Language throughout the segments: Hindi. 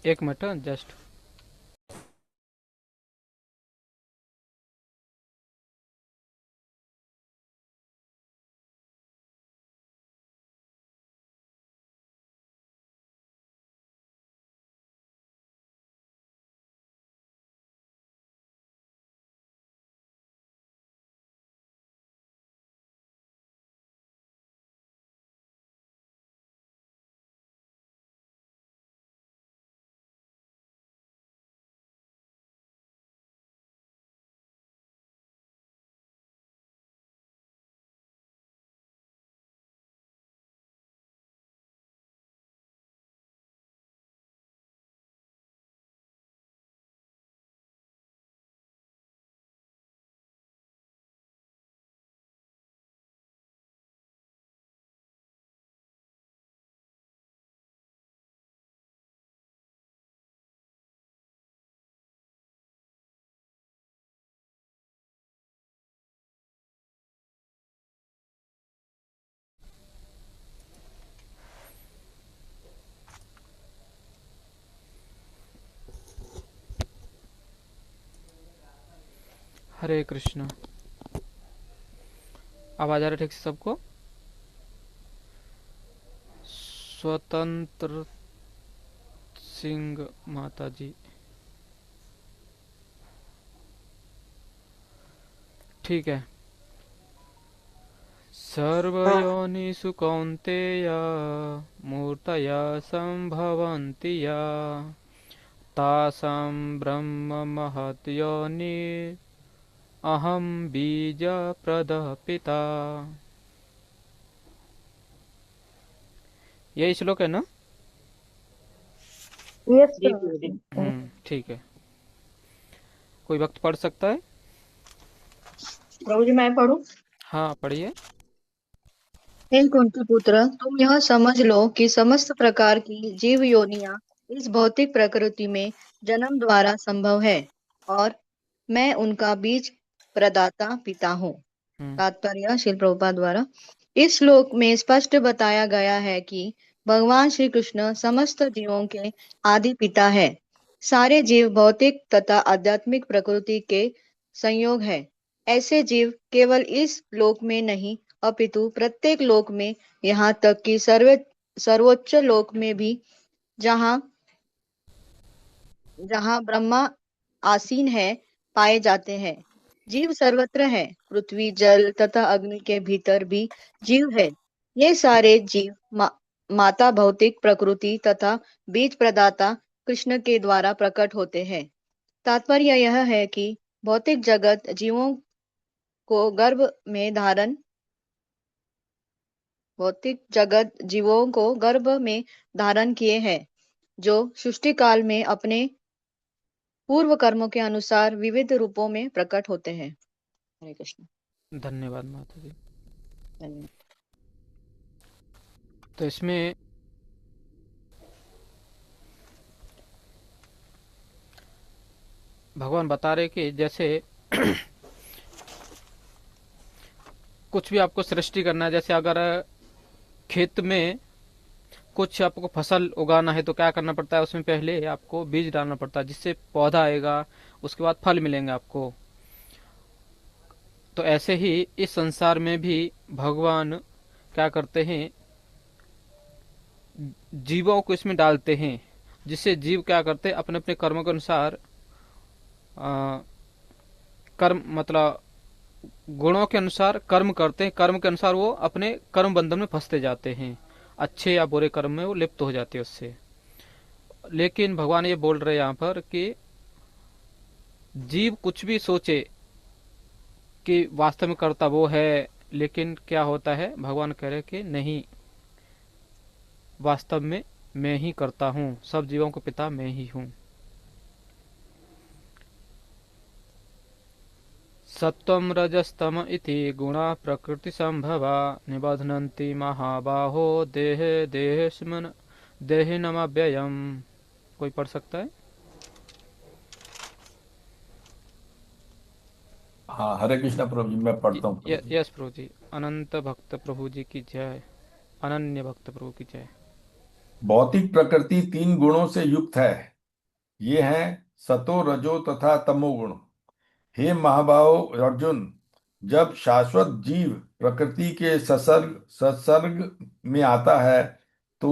एक मिनट जस्ट। हरे कृष्ण। आवाज आ रहा है ठीक से सबको? स्वतंत्र सिंह माता जी। ठीक है। सर्वयोनिषु कौन्तेय मूर्तय सम्भवन्ति या तासां ब्रह्म महत् योनि अहम बीज प्रदः पिता। यही श्लोक है ना? यस जी गुरुजी। प्रभु। ठीक है। कोई वक्त पढ़ सकता है? प्रभु जी मैं पढ़ूं? हाँ पढ़िए। हे कुंती पुत्र, तुम यह समझ लो कि समस्त प्रकार की जीव योनियां इस भौतिक प्रकृति में जन्म द्वारा संभव है और मैं उनका बीज प्रदाता पिता हूँ। हम्म। तात्पर्य श्रील प्रभुपाद द्वारा। इस श्लोक में स्पष्ट बताया गया है कि भगवान श्री कृष्ण समस्त जीवों के आदि पिता है। सारे जीव भौतिक तथा आध्यात्मिक प्रकृति के संयोग है। ऐसे जीव केवल इस लोक में नहीं अपितु प्रत्येक लोक में, यहाँ तक कि सर्वोच्च लोक में भी, जहाँ जहाँ ब्रह्मा आसीन है, पाए जाते हैं। जीव सर्वत्र है। पृथ्वी, जल तथा अग्नि के भीतर भी जीव है। ये सारे जीव माता भौतिक प्रकृति तथा बीज प्रदाता कृष्ण के द्वारा प्रकट होते हैं। तात्पर्य यह है कि भौतिक जगत जीवों को गर्भ में धारण भौतिक जगत जीवों को गर्भ में धारण किए हैं, जो सृष्टि काल में अपने पूर्व कर्मों के अनुसार विविध रूपों में प्रकट होते हैं। हरे कृष्ण। धन्यवाद माता जी। धन्यवाद। तो इसमें भगवान बता रहे कि जैसे कुछ भी आपको सृष्टि करना है, जैसे अगर खेत में कुछ आपको फसल उगाना है तो क्या करना पड़ता है, उसमें पहले आपको बीज डालना पड़ता है जिससे पौधा आएगा, उसके बाद फल मिलेंगे आपको। तो ऐसे ही इस संसार में भी भगवान क्या करते हैं, जीवों को इसमें डालते हैं, जिससे जीव क्या करते हैं अपने अपने कर्मों के अनुसार कर्म मतलब गुणों के अनुसार कर्म करते हैं, कर्म के अनुसार वो अपने कर्म बंधन में फंसते जाते हैं, अच्छे या बुरे कर्म में वो लिप्त हो जाते हैं उससे। लेकिन भगवान ये बोल रहे हैं यहाँ पर कि जीव कुछ भी सोचे कि वास्तव में करता वो है, लेकिन क्या होता है, भगवान कह रहे कि नहीं, वास्तव में मैं ही करता हूँ, सब जीवों को पिता मैं ही हूँ। सत्वं रजस्तम इति गुणा प्रकृति संभवा निबध्नन्ति महाबाहो देहे देहेस्मिन् देहिनमव्ययम्। कोई पढ़ सकता है? हाँ, हरे कृष्णा प्रभु जी, मैं पढ़ता हूँ प्रभु जी। यस प्रभु जी। अनंत भक्त प्रभु जी की जय। अनन्य भक्त प्रभु की जय। भौतिक प्रकृति तीन गुणों से युक्त है। ये हैं सतो रजो तथा तमोगुण। हे महाबाहो अर्जुन, जब शाश्वत जीव प्रकृति के सत्सर्ग में आता है तो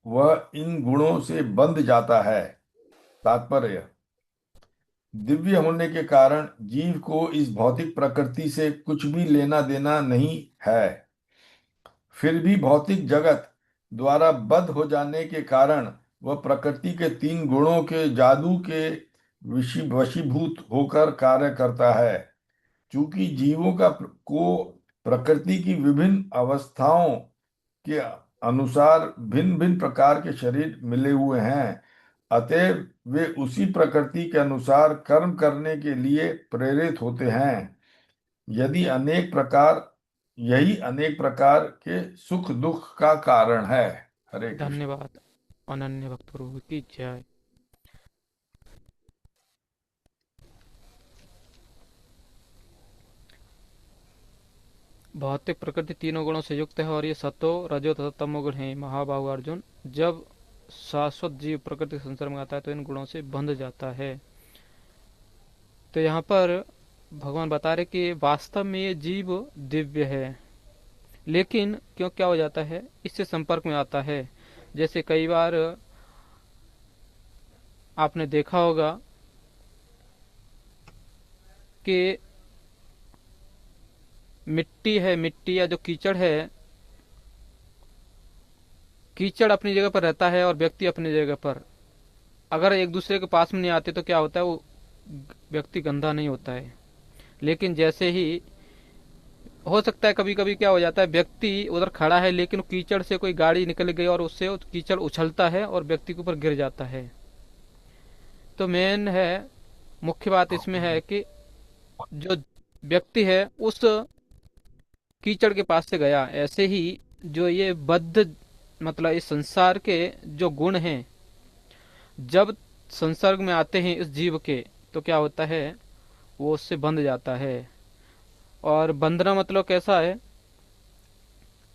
वह इन गुणों से बंध जाता है। तात्पर्य, दिव्य होने के कारण जीव को इस भौतिक प्रकृति से कुछ भी लेना देना नहीं है। फिर भी भौतिक जगत द्वारा बद्ध हो जाने के कारण वह प्रकृति के तीन गुणों के जादू के वशीभूत होकर कार्य करता है। चूंकि जीवों को प्रकृति की विभिन्न अवस्थाओं के अनुसार भिन्न भिन्न प्रकार के शरीर मिले हुए हैं, अतएव वे उसी प्रकृति के अनुसार कर्म करने के लिए प्रेरित होते हैं। यदि अनेक प्रकार यही अनेक प्रकार के सुख दुख का कारण है। हरे कृष्ण। धन्यवाद। अनन्य भक्त प्रभु की जय। भौतिक प्रकृति तीनों गुणों से युक्त है और ये सतो रजो तथा तमोगुण है। महाबाहु अर्जुन, जब शाश्वत जीव प्रकृति के संसर्ग में आता है तो इन गुणों से बंध जाता है। तो यहाँ पर भगवान बता रहे कि वास्तव में ये जीव दिव्य है, लेकिन क्यों क्या हो जाता है, इससे संपर्क में आता है। जैसे कई बार आपने देखा होगा कि मिट्टी है, मिट्टी या जो कीचड़ है, कीचड़ अपनी जगह पर रहता है और व्यक्ति अपनी जगह पर। अगर एक दूसरे के पास में नहीं आते तो क्या होता है, वो व्यक्ति गंदा नहीं होता है। लेकिन जैसे ही हो सकता है कभी कभी क्या हो जाता है, व्यक्ति उधर खड़ा है लेकिन कीचड़ से कोई गाड़ी निकल गई और उससे वो कीचड़ उछलता है और व्यक्ति के ऊपर गिर जाता है। तो मेन है, मुख्य बात इसमें है कि जो व्यक्ति है उस कीचड़ के पास से गया, ऐसे ही जो ये बद्ध मतलब इस संसार के जो गुण हैं, जब संसर्ग में आते हैं इस जीव के, तो क्या होता है, वो उससे बंध जाता है। और बंधना मतलब कैसा है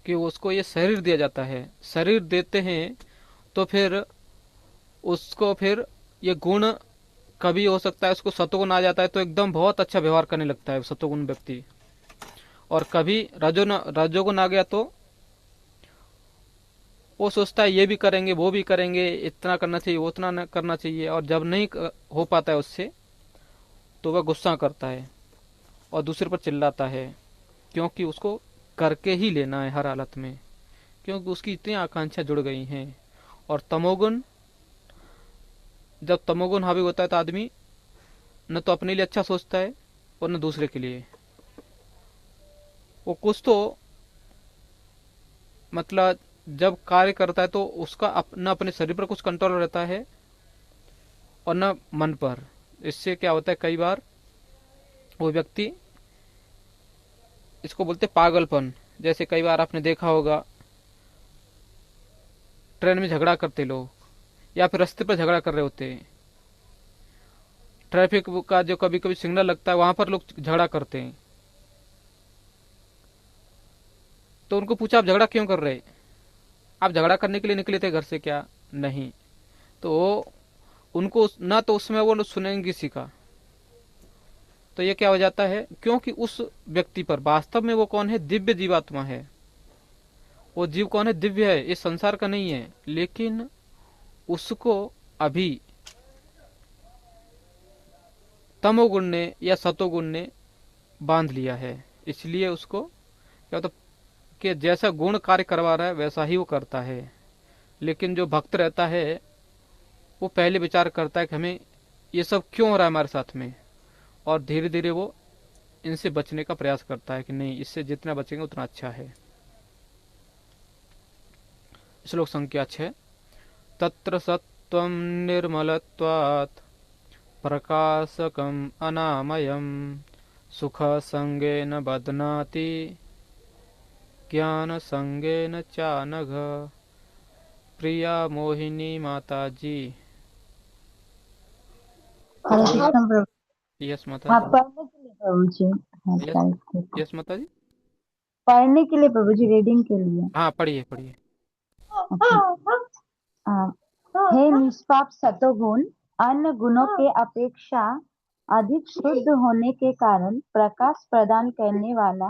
कि उसको ये शरीर दिया जाता है। शरीर देते हैं तो फिर उसको फिर ये गुण, कभी हो सकता है उसको सतोगुण आ जाता है तो एकदम बहुत अच्छा व्यवहार करने लगता है सतोगुण व्यक्ति। और कभी रजोगुण आ गया तो वो सोचता है ये भी करेंगे वो भी करेंगे, इतना करना चाहिए वो उतना न करना चाहिए। और जब नहीं हो पाता है उससे तो वह गुस्सा करता है और दूसरे पर चिल्लाता है, क्योंकि उसको करके ही लेना है हर हालत में, क्योंकि उसकी इतनी आकांक्षा जुड़ गई हैं। और तमोगुण, जब तमोगुण हावी होता है तो आदमी न तो अपने लिए अच्छा सोचता है और न दूसरे के लिए। वो कुछ तो मतलब जब कार्य करता है तो उसका न अपने शरीर पर कुछ कंट्रोल रहता है और न मन पर। इससे क्या होता है, कई बार वो व्यक्ति, इसको बोलते पागलपन। जैसे कई बार आपने देखा होगा ट्रेन में झगड़ा करते लोग, या फिर रास्ते पर झगड़ा कर रहे होते हैं, ट्रैफिक का जो कभी कभी सिग्नल लगता है वहां पर लोग झगड़ा करते हैं। तो उनको पूछा आप झगड़ा क्यों कर रहे, आप झगड़ा करने के लिए निकले थे घर से क्या, नहीं। तो उनको ना तो उसमें वो सुनेंगे किसी का। तो ये क्या हो जाता है, क्योंकि उस व्यक्ति पर वास्तव में वो कौन है, दिव्य जीवात्मा है। वो जीव कौन है, दिव्य है, इस संसार का नहीं है, लेकिन उसको अभी तमोगुण ने या सतोगुण ने बांध लिया है। इसलिए उसको क्या होता कि जैसा गुण कार्य करवा रहा है वैसा ही वो करता है। लेकिन जो भक्त रहता है वो पहले विचार करता है कि हमें ये सब क्यों हो रहा है हमारे साथ में, और धीरे धीरे वो इनसे बचने का प्रयास करता है कि नहीं, इससे जितना बचेंगे उतना अच्छा है। श्लोक संख्या 6। तत्र सत्वं निर्मलत्वात् प्रकाशकम् अनामयम् सुख संगेन बध्नाति ज्ञान संगेन चानघ। प्रिया मोहिनी माता जी। हरे कृष्ण प्रभु। यस माता हाँ, जी। पढ़ने के लिए प्रभु जी। हाँ, यस, शायद यस माता जी। पढ़ने के लिए प्रभु जी, रीडिंग के लिए। हाँ, पढ़िए पढ़िए। ओके। निष्पाप सतोगुण अन्य गुणों के अपेक्षा अधिक शुद्ध होने के कारण प्रकाश प्रदान करने वाला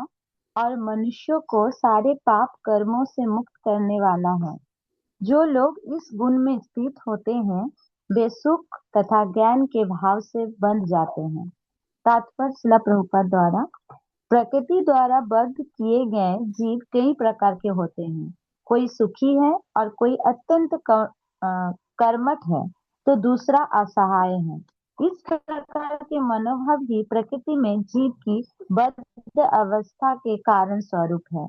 और मनुष्यों को सारे पाप कर्मों से मुक्त करने वाला है। जो लोग इस गुण में स्थित होते हैं वे सुख तथा ज्ञान के भाव से बंध जाते हैं। तात्पर्य शिला प्रभुपाद द्वारा प्रकृति द्वारा बद्ध किए गए जीव कई प्रकार के होते हैं। कोई सुखी है और कोई अत्यंत कर्मठ है तो दूसरा असहाय है। इस प्रकार के मनोभाव ही प्रकृति में जीव की बद्ध अवस्था के कारण स्वरूप है।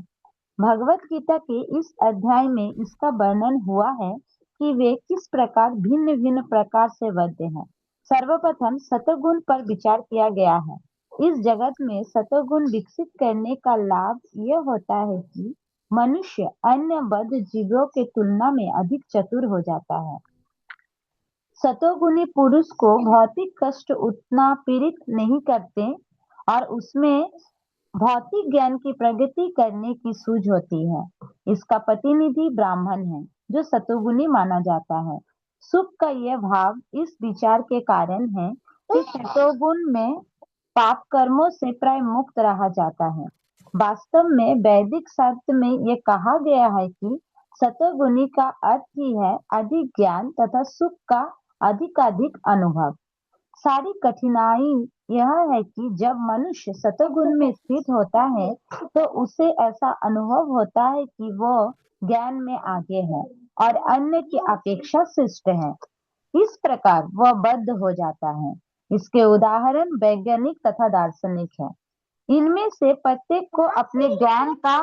भगवत गीता के इस अध्याय में इसका वर्णन हुआ है कि वे किस प्रकार भिन्न भिन्न प्रकार से बद्ध हैं। सर्वप्रथम सतोगुण पर विचार किया गया है। इस जगत में सतोगुण विकसित करने का लाभ यह होता है कि मनुष्य अन्य बद्ध जीवों के तुलना में अधिक चतुर हो जाता है। सतोगुणी पुरुष को भौतिक कष्ट उतना पीड़ित नहीं करते और उसमें भौतिक ज्ञान की प्रगति करने की सूझ होती है। इसका प्रतिनिधि ब्राह्मण है जो सतोगुणी माना जाता है। सुख का यह भाव इस विचार के कारण है कि सतोगुण में पाप कर्मों से प्राय मुक्त रहा जाता है। वास्तव में वैदिक शास्त्र में यह कहा गया है कि सतोगुणी का अर्थ ही है अधिक ज्ञान तथा सुख का अधिकाधिक अनुभव। सारी कठिनाई यह है कि जब मनुष्य सतोगुण में स्थित होता है तो उसे ऐसा अनुभव होता है कि वो ज्ञान में आगे है और अन्य की अपेक्षा श्रेष्ठ है। इस प्रकार वह बद्ध हो जाता है। इसके उदाहरण वैज्ञानिक तथा दार्शनिक है। इनमें से प्रत्येक को अपने ज्ञान का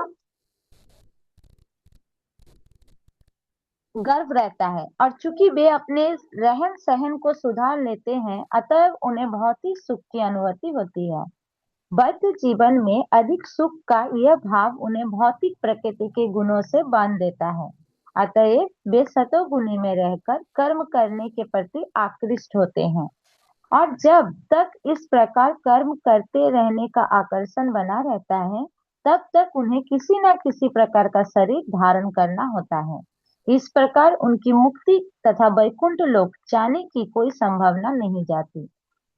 गर्व रहता है और चूंकि वे अपने रहन सहन को सुधार लेते हैं अतः उन्हें भौतिक सुख की अनुभूति होती है। बद्ध जीवन में अधिक सुख का यह भाव उन्हें भौतिक प्रकृति के गुणों से बांध देता है। अतएव वे सतोगुणी में रहकर कर्म करने के प्रति आकृष्ट होते हैं और जब तक इस प्रकार कर्म करते रहने का आकर्षण बना रहता है तब तक उन्हें किसी न किसी प्रकार का शरीर धारण करना होता है। इस प्रकार उनकी मुक्ति तथा वैकुंठ लोक जाने की कोई संभावना नहीं जाती।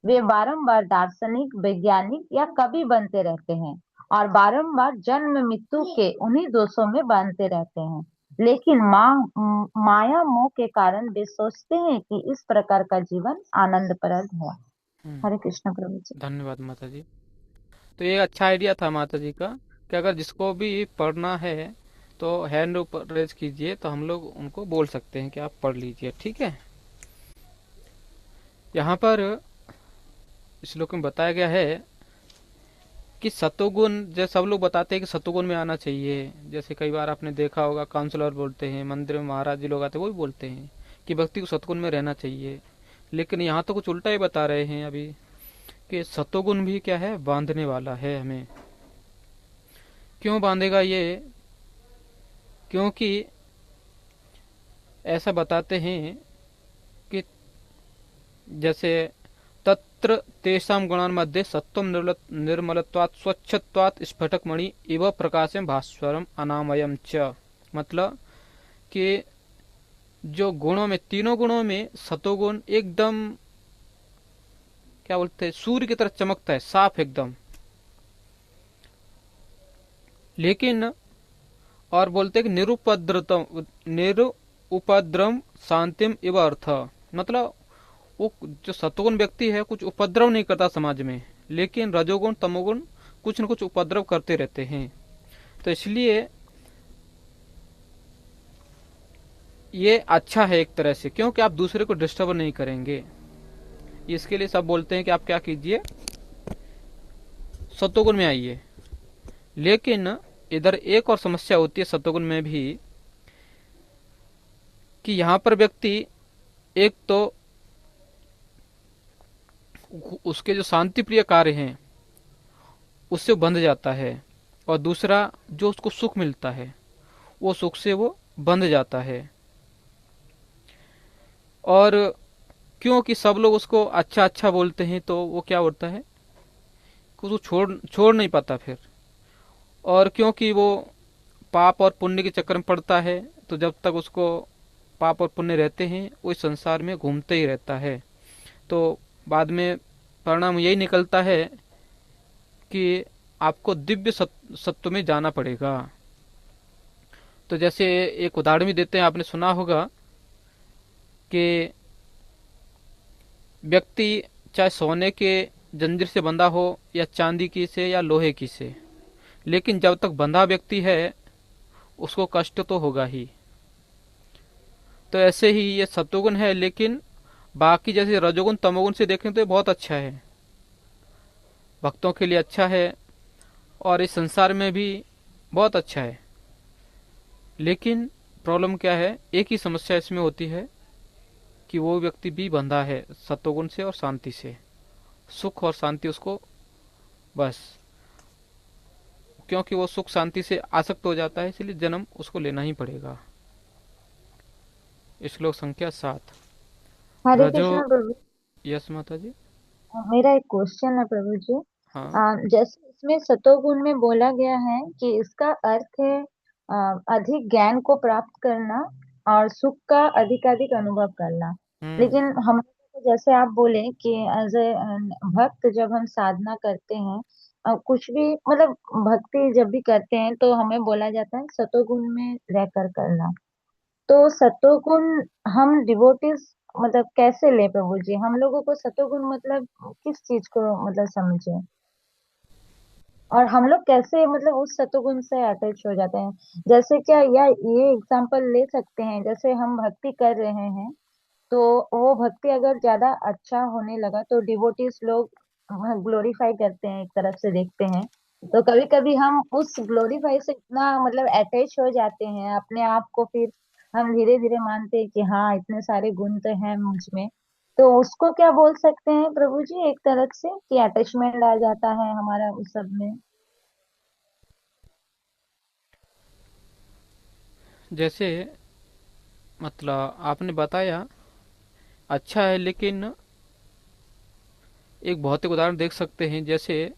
वे बारंबार दार्शनिक, वैज्ञानिक या कवि बनते रहते हैं और बारंबार जन्म मृत्यु के उन्हीं दोषों में बांधते रहते हैं। लेकिन माया मोह के कारण वे सोचते हैं कि इस प्रकार का जीवन आनंदप्रद है। हरे कृष्ण प्रभु जी। धन्यवाद माता जी। तो ये अच्छा आइडिया था माता जी का कि अगर जिसको भी पढ़ना है तो हैंड ऊपर रेज कीजिए तो हम लोग उनको बोल सकते हैं कि आप पढ़ लीजिए। ठीक है। यहाँ पर श्लोक में बताया गया है कि सतोगुण, जैसे सब लोग बताते हैं कि सतोगुण में आना चाहिए। जैसे कई बार आपने देखा होगा काउंसलर बोलते हैं, मंदिर में महाराज जी लोग आते हैं वो भी बोलते हैं कि व्यक्ति को सतोगुण में रहना चाहिए। लेकिन यहाँ तो कुछ उल्टा ही बता रहे हैं अभी कि सतोगुण भी क्या है, बांधने वाला है हमें। क्यों बांधेगा ये? क्योंकि ऐसा बताते हैं कि जैसे तत्र तेषां गुणान् मध्ये सत्वं निर्मलत्वात् स्वच्छत्वात् स्फटिकमणि इव प्रकाशं भास्वरम अनामयम च। मतलब कि जो गुणों में, तीनों गुणों में सतोगुण एकदम क्या बोलते हैं, सूर्य की तरह चमकता है, साफ एकदम। लेकिन और बोलते हैं कि निरुपद्रव शांतिम इव अर्थ। मतलब वो जो सतोगुण व्यक्ति है कुछ उपद्रव नहीं करता समाज में, लेकिन रजोगुण तमोगुण कुछ न कुछ उपद्रव करते रहते हैं। तो इसलिए ये अच्छा है एक तरह से, क्योंकि आप दूसरे को डिस्टर्ब नहीं करेंगे। इसके लिए सब बोलते हैं कि आप क्या कीजिए, सतोगुण में आइए। लेकिन इधर एक और समस्या होती है सतोगुण में भी कि यहाँ पर व्यक्ति एक तो उसके जो शांति प्रिय कार्य हैं उससे बंध जाता है, और दूसरा जो उसको सुख मिलता है वो सुख से वो बंध जाता है। और क्योंकि सब लोग उसको अच्छा अच्छा बोलते हैं तो वो क्या होता है कि उसको छोड़ नहीं पाता फिर। और क्योंकि वो पाप और पुण्य के चक्कर में पड़ता है तो जब तक उसको पाप और पुण्य रहते हैं वो इस संसार में घूमते ही रहता है। तो बाद में परिणाम यही निकलता है कि आपको दिव्य सत्व में जाना पड़ेगा। तो जैसे एक उदाहरण भी देते हैं, आपने सुना होगा कि व्यक्ति चाहे सोने के जंजीर से बंधा हो या चांदी की से या लोहे की से, लेकिन जब तक बंधा व्यक्ति है उसको कष्ट तो होगा ही। तो ऐसे ही ये सत्वगुण है, लेकिन बाकी जैसे रजोगुण तमोगुण से देखें तो ये बहुत अच्छा है, भक्तों के लिए अच्छा है और इस संसार में भी बहुत अच्छा है। लेकिन प्रॉब्लम क्या है, एक ही समस्या इसमें होती है कि वो व्यक्ति भी बंधा है सत्वगुण से और शांति से, सुख और शांति उसको बस, क्योंकि वो सुख शांति से आसक्त हो जाता है, इसलिए जन्म उसको लेना ही पड़ेगा। श्लोक संख्या 7। हरे रजो। कृष्ण प्रभु। यस माता जी। मेरा एक क्वेश्चन है प्रभु जी। हाँ। जैसे इसमें सतोगुण में बोला गया है कि इसका अर्थ है अधिक ज्ञान को प्राप्त करना और सुख का अधिकाधिक अनुभव करना। हम्म। लेकिन हम लोगों को जैसे आप बोले कि एज ए भक्त जब हम साधना करते हैं, कुछ भी मतलब भक्ति जब भी करते हैं तो हमें बोला जाता है सतोगुण में रहकर करना। तो सतोगुण हम डिवोटीज मतलब कैसे ले प्रभु जी? हम लोगों को सतोगुण मतलब किस चीज को मतलब समझे, और हम लोग कैसे मतलब उस सतोगुण से अटैच हो जाते हैं? जैसे क्या या ये एग्जांपल ले सकते हैं, जैसे हम भक्ति कर रहे हैं तो वो भक्ति अगर ज्यादा अच्छा होने लगा तो डिवोटीज लोग ग्लोरीफाई करते हैं, एक तरफ से देखते हैं। तो कभी कभी हम उस ग्लोरीफाई से इतना मतलब अटैच हो जाते हैं अपने आप को, फिर हम धीरे धीरे मानते हैं कि हाँ इतने सारे गुण तो हैं मुझ में। तो उसको क्या बोल सकते हैं प्रभु जी, एक तरफ से कि अटैचमेंट आ जाता है हमारा उस सब में? जैसे मतलब आपने बताया अच्छा है, लेकिन एक भौतिक उदाहरण देख सकते हैं। जैसे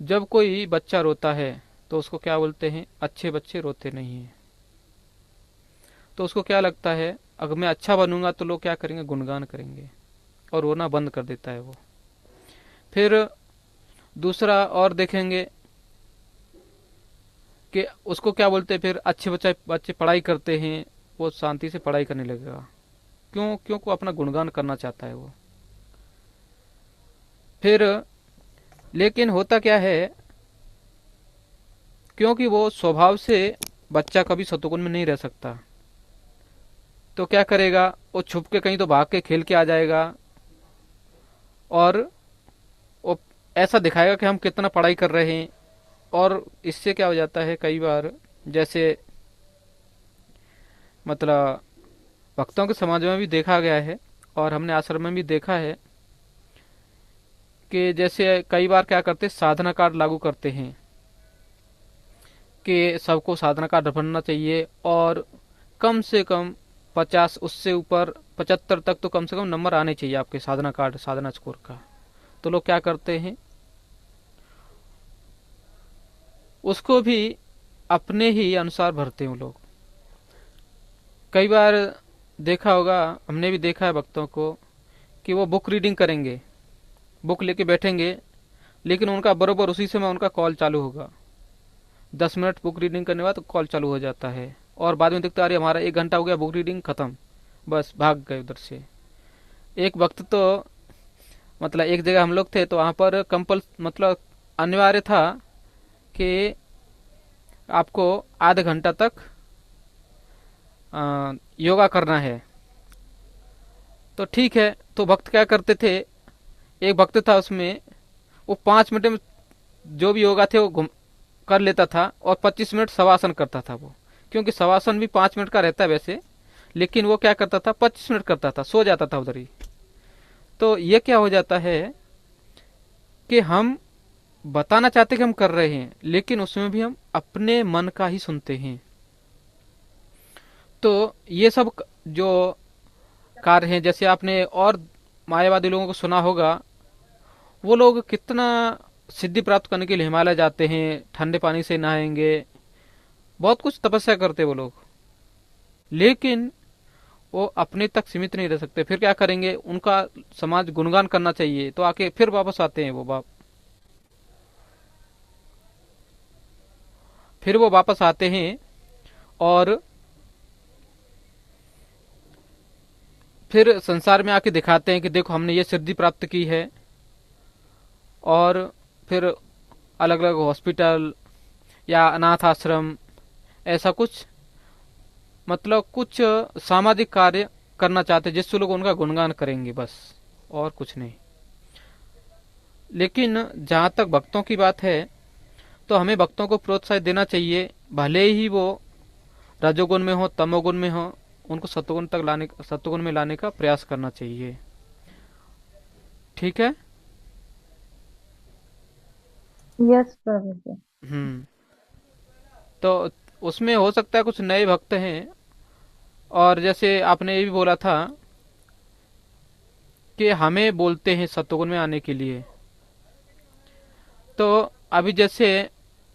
जब कोई बच्चा रोता है तो उसको क्या बोलते हैं, अच्छे बच्चे रोते नहीं हैं। तो उसको क्या लगता है, अगर मैं अच्छा बनूंगा तो लोग क्या करेंगे, गुणगान करेंगे, और रोना बंद कर देता है वो। फिर दूसरा और देखेंगे कि उसको क्या बोलते हैं, फिर अच्छे बच्चे बच्चे पढ़ाई करते हैं, वो शांति से पढ़ाई करने लगेगा। क्यों? क्योंकि वो अपना गुणगान करना चाहता है वो। फिर लेकिन होता क्या है, क्योंकि वो स्वभाव से बच्चा कभी सतुगुण में नहीं रह सकता, तो क्या करेगा, वो छुप के कहीं तो भाग के खेल के आ जाएगा, और वो ऐसा दिखाएगा कि हम कितना पढ़ाई कर रहे हैं। और इससे क्या हो जाता है कई बार, जैसे मतलब भक्तों के समाज में भी देखा गया है और हमने आश्रम में भी देखा है कि जैसे कई बार क्या करते, साधना कार्ड लागू करते हैं कि सबको साधना कार्ड बनना चाहिए, और कम से कम 50, उससे ऊपर 75 तक तो कम से कम नंबर आने चाहिए आपके साधना कार्ड, साधना स्कोर का। तो लोग क्या करते हैं, उसको भी अपने ही अनुसार भरते हैं वो लोग। कई बार देखा होगा, हमने भी देखा है भक्तों को, कि वो बुक रीडिंग करेंगे, बुक लेके बैठेंगे, लेकिन उनका बरोबर उसी समय उनका कॉल चालू होगा। 10 मिनट बुक रीडिंग करने के बाद कॉल चालू हो जाता है, और बाद में दिखता है अरे हमारा 1 घंटा हो गया, बुक रीडिंग खत्म, बस भाग गए उधर से। एक वक्त तो मतलब एक जगह हम लोग थे तो वहाँ पर कंपल मतलब अनिवार्य था कि आपको आधा घंटा तक योगा करना है। तो ठीक है, तो भक्त क्या करते थे, एक भक्त था उसमें, वो 5 मिनट में जो भी योगा थे वो कर लेता था, और 25 मिनट शवासन करता था वो, क्योंकि शवासन भी 5 मिनट का रहता है वैसे, लेकिन वो क्या करता था, 25 मिनट करता था, सो जाता था उधर ही। तो ये क्या हो जाता है कि हम बताना चाहते कि हम कर रहे हैं, लेकिन उसमें भी हम अपने मन का ही सुनते हैं। तो ये सब जो कार्य हैं, जैसे आपने और मायावादी लोगों को सुना होगा, वो लोग कितना सिद्धि प्राप्त करने के लिए हिमालय जाते हैं, ठंडे पानी से नहाएंगे, बहुत कुछ तपस्या करते हैं वो लोग, लेकिन वो अपने तक सीमित नहीं रह सकते। फिर क्या करेंगे, उनका समाज गुणगान करना चाहिए तो आके फिर वापस आते हैं वो बाप, फिर वो वापस आते हैं और फिर संसार में आके दिखाते हैं कि देखो हमने ये सिद्धि प्राप्त की है। और फिर अलग अलग हॉस्पिटल या अनाथ आश्रम, ऐसा कुछ मतलब कुछ सामाजिक कार्य करना चाहते हैं जिससे लोग उनका गुणगान करेंगे, बस और कुछ नहीं। लेकिन जहाँ तक भक्तों की बात है तो हमें भक्तों को प्रोत्साहित देना चाहिए, भले ही वो रजोगुण में हो तमोगुण में हो, उनको सत्वगुण तक लाने, सत्वगुण में लाने का प्रयास करना चाहिए। ठीक है। यस प्रभु जी। हम्म। तो उसमें हो सकता है कुछ नए भक्त हैं, और जैसे आपने ये भी बोला था कि हमें बोलते हैं सत्वगुण में आने के लिए। तो अभी जैसे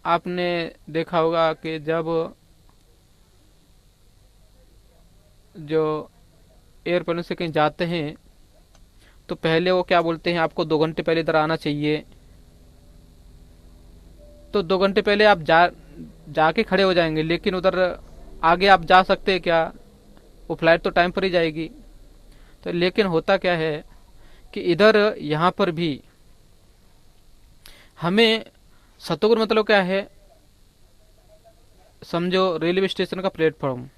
आपने देखा होगा कि जब जो एयरप्लेन से कहीं जाते हैं तो पहले वो क्या बोलते हैं, आपको 2 घंटे पहले इधर आना चाहिए। तो 2 घंटे पहले आप जाके खड़े हो जाएंगे, लेकिन उधर आगे आप जा सकते हैं क्या? वो फ्लाइट तो टाइम पर ही जाएगी। तो लेकिन होता क्या है कि इधर यहाँ पर भी हमें सतोगुण मतलब क्या है, समझो रेलवे स्टेशन का प्लेटफॉर्म,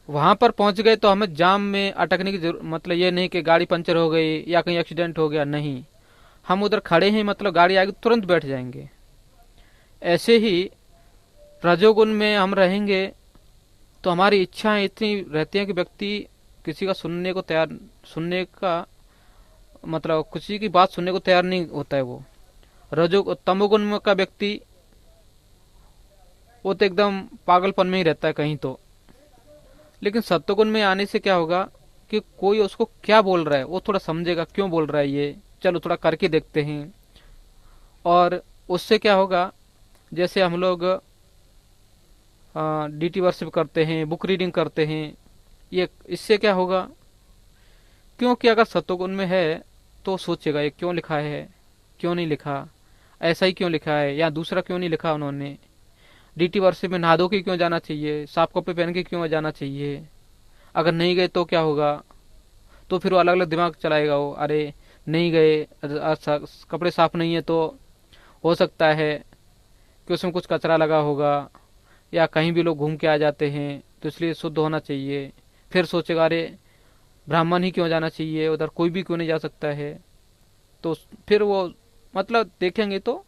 वहां पर पहुंच गए तो हमें जाम में अटकने की जरूरत, मतलब ये नहीं कि गाड़ी पंचर हो गई या कहीं एक्सीडेंट हो गया, नहीं। हम उधर खड़े हैं, मतलब गाड़ी आएगी तुरंत बैठ जाएंगे। ऐसे ही रजोगुण में हम रहेंगे तो हमारी इच्छाएं इतनी रहती हैं कि व्यक्ति किसी का सुनने को तैयार, सुनने का मतलब किसी की बात सुनने को तैयार नहीं होता है वो। रजो तमोगुण में का व्यक्ति वो तो एकदम पागलपन में ही रहता है कहीं तो। लेकिन सत्वगुण में आने से क्या होगा कि कोई उसको क्या बोल रहा है वो थोड़ा समझेगा, क्यों बोल रहा है ये, चलो थोड़ा करके देखते हैं। और उससे क्या होगा, जैसे हम लोग डीटी वर्शिप करते हैं, बुक रीडिंग करते हैं, ये इससे क्या होगा, क्योंकि अगर सत्वगुण में है तो सोचेगा ये क्यों लिखा है, क्यों नहीं लिखा, ऐसा ही क्यों लिखा है, या दूसरा क्यों नहीं लिखा उन्होंने। डीटी वर्शिप में नहा धो के क्यों जाना चाहिए, साफ कपड़े पहन के क्यों जाना चाहिए, अगर नहीं गए तो क्या होगा। तो फिर वो अलग अलग दिमाग चलाएगा वो, अरे नहीं गए, कपड़े साफ नहीं है तो हो सकता है कि उसमें कुछ कचरा लगा होगा, या कहीं भी लोग घूम के आ जाते हैं तो इसलिए शुद्ध होना चाहिए। फिर सोचेगा अरे ब्राह्मण ही क्यों जाना चाहिए, उधर कोई भी क्यों नहीं जा सकता है। तो फिर वो मतलब देखेंगे तो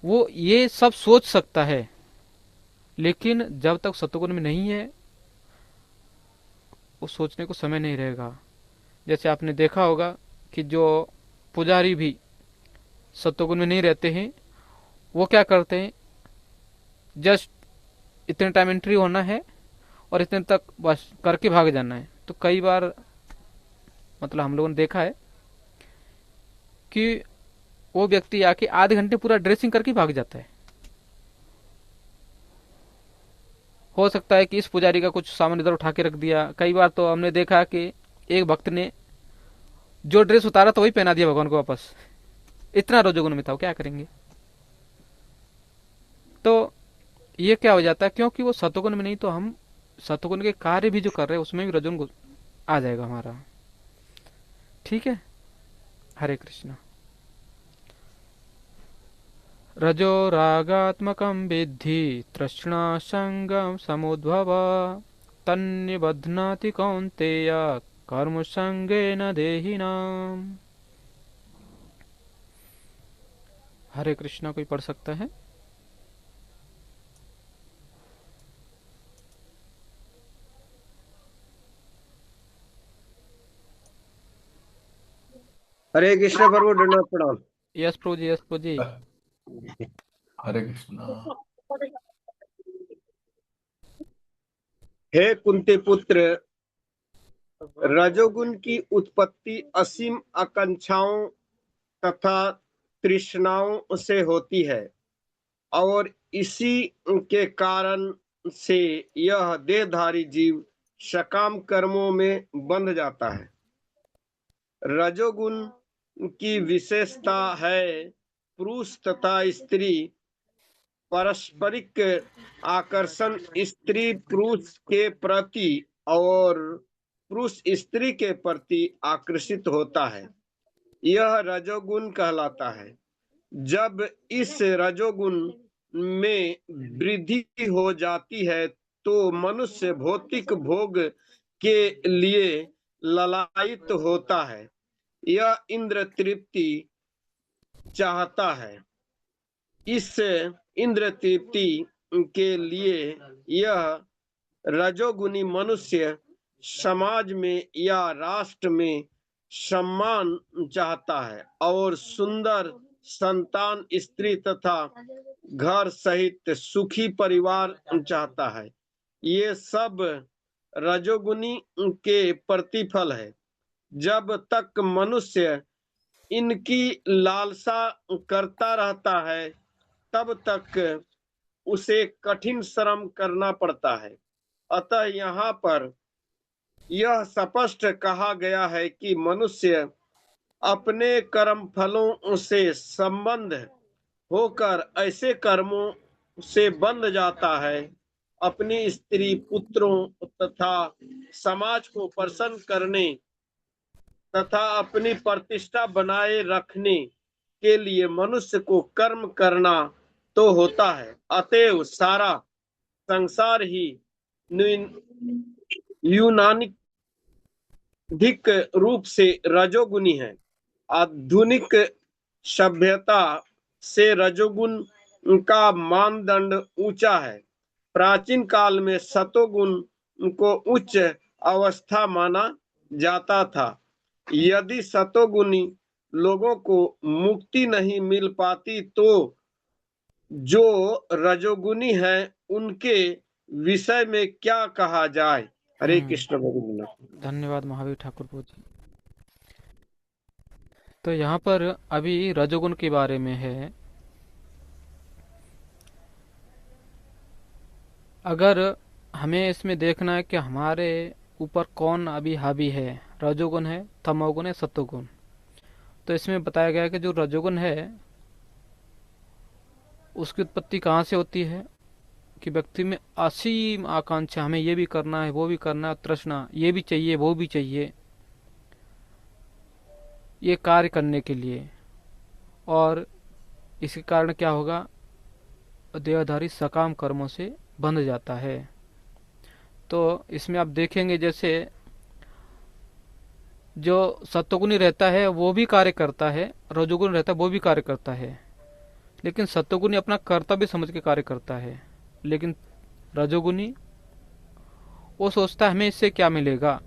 वो ये सब सोच सकता है, लेकिन जब तक सतगुण में नहीं है वो सोचने को समय नहीं रहेगा। जैसे आपने देखा होगा कि जो पुजारी भी सत्वगुण में नहीं रहते हैं, वो क्या करते हैं, जस्ट इतने टाइम एंट्री होना है और इतने तक बस करके भाग जाना है। तो कई बार मतलब हम लोगों ने देखा है कि वो व्यक्ति आके आधे घंटे पूरा ड्रेसिंग करके भाग जाता है। हो सकता है कि इस पुजारी का कुछ सामान इधर उठा के रख दिया। कई बार तो हमने देखा कि एक भक्त ने जो ड्रेस उतारा तो वही पहना दिया भगवान को वापस, इतना रजोगुण में था। वो क्या करेंगे। तो ये क्या हो जाता है, क्योंकि वो सतोगुण में नहीं, तो हम सतोगुण के कार्य भी जो कर रहे हैं उसमें भी रजोगुण आ जाएगा हमारा। ठीक है। हरे कृष्ण। रजो रागात्मकं विद्धि तृष्णा संगम समुद्भव तन्निबध्नाति कौन्तेय कर्म संगेन देहिनाम। हरे कृष्णा कोई पढ़ सकता है? हरे कृष्ण प्रभु, दंडवत प्रणाम। यस प्रभु जी, यस प्रभु जी। हरे कृष्णा। हे कुंती पुत्र, रजोगुण की उत्पत्ति असीम आकांक्षाओं तथा तृष्णाओं से होती है और इसी के कारण से यह देहधारी जीव सकाम कर्मों में बंध जाता है। रजोगुण की विशेषता है पुरुष तथा स्त्री पारस्परिक आकर्षण स्त्री पुरुष के प्रति और पुरुष स्त्री के प्रति आकर्षित होता है, यह रजोगुण कहलाता है। जब इस रजोगुण में वृद्धि हो जाती है तो मनुष्य भौतिक भोग के लिए ललायित होता है, यह इंद्र तृप्ति चाहता है। इस इंद्र तृप्ति के लिए यह रजोगुणी मनुष्य समाज में या राष्ट्र में सम्मान चाहता है और सुंदर संतान स्त्री तथा घर सहित सुखी परिवार चाहता है। ये सब रजोगुणी के प्रतिफल है। जब तक मनुष्य इनकी लालसा करता रहता है तब तक उसे कठिन श्रम करना पड़ता है। अतः यहाँ पर यह स्पष्ट कहा गया है कि मनुष्य अपने कर्म फलों से संबंध होकर ऐसे कर्मों से बंध जाता है, अपनी स्त्री पुत्रों तथा समाज को प्रसन्न करने तथा अपनी प्रतिष्ठा बनाए रखने के लिए मनुष्य को कर्म करना तो होता है। अतएव सारा संसार ही यूनानिक रूप से रजोगुणी है। आधुनिक सभ्यता से रजोगुण का मानदंड ऊंचा है। प्राचीन काल में सतोगुण को उच्च अवस्था माना जाता था। यदि सतोगुणी लोगों को मुक्ति नहीं मिल पाती तो जो रजोगुणी है उनके विषय में क्या कहा जाए। हरे कृष्ण भगवान। धन्यवाद महावीर ठाकुर जी। तो यहाँ पर अभी रजोगुण के बारे में है। अगर हमें इसमें देखना है कि हमारे ऊपर कौन अभी हावी है, रजोगुण है, तमोगुण है, सत्वगुण, तो इसमें बताया गया है कि जो रजोगुण है उसकी उत्पत्ति कहाँ से होती है कि व्यक्ति में असीम आकांक्षा, हमें ये भी करना है, वो भी करना है, तृष्णा, ये भी चाहिए, वो भी चाहिए, ये कार्य करने के लिए। और इसके कारण क्या होगा, देहधारी सकाम कर्मों से बंध जाता है। तो इसमें आप देखेंगे जैसे जो सत्वगुणी रहता है वो भी कार्य करता है, रजोगुण रहता है वो भी कार्य करता है, लेकिन सत्वगुणी अपना कर्तव्य समझ के कार्य करता है। लेकिन रजोगुणी वो सोचता है हमें इससे क्या मिलेगा।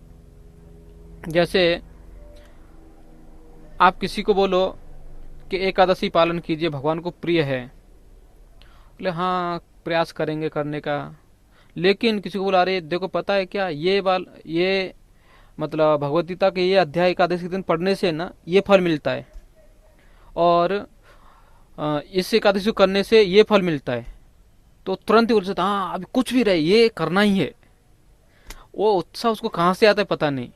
जैसे आप किसी को बोलो कि एकादशी पालन कीजिए, भगवान को प्रिय है, बोले हाँ प्रयास करेंगे करने का। लेकिन किसी को बोला अरे देखो पता है क्या, ये मतलब भगवद गीता के ये अध्याय एकादशी के दिन पढ़ने से ना ये फल मिलता है, और इस एकादशी को करने से ये फल मिलता है, तो तुरंत ही बोल सकता हाँ अभी कुछ भी रहे ये करना ही है। वो उत्साह उसको कहाँ से आता है पता नहीं,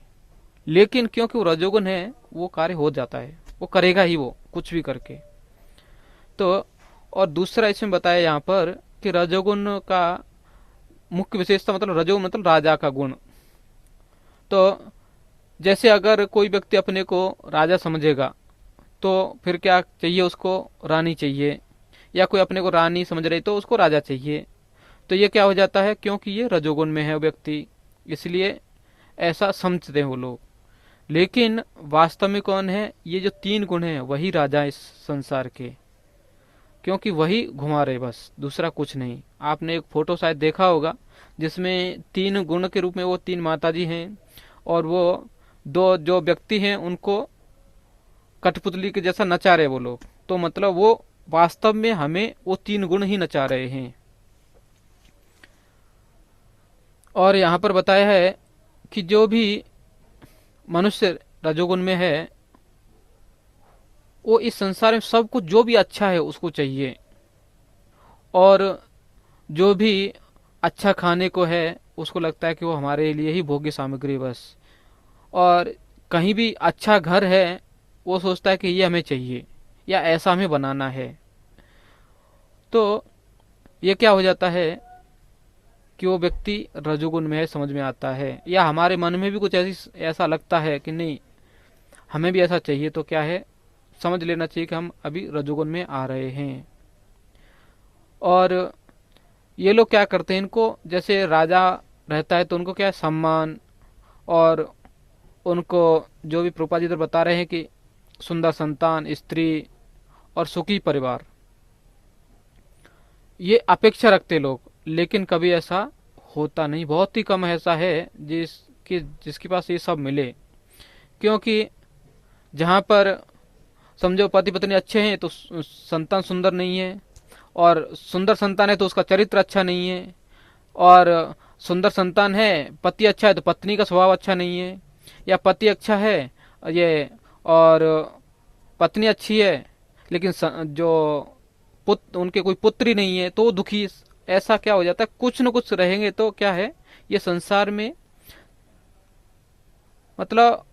लेकिन क्योंकि वो रजोगुण है वो कार्य हो जाता है, वो करेगा ही वो कुछ भी करके। तो और दूसरा इसमें बताया यहाँ पर कि रजोगुण का मुख्य विशेषता मतलब रजोगुण मतलब राजा का गुण। तो जैसे अगर कोई व्यक्ति अपने को राजा समझेगा तो फिर क्या चाहिए उसको, रानी चाहिए, या कोई अपने को रानी समझ रही तो उसको राजा चाहिए। तो ये क्या हो जाता है, क्योंकि ये रजोगुण में है व्यक्ति, इसलिए ऐसा समझते हैं वो लोग। लेकिन वास्तव में कौन है, ये जो तीन गुण हैं वही राजा इस संसार के, क्योंकि वही घुमा रहे बस, दूसरा कुछ नहीं। आपने एक फोटो शायद देखा होगा जिसमें तीन गुण के रूप में वो तीन माताजी हैं, और वो दो जो व्यक्ति हैं उनको कठपुतली के जैसा नचा रहे वो लोग। तो मतलब वो वास्तव में हमें वो तीन गुण ही नचा रहे हैं। और यहाँ पर बताया है कि जो भी मनुष्य रजोगुण में है वो इस संसार में सब कुछ जो भी अच्छा है उसको चाहिए, और जो भी अच्छा खाने को है, उसको लगता है कि वो हमारे लिए ही भोग्य सामग्री बस। और कहीं भी अच्छा घर है, वो सोचता है कि ये हमें चाहिए या ऐसा हमें बनाना है। तो ये क्या हो जाता है कि वो व्यक्ति रजोगुण में है, समझ में आता है। या हमारे मन में भी कुछ ऐसी ऐसा लगता है कि नहीं, हमें भी ऐसा चाहिए, तो क्या है, समझ लेना चाहिए कि हम अभी रजोगुण में आ रहे हैं। और ये लोग क्या करते हैं, इनको जैसे राजा रहता है तो उनको क्या है, सम्मान, और उनको जो भी प्रभुपाद जी इधर बता रहे हैं कि सुंदर संतान, स्त्री और सुखी परिवार, ये अपेक्षा रखते लोग। लेकिन कभी ऐसा होता नहीं, बहुत ही कम ऐसा है जिसके पास ये सब मिले। क्योंकि जहाँ पर समझो पति पत्नी अच्छे हैं तो संतान सुंदर नहीं है, और सुंदर संतान है तो उसका चरित्र अच्छा नहीं है, और सुंदर संतान है, पति अच्छा है तो पत्नी का स्वभाव अच्छा नहीं है, या पति अच्छा है ये, और पत्नी अच्छी है लेकिन जो उनके कोई पुत्री नहीं है तो वो दुखी। ऐसा क्या हो जाता है, कुछ न कुछ रहेंगे तो क्या है, ये संसार में मतलब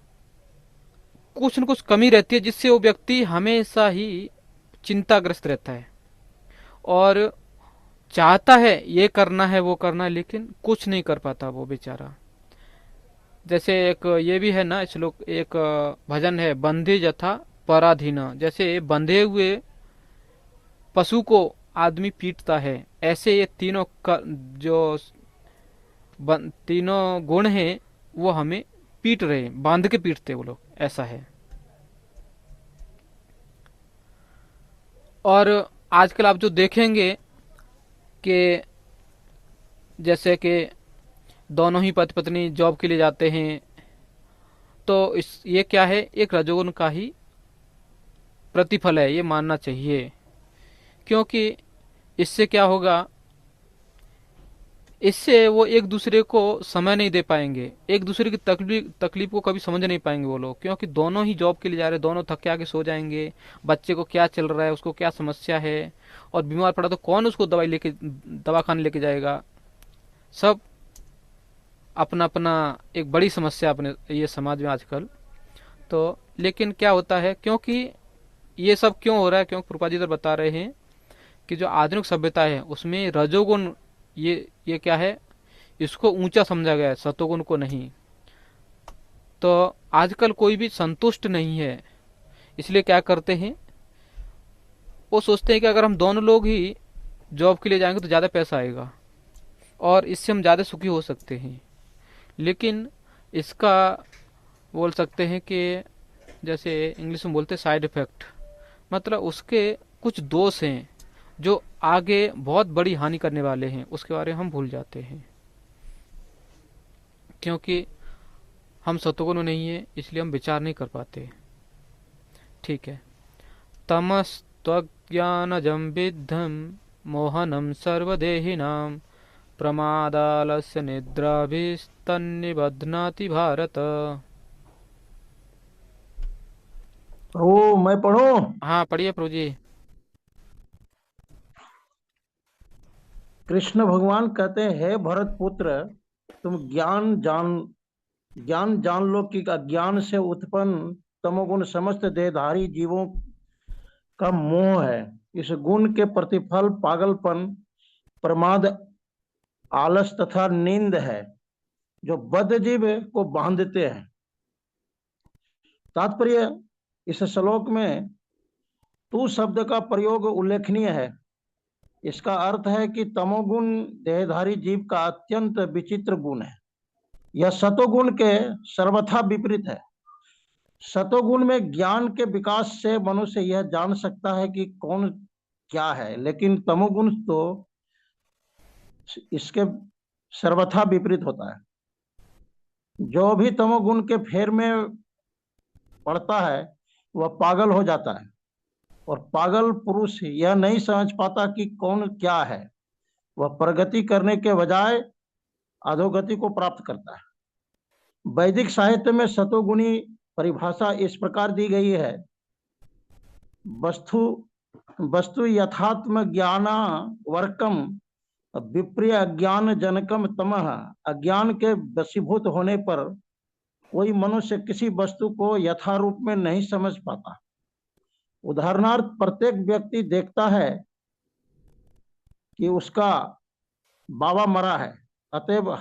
कुछ न कुछ कमी रहती है, जिससे वो व्यक्ति हमेशा ही चिंताग्रस्त रहता है और चाहता है ये करना है वो करना है, लेकिन कुछ नहीं कर पाता वो बेचारा। जैसे एक ये भी है ना श्लोक, एक भजन है, बंधे जथा पराधीन। जैसे बंधे हुए पशु को आदमी पीटता है, ऐसे ये तीनों जो तीनों गुण हैं वो हमें पीट रहे हैं, बांध के पीटते वो लोग, ऐसा है। और आजकल आप जो देखेंगे कि जैसे कि दोनों ही पति पत्नी जॉब के लिए जाते हैं, तो इस ये क्या है, एक रजोगुण का ही प्रतिफल है, ये मानना चाहिए। क्योंकि इससे क्या होगा, इससे वो एक दूसरे को समय नहीं दे पाएंगे, एक दूसरे की तकलीफ को कभी समझ नहीं पाएंगे वो लोग। क्योंकि दोनों ही जॉब के लिए जा रहे हैं, दोनों थक के आके सो जाएंगे, बच्चे को क्या चल रहा है, उसको क्या समस्या है, और बीमार पड़ा तो कौन उसको दवा खाने लेके जाएगा। सब अपना अपना एक बड़ी समस्या अपने ये समाज में आजकल। तो लेकिन क्या होता है, क्योंकि ये सब क्यों हो रहा है, क्योंकि प्रभुपाद जी इधर बता रहे हैं कि जो आधुनिक सभ्यता है उसमें रजोगुण ये क्या है, इसको ऊंचा समझा गया है, सतोगुण को नहीं। तो आजकल कोई भी संतुष्ट नहीं है, इसलिए क्या करते हैं, वो सोचते हैं कि अगर हम दोनों लोग ही जॉब के लिए जाएंगे तो ज़्यादा पैसा आएगा और इससे हम ज़्यादा सुखी हो सकते हैं। लेकिन इसका बोल सकते हैं कि जैसे इंग्लिश में बोलते हैं साइड इफेक्ट, मतलब उसके कुछ दोष हैं जो आगे बहुत बड़ी हानि करने वाले हैं, उसके बारे में हम भूल जाते हैं। क्योंकि हम सतोगुण नहीं है, इसलिए हम विचार नहीं कर पाते। ठीक है। तमस्त्वज्ञानजं विद्धं मोहनं सर्वदेहिनां प्रमादालस्य निद्राभिस्तन्निबध्नाति भारत। प्रभु मैं पढ़ूं। हाँ पढ़िए प्रभु जी। कृष्ण भगवान कहते हैं, हे भरत पुत्र, तुम ज्ञान जान लो कि अज्ञान से उत्पन्न तमोगुण समस्त देहधारी जीवों का मोह है। इस गुण के प्रतिफल पागलपन, प्रमाद, आलस तथा नींद है, जो बद्धजीव को बांधते हैं। तात्पर्य, इस श्लोक में तू शब्द का प्रयोग उल्लेखनीय है। इसका अर्थ है कि तमोगुण देहधारी जीव का अत्यंत विचित्र गुण है। यह सतोगुण के सर्वथा विपरीत है। सतोगुण में ज्ञान के विकास से मनुष्य यह जान सकता है कि कौन क्या है, लेकिन तमोगुण तो इसके सर्वथा विपरीत होता है। जो भी तमोगुण के फेर में पड़ता है वह पागल हो जाता है, और पागल पुरुष यह नहीं समझ पाता कि कौन क्या है। वह प्रगति करने के बजाय अधोगति को प्राप्त करता है। वैदिक साहित्य में सतोगुणी परिभाषा इस प्रकार दी गई है, वस्तु वस्तु यथात्म ज्ञाना वर्कम विप्रिय अज्ञान जनकम तमः, अज्ञान के वशीभूत होने पर कोई मनुष्य किसी वस्तु को यथारूप में नहीं समझ पाता। उदाहरणार्थ, प्रत्येक व्यक्ति देखता है कि उसका बाबा मरा है, अतएव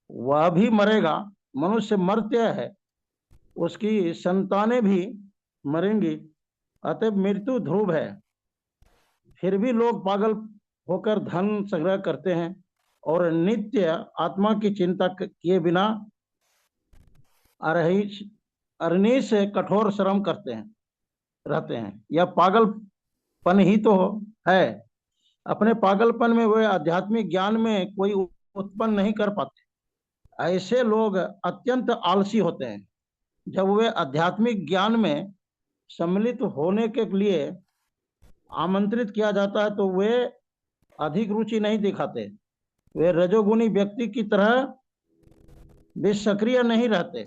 वह भी मरेगा। मनुष्य मर्त्य है, उसकी संतानें भी मरेंगी, अतएव मृत्यु ध्रुव है। फिर भी लोग पागल होकर धन संग्रह करते हैं और नित्य आत्मा की चिंता किए बिना अरनी से कठोर श्रम करते हैं रहते हैं। यह पागलपन ही तो है। अपने पागलपन में वे आध्यात्मिक ज्ञान में कोई उत्पन्न नहीं कर पाते। ऐसे लोग अत्यंत आलसी होते हैं। जब वे आध्यात्मिक ज्ञान में सम्मिलित होने के लिए आमंत्रित किया जाता है तो वे अधिक रुचि नहीं दिखाते। वे रजोगुणी व्यक्ति की तरह भी सक्रिय नहीं रहते।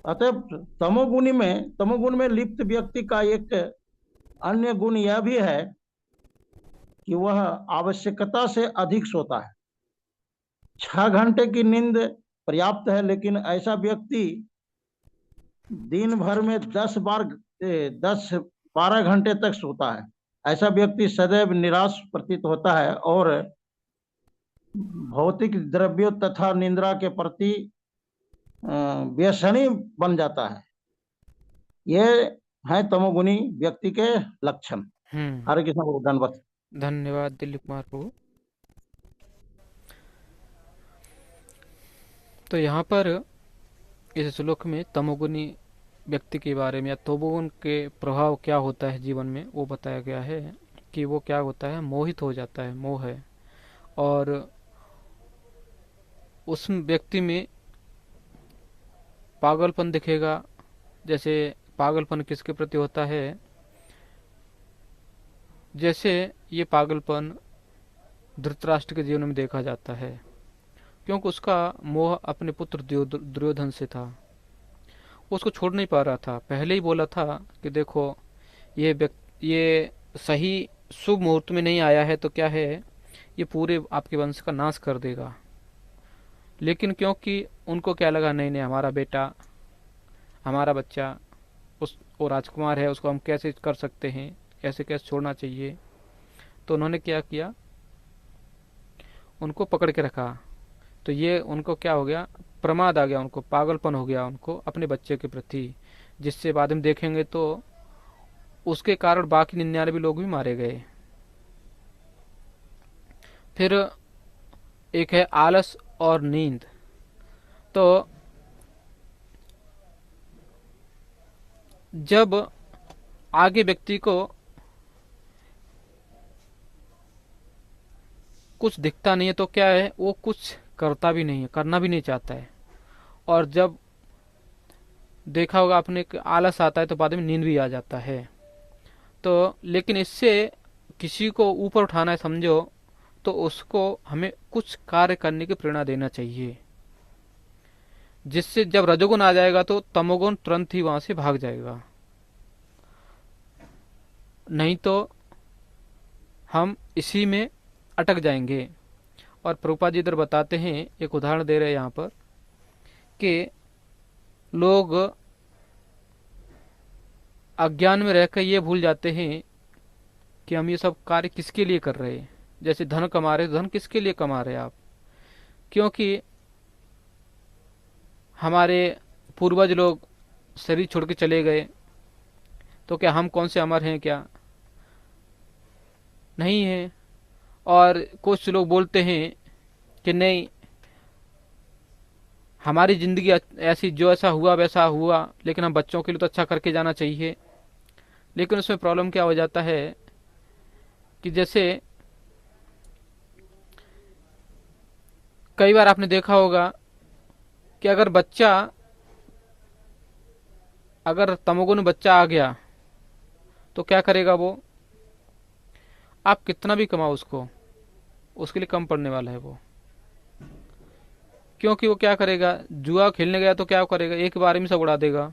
अतः तमोगुण में लिप्त व्यक्ति का एक अन्य गुण यह भी है कि वह आवश्यकता से अधिक सोता है। 6 घंटे की नींद पर्याप्त है, लेकिन ऐसा व्यक्ति दिन भर में 10-12 घंटे तक सोता है। ऐसा व्यक्ति सदैव निराश प्रतीत होता है और भौतिक द्रव्यों तथा निंद्रा के प्रति व्यसनी बन जाता है। ये है तमोगुणी व्यक्ति के लक्षण। हरे कृष्ण प्रभु, धन्यवाद। धन्यवाद दिलीप कुमार प्रभु। तो यहाँ पर इस श्लोक में तमोगुणी व्यक्ति के बारे में या तमोगुण के प्रभाव क्या होता है जीवन में वो बताया गया है कि वो क्या होता है, मोहित हो जाता है, मोह है। और उस व्यक्ति में पागलपन दिखेगा। जैसे पागलपन किसके प्रति होता है, जैसे ये पागलपन धृतराष्ट्र के जीवन में देखा जाता है, क्योंकि उसका मोह अपने पुत्र दुर्योधन से था। उसको छोड़ नहीं पा रहा था। पहले ही बोला था कि देखो ये सही शुभ मुहूर्त में नहीं आया है तो क्या है, ये पूरे आपके वंश का नाश कर देगा। लेकिन क्योंकि उनको क्या लगा, नहीं नहीं, हमारा बेटा, हमारा बच्चा वो राजकुमार है, उसको हम कैसे कर सकते हैं, कैसे कैसे छोड़ना चाहिए। तो उन्होंने क्या किया, उनको पकड़ के रखा। तो ये उनको क्या हो गया, प्रमाद आ गया, उनको पागलपन हो गया उनको अपने बच्चे के प्रति, जिससे बाद में देखेंगे तो उसके कारण बाकी 99 लोग भी मारे गए। फिर एक है आलस और नींद। तो जब आगे व्यक्ति को कुछ दिखता नहीं है तो क्या है, वो कुछ करता भी नहीं है, करना भी नहीं चाहता है। और जब देखा होगा आपने आलस आता है तो बाद में नींद भी आ जाता है। तो लेकिन इससे किसी को ऊपर उठाना है समझो, तो उसको हमें कुछ कार्य करने की प्रेरणा देना चाहिए, जिससे जब रजोगुण आ जाएगा तो तमोगुण तुरंत ही वहां से भाग जाएगा। नहीं तो हम इसी में अटक जाएंगे। और प्रभुपाद जी इधर बताते हैं, एक उदाहरण दे रहे हैं यहाँ पर कि लोग अज्ञान में रहकर ये भूल जाते हैं कि हम ये सब कार्य किसके लिए कर रहे हैं। जैसे धन कमा रहे, धन किसके लिए कमा रहे हैं आप, क्योंकि हमारे पूर्वज लोग शरीर छोड़ के चले गए, तो क्या हम कौन से अमर हैं, क्या नहीं है। और कुछ लोग बोलते हैं कि नहीं, हमारी जिंदगी ऐसी, जो ऐसा हुआ वैसा हुआ, लेकिन हम बच्चों के लिए तो अच्छा करके जाना चाहिए। लेकिन उसमें प्रॉब्लम क्या हो जाता है कि जैसे कई बार आपने देखा होगा कि अगर तमोगुण बच्चा आ गया तो क्या करेगा वो, आप कितना भी कमाओ उसके लिए कम पड़ने वाला है वो। क्योंकि वो क्या करेगा, जुआ खेलने गया तो क्या करेगा, एक बार में सब उड़ा देगा।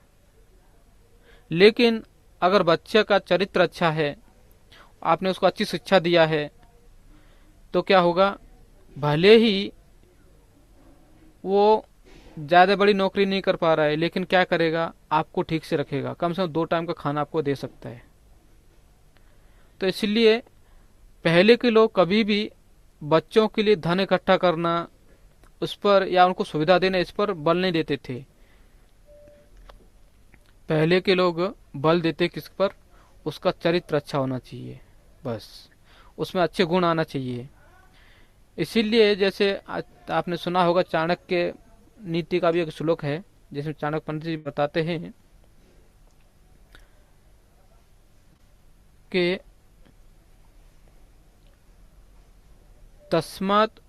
लेकिन अगर बच्चे का चरित्र अच्छा है, आपने उसको अच्छी शिक्षा दिया है, तो क्या होगा, भले ही वो ज़्यादा बड़ी नौकरी नहीं कर पा रहा है, लेकिन क्या करेगा, आपको ठीक से रखेगा, कम से कम 2 टाइम का खाना आपको दे सकता है। तो इसलिए पहले के लोग कभी भी बच्चों के लिए धन इकट्ठा करना, उस पर या उनको सुविधा देना, इस पर बल नहीं देते थे। पहले के लोग बल देते किस पर, उसका चरित्र अच्छा होना चाहिए, बस उसमें अच्छे गुण आना चाहिए। इसीलिए जैसे आपने सुना होगा, चाणक्य नीति का भी एक श्लोक है, जिसमें चाणक्य पंडित जी बताते हैं कि तस्मात्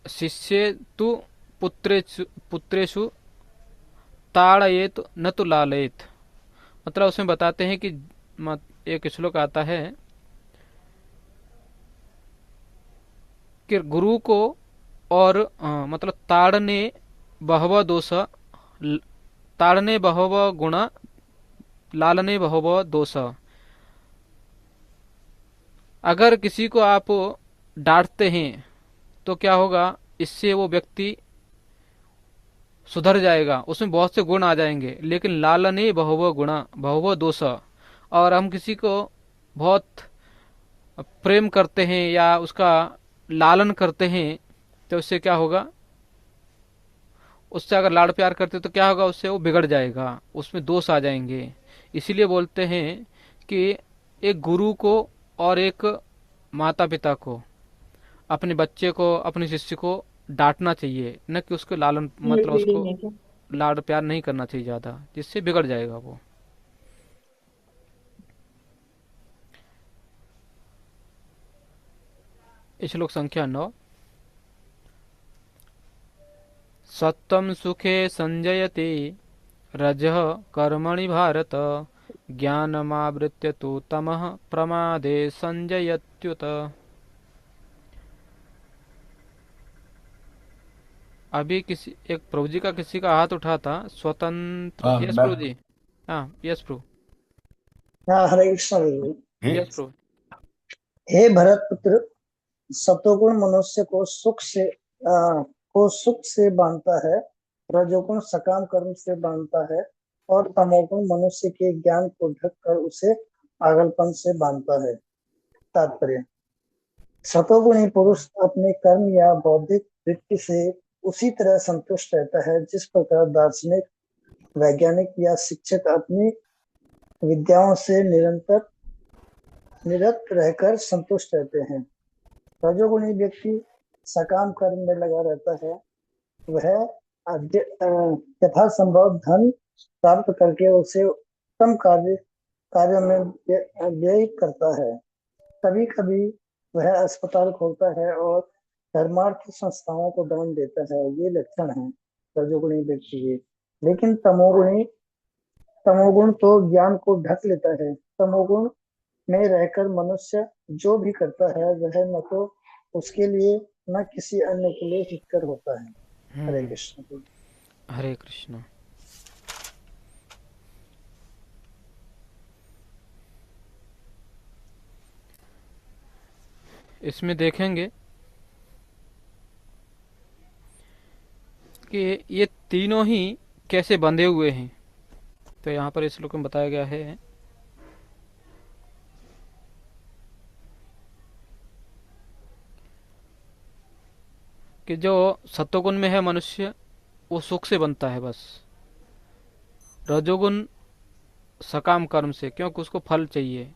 शिष्ये तु पुत्रेषु पुत्रेषु ताड़येत न तो लालयेत। मतलब उसमें बताते हैं कि एक श्लोक आता है कि गुरु को और मतलब बहव दोष ताड़ने बहव गुण, लालने बहव दोष। अगर किसी को आप डांटते हैं तो क्या होगा, इससे वो व्यक्ति सुधर जाएगा, उसमें बहुत से गुण आ जाएंगे। लेकिन लालने बहव गुणा बहव दोष, और हम किसी को बहुत प्रेम करते हैं या उसका लालन करते हैं, तो उससे क्या होगा, उससे अगर लाड़ प्यार करते तो क्या होगा, उससे वो बिगड़ जाएगा, उसमें दोष आ जाएंगे। इसीलिए बोलते हैं कि एक गुरु को और एक माता पिता को अपने बच्चे को, अपने शिष्य को डांटना चाहिए, न कि उसको लालन, मतलब उसको लाड़ प्यार नहीं करना चाहिए ज्यादा, जिससे बिगड़ जाएगा वो। श्लोक संख्या 9। सत्वं सुखे संजयते रजः कर्मणि भारत, ज्ञानमावृत्य तु तमः प्रमादे संजयत्युत। अभी किसी एक प्रभु जी का किसी का हाथ उठा था, स्वतंत्र। हाँ यस मैं प्रभु जी। हाँ यस प्रभु। हाँ, हरे कृष्ण प्रभु। हे यस प्रभु। हे भरत पुत्र, सतोगुण मनुष्य को सुख से बांधता है, रजोगुण सकाम कर्म से बांधता है, और तमोगुण मनुष्य के ज्ञान को ढककर उसे पागलपन से बांधता है। तात्पर्य: सतोगुणी पुरुष अपने कर्म या बौद्धिक वृत्ति से उसी तरह संतुष्ट रहता है जिस प्रकार दार्शनिक, वैज्ञानिक या शिक्षक अपनी विद्याओं से निरत रहकर संतुष्ट रहते हैं। रजोगुणी व्यक्ति सकाम कर्म में लगा रहता है, वह यथासंभव धन प्राप्त करके उसे उत्तम कार्य में व्यय करता है। कभी कभी वह अस्पताल खोलता है और धर्मार्थ संस्थाओं को दान देता है। ये लक्षण है रजोगुणी व्यक्ति के। लेकिन तमोगुण तो ज्ञान को ढक लेता है। तमोगुण में रहकर मनुष्य जो भी करता है वह न तो उसके लिए न किसी अन्य के लिए हितकर होता है। हरे कृष्ण। हरे कृष्ण। इसमें देखेंगे कि ये तीनों ही कैसे बंधे हुए हैं। तो यहाँ पर इस श्लोक में बताया गया है कि जो सत्वगुण में है मनुष्य, वो सुख से बनता है बस। रजोगुण सकाम कर्म से, क्योंकि उसको फल चाहिए।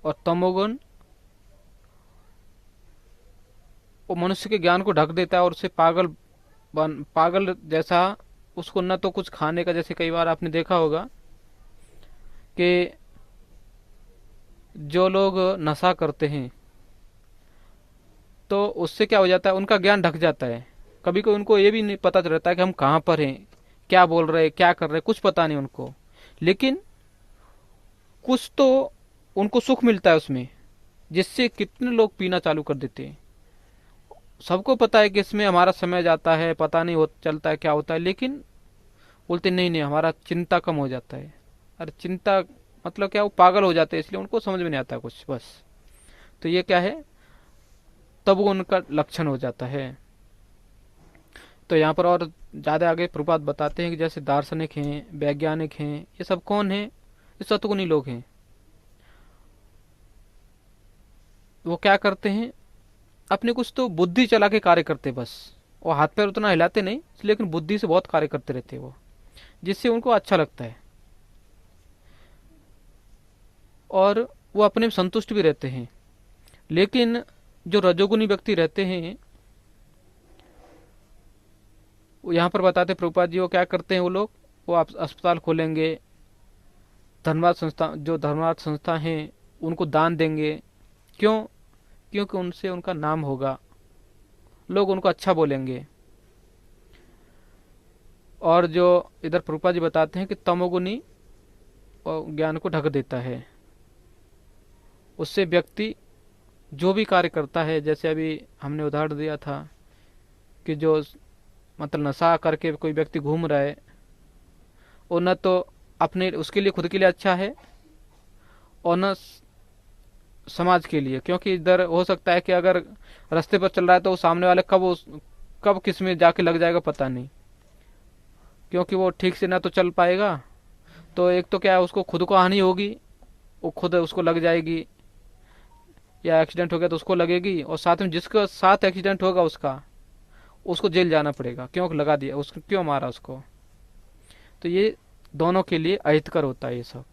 और तमोगुण वो मनुष्य के ज्ञान को ढक देता है और उसे पागल जैसा, उसको न तो कुछ खाने का, जैसे कई बार आपने देखा होगा कि जो लोग नशा करते हैं तो उससे क्या हो जाता है, उनका ज्ञान ढक जाता है। कभी कभी उनको ये भी नहीं पता रहता है कि हम कहाँ पर हैं, क्या बोल रहे हैं, क्या कर रहे हैं, कुछ पता नहीं उनको। लेकिन कुछ तो उनको सुख मिलता है उसमें, जिससे कितने लोग पीना चालू कर देते हैं। सबको पता है कि इसमें हमारा समय जाता है, पता नहीं चलता है क्या होता है, लेकिन बोलते नहीं नहीं, हमारा चिंता कम हो जाता है। अरे चिंता मतलब क्या, वो पागल हो जाते हैं, इसलिए उनको समझ में नहीं आता कुछ बस। तो ये क्या है, तब वो उनका लक्षण हो जाता है। तो यहाँ पर और ज़्यादा आगे प्रभुपाद बताते हैं कि जैसे दार्शनिक हैं, वैज्ञानिक हैं, ये सब कौन है, ये सतगुणी लोग हैं। वो क्या करते हैं, अपनी कुछ तो बुद्धि चला के कार्य करते बस। वो हाथ पैर उतना हिलाते नहीं, लेकिन बुद्धि से बहुत कार्य करते रहते हैं वो, जिससे उनको अच्छा लगता है, और वो अपने में संतुष्ट भी रहते हैं। लेकिन जो रजोगुनी व्यक्ति रहते हैं, वो यहाँ पर बताते प्रभुपाद जी, वो क्या करते हैं, वो लोग वो अस्पताल खोलेंगे, धर्मार्थ संस्था हैं उनको दान देंगे। क्यों? क्योंकि उनसे उनका नाम होगा, लोग उनको अच्छा बोलेंगे। और जो इधर प्रभुपाद जी बताते हैं कि तमोगुनी ज्ञान को ढक देता है, उससे व्यक्ति जो भी कार्य करता है, जैसे अभी हमने उदाहरण दिया था कि जो मतलब नशा करके कोई व्यक्ति घूम रहा है, वो न तो अपने उसके लिए खुद के लिए अच्छा है, और न समाज के लिए। क्योंकि इधर हो सकता है कि अगर रास्ते पर चल रहा है तो सामने वाले कब किस में जाके लग जाएगा पता नहीं, क्योंकि वो ठीक से ना तो चल पाएगा, तो एक तो क्या है, उसको खुद को हानि होगी, वो खुद उसको लग जाएगी, या एक्सीडेंट हो गया तो उसको लगेगी, और साथ में जिसका साथ एक्सीडेंट होगा उसको जेल जाना पड़ेगा, क्यों लगा दिया उसको, क्यों मारा उसको। तो ये दोनों के लिए अहितकर होता है ये सब।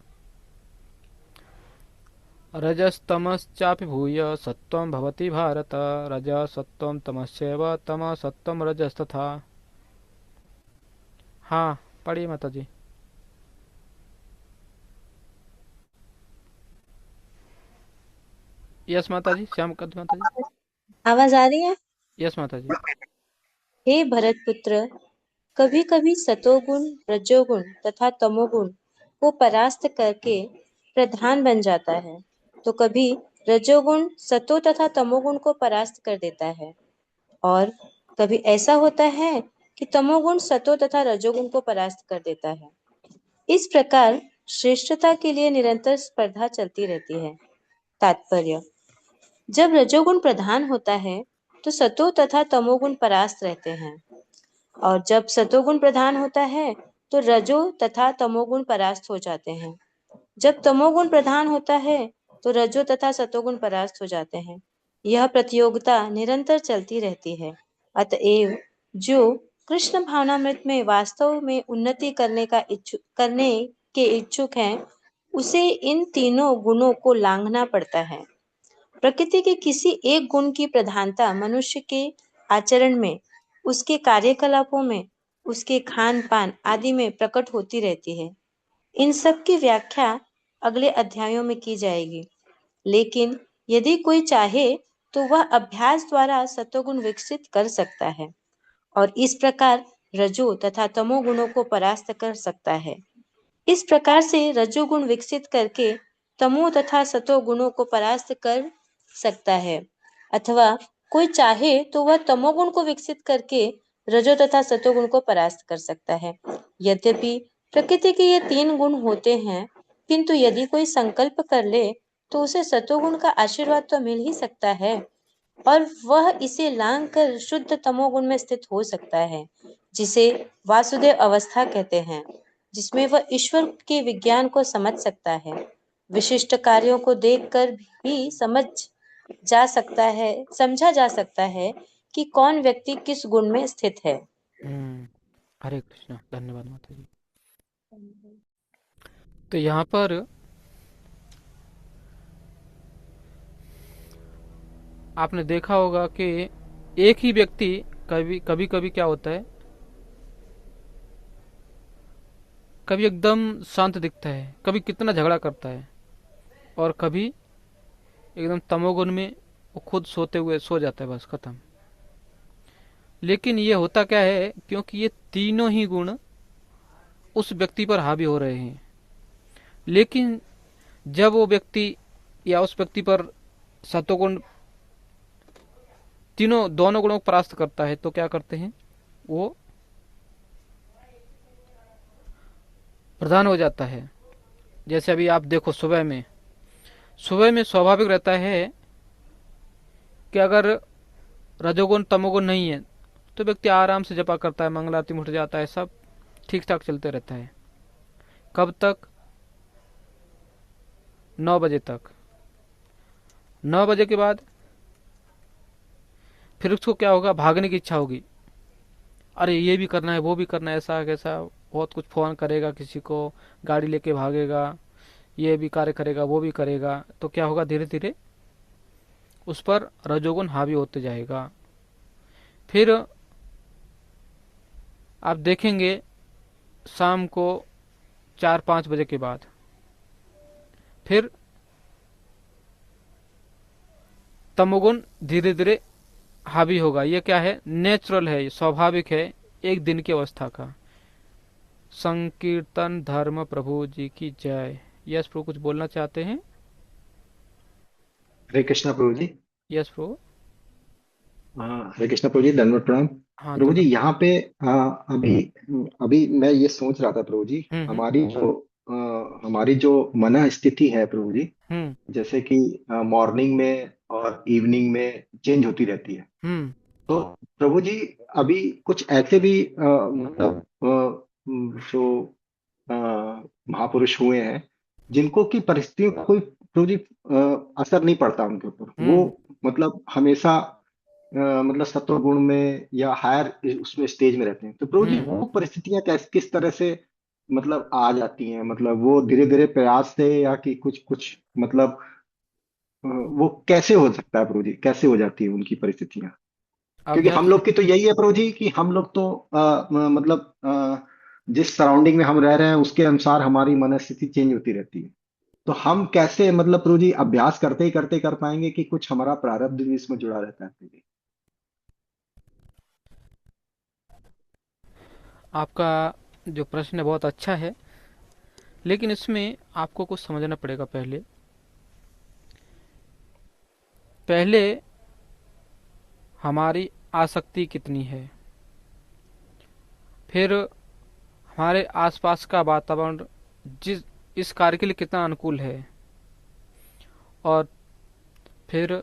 रजस्तमश्चापि भूय सत्वं भवति भारत, रज सत्वं तमश्चैव तम सत्वं रजस्तथा। हाँ, पढ़िए माता जी। यस माता जी, श्याम कद माता जी। आवाज आ रही है? यस माता जी। हे भरत पुत्र, कभी कभी सतोगुण, रजोगुण तथा तमोगुण को परास्त करके प्रधान बन जाता है, तो कभी रजोगुण सतो तथा तमोगुण को परास्त कर देता है, और कभी ऐसा होता है कि तमोगुण सतो तथा रजोगुण को परास्त कर देता है। इस प्रकार श्रेष्ठता के लिए निरंतर स्पर्धा चलती रहती है। तात्पर्य: जब रजोगुण प्रधान होता है तो सतो तथा तमोगुण परास्त रहते हैं, और जब सतोगुण प्रधान होता है तो रजो तथा तमोगुण परास्त हो जाते हैं। जब तमोगुण प्रधान होता है तो रजो तथा सतोगुण परास्त हो जाते हैं। यह प्रतियोगिता निरंतर चलती रहती है। अतएव जो कृष्ण भावनामृत में वास्तव में उन्नति करने के इच्छुक हैं, उसे इन तीनों गुणों को लांघना पड़ता है। प्रकृति के किसी एक गुण की प्रधानता मनुष्य के आचरण में, उसके कार्यकलापों में, उसके खान पान आदि में प्रकट होती रहती है। इन सब की व्याख्या अगले अध्यायों में की जाएगी। लेकिन यदि कोई चाहे तो वह अभ्यास द्वारा सत्वगुण विकसित कर सकता है, और इस प्रकार रजो तथा तमो गुणों को परास्त कर सकता है। इस प्रकार से रजोगुण विकसित करके तमो तथा सतो गुणों को परास्त कर सकता है, अथवा कोई चाहे तो वह तमोगुण को विकसित करके रजो तथा सतोगुण को परास्त कर सकता है। यद्यपि प्रकृति के ये तीन गुण होते हैं, किंतु यदि कोई संकल्प कर ले तो उसे सतोगुण का आशीर्वाद तो मिल ही सकता है, और वह इसे लांघ कर शुद्ध तमोगुण में स्थित हो सकता है, जिसे वासुदेव अवस्था कहते हैं, जिसमें वह ईश्वर के विज्ञान को समझ सकता है। विशिष्ट कार्यों को देखकर भी समझा जा सकता है कि कौन व्यक्ति किस गुण में स्थित है। हरे कृष्णा। धन्यवाद माता जी। तो यहाँ पर आपने देखा होगा कि एक ही व्यक्ति कभी कभी क्या होता है, कभी एकदम शांत दिखता है, कभी कितना झगड़ा करता है, और कभी एकदम तमोगुण में वो खुद सोते हुए सो जाता है, बस खत्म। लेकिन ये होता क्या है, क्योंकि ये तीनों ही गुण उस व्यक्ति पर हावी हो रहे हैं। लेकिन जब वो व्यक्ति या उस व्यक्ति पर सतोगुण दोनों गुणों को परास्त करता है, तो क्या करते हैं, वो प्रधान हो जाता है। जैसे अभी आप देखो, सुबह में स्वाभाविक रहता है कि अगर रजोगुण तमोगुण नहीं है तो व्यक्ति आराम से जपा करता है, मंगल आरती में उठ जाता है, सब ठीक ठाक चलते रहता है। कब तक? 9 बजे तक। 9 बजे के बाद फिर उसको क्या होगा, भागने की इच्छा होगी, अरे ये भी करना है वो भी करना है, ऐसा कैसा, बहुत कुछ फोन करेगा किसी को, गाड़ी लेके भागेगा, ये भी कार्य करेगा वो भी करेगा, तो क्या होगा, धीरे धीरे उस पर रजोगुण हावी होते जाएगा। फिर आप देखेंगे शाम को 4-5 बजे के बाद फिर तमोगुण धीरे धीरे हावी होगा। ये क्या है, नेचुरल है, ये स्वाभाविक है एक दिन की अवस्था का। संकीर्तन धर्म प्रभु जी की जय। यस प्रभु, कुछ बोलना चाहते हैं? हरे कृष्णा प्रभु जी। यस प्रभु। हाँ, हरे कृष्णा प्रभु जी, दंडवत प्रणाम। हाँ, प्रभु जी, दंडवत। यहाँ पे अभी अभी मैं ये सोच रहा था प्रभु जी, हम्म। हमारी जो मन स्थिति है प्रभु जी, हम्म। जैसे कि मॉर्निंग में और इवनिंग में चेंज होती रहती है। हम्म। तो प्रभु जी, अभी कुछ ऐसे भी मतलब जो महापुरुष हुए हैं जिनको की परिस्थितियों का कोई प्रभु जी असर नहीं पड़ता उनके ऊपर, वो हम्म। मतलब हमेशा मतलब सत्व गुण में या हायर उसमें स्टेज में रहते हैं। तो प्रभु जी, हम्म। वो परिस्थितियां किस तरह से मतलब आ जाती हैं, मतलब वो धीरे धीरे प्रयास से या कि कुछ कुछ मतलब वो कैसे हो सकता है प्रभु जी, कैसे हो जाती है उनकी परिस्थितियां? अब क्योंकि मैं हम लोग की तो यही है प्रभु जी कि हम लोग तो मतलब जिस सराउंडिंग में हम रह रहे हैं उसके अनुसार हमारी मनस्थिति चेंज होती रहती है। तो हम कैसे मतलब प्रभु जी अभ्यास करते ही करते कर पाएंगे कि कुछ हमारा प्रारब्ध भी इसमें जुड़ा रहता है प्रभु जी? आपका जो प्रश्न है बहुत अच्छा है, लेकिन इसमें आपको कुछ समझना पड़ेगा। पहले पहले हमारी आसक्ति कितनी है, फिर हमारे आसपास का वातावरण जिस इस कार्य के लिए कितना अनुकूल है, और फिर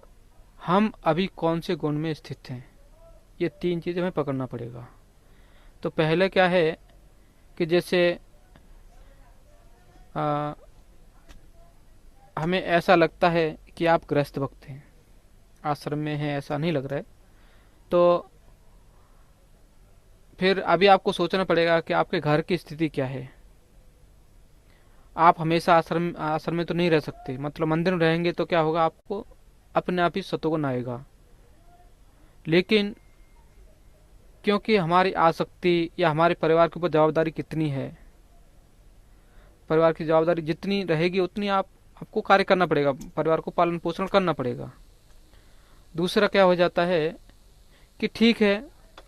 हम अभी कौन से गुण में स्थित हैं। ये 3 चीज़ें हमें पकड़ना पड़ेगा। तो पहले क्या है कि जैसे आ, हमें ऐसा लगता है कि आप गृहस्थ भक्त हैं, आश्रम में हैं, ऐसा नहीं लग रहा है, तो फिर अभी आपको सोचना पड़ेगा कि आपके घर की स्थिति क्या है। आप हमेशा आश्रम आश्रम में तो नहीं रह सकते, मतलब मंदिर में रहेंगे तो क्या होगा, आपको अपने आप ही सतोगुण आएगा। लेकिन क्योंकि हमारी आसक्ति या हमारे परिवार के ऊपर जवाबदारी कितनी है, परिवार की जवाबदारी जितनी रहेगी उतनी आपको कार्य करना पड़ेगा, परिवार को पालन पोषण करना पड़ेगा। दूसरा क्या हो जाता है कि ठीक है,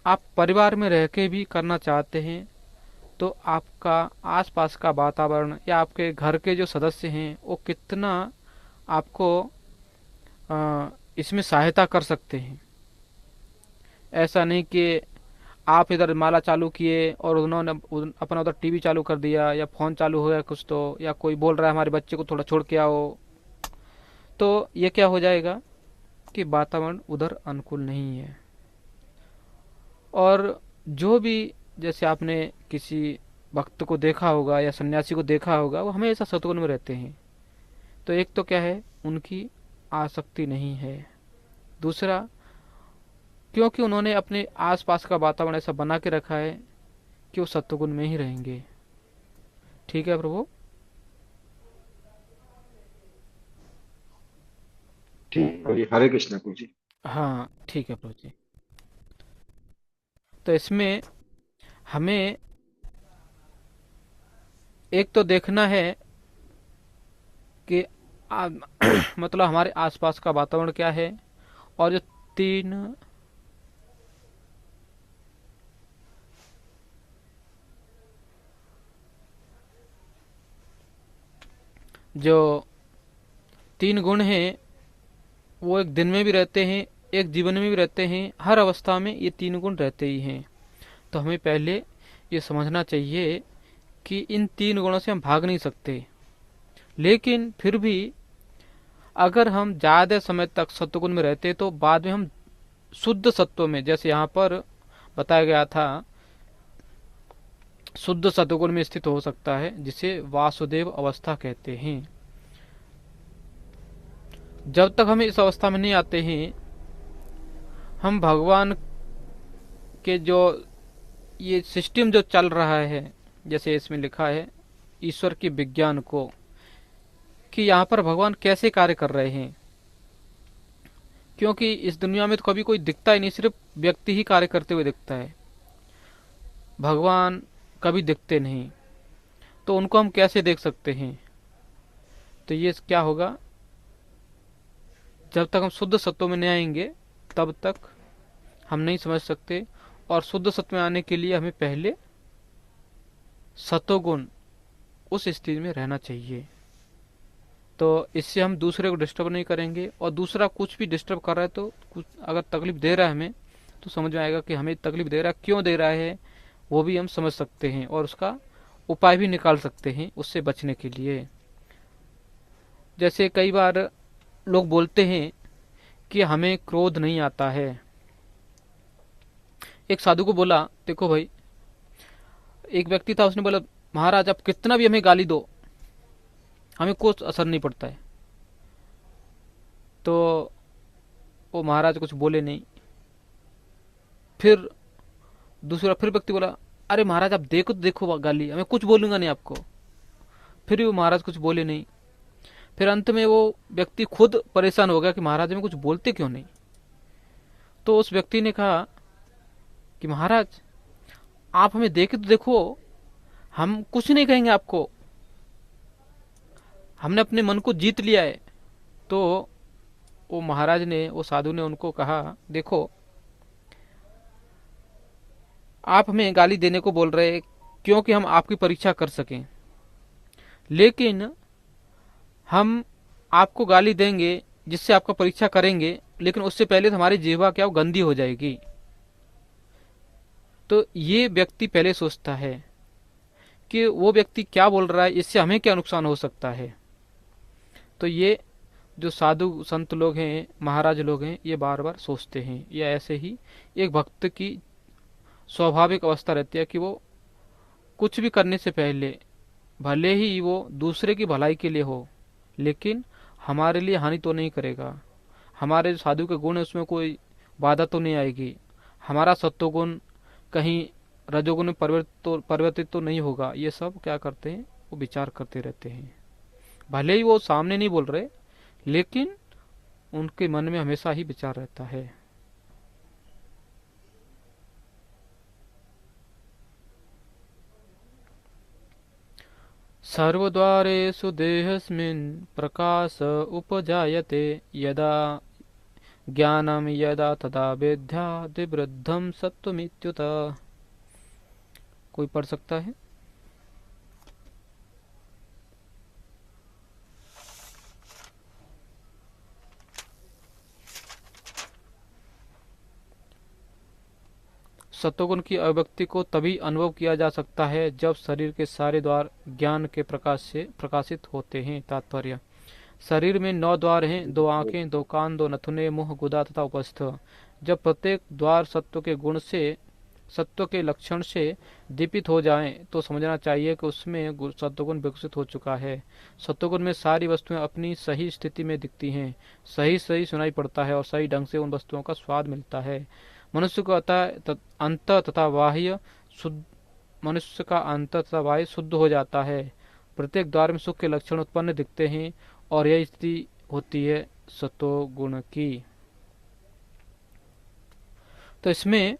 आप परिवार में रह के भी करना चाहते हैं, तो आपका आसपास का वातावरण या आपके घर के जो सदस्य हैं वो कितना आपको इसमें सहायता कर सकते हैं। ऐसा नहीं कि आप इधर माला चालू किए और उन्होंने अपना उधर टीवी चालू कर दिया या फोन चालू हो गया कुछ, तो या कोई बोल रहा है हमारे बच्चे को थोड़ा छोड़ के आओ, तो ये क्या हो जाएगा कि वातावरण उधर अनुकूल नहीं है। और जो भी, जैसे आपने किसी भक्त को देखा होगा या सन्यासी को देखा होगा, वो हमेशा सतगुण में रहते हैं। तो एक तो क्या है, उनकी आसक्ति नहीं है। दूसरा, क्योंकि उन्होंने अपने आसपास का वातावरण ऐसा बना के रखा है कि वो सत्वगुण में ही रहेंगे। ठीक है प्रभु? ठीक है प्रभु जी, हरे कृष्णा प्रभु जी। हाँ ठीक है प्रभु जी। तो इसमें हमें एक तो देखना है कि मतलब हमारे आसपास का वातावरण क्या है, और जो 3 जो 3 गुण हैं वो एक दिन में भी रहते हैं, एक जीवन में भी रहते हैं, हर अवस्था में ये 3 गुण रहते ही हैं। तो हमें पहले ये समझना चाहिए कि इन 3 गुणों से हम भाग नहीं सकते। लेकिन फिर भी अगर हम ज्यादा समय तक सत्वगुण में रहते तो बाद में हम शुद्ध सत्व में, जैसे यहाँ पर बताया गया था, शुद्ध सत्वगुण में स्थित हो सकता है, जिसे वासुदेव अवस्था कहते हैं। जब तक हम इस अवस्था में नहीं आते हैं, हम भगवान के जो ये सिस्टम जो चल रहा है, जैसे इसमें लिखा है ईश्वर के विज्ञान को, कि यहाँ पर भगवान कैसे कार्य कर रहे हैं, क्योंकि इस दुनिया में तो कभी कोई दिखता ही नहीं, सिर्फ व्यक्ति ही कार्य करते हुए दिखता है, भगवान कभी दिखते नहीं, तो उनको हम कैसे देख सकते हैं। तो ये क्या होगा, जब तक हम शुद्ध सत्व में नहीं आएंगे तब तक हम नहीं समझ सकते, और शुद्ध सत्व में आने के लिए हमें पहले सत्वगुण उस स्थिति में रहना चाहिए। तो इससे हम दूसरे को डिस्टर्ब नहीं करेंगे, और दूसरा कुछ भी डिस्टर्ब कर रहा है तो कुछ अगर तकलीफ दे रहा है हमें, तो समझ में आएगा कि हमें तकलीफ दे रहा है, क्यों दे रहा है, वो भी हम समझ सकते हैं और उसका उपाय भी निकाल सकते हैं उससे बचने के लिए। जैसे कई बार लोग बोलते हैं कि हमें क्रोध नहीं आता है। एक साधु को बोला, देखो भाई, एक व्यक्ति था, उसने बोला महाराज आप कितना भी हमें गाली दो, हमें कुछ असर नहीं पड़ता है। तो वो महाराज कुछ बोले नहीं। फिर दूसरा फिर व्यक्ति बोला, अरे महाराज आप देखो तो देखो गाली, मैं कुछ बोलूंगा नहीं आपको। फिर भी वो महाराज कुछ बोले नहीं। फिर अंत में वो व्यक्ति खुद परेशान हो गया कि महाराज में कुछ बोलते क्यों नहीं। तो उस व्यक्ति ने कहा कि महाराज आप हमें देखे तो देखो, हम कुछ नहीं कहेंगे आपको, हमने अपने मन को जीत लिया है। तो वो महाराज ने, वो साधु ने उनको कहा, देखो आप हमें गाली देने को बोल रहे हैं क्योंकि हम आपकी परीक्षा कर सकें, लेकिन हम आपको गाली देंगे जिससे आपका परीक्षा करेंगे, लेकिन उससे पहले तो हमारी जीवा क्या गंदी हो जाएगी। तो ये व्यक्ति पहले सोचता है कि वो व्यक्ति क्या बोल रहा है, इससे हमें क्या नुकसान हो सकता है। तो ये जो साधु संत लोग हैं, महाराज लोग हैं, ये बार बार सोचते हैं। ये ऐसे ही एक भक्त की स्वाभाविक अवस्था रहती है कि वो कुछ भी करने से पहले, भले ही वो दूसरे की भलाई के लिए हो, लेकिन हमारे लिए हानि तो नहीं करेगा, हमारे जो साधु के गुण है उसमें कोई बाधा तो नहीं आएगी, हमारा सत्वगुण कहीं रजोगुण में परिवर्तित तो नहीं होगा। ये सब क्या करते हैं, वो विचार करते रहते हैं। भले ही वो सामने नहीं बोल रहे, लेकिन उनके मन में हमेशा ही विचार रहता है। सर्वद्वारेषु देहस्मिन् प्रकाश उपजायते, यदा ज्ञानम यदा तदा वेद्यादि वृद्धम सत्वमित्युत। कोई पढ़ सकता है? सत्वगुण की अभिव्यक्ति को तभी अनुभव किया जा सकता है जब शरीर के सारे द्वार ज्ञान के प्रकाश से प्रकाशित होते हैं। तात्पर्य, शरीर में 9 द्वार हैं, 2 आंखें, 2 कान, 2 नथुने, मुंह, गुदा तथा उपस्थ। जब प्रत्येक द्वार सत्व के गुण से, सत्व के लक्षण से दीपित हो जाएं, तो समझना चाहिए कि उसमें सत्वगुण विकसित हो चुका है। सत्वगुण में सारी वस्तुएं अपनी सही स्थिति में दिखती हैं, सही सही सुनाई पड़ता है और सही ढंग से उन वस्तुओं का स्वाद मिलता है। मनुष्य को अंत तथा बाह्य शुद्ध, मनुष्य का अंत तथा बाह्य शुद्ध हो जाता है। प्रत्येक द्वार में सुख के लक्षण उत्पन्न दिखते हैं और यह स्थिति होती है सत्वगुण की। तो इसमें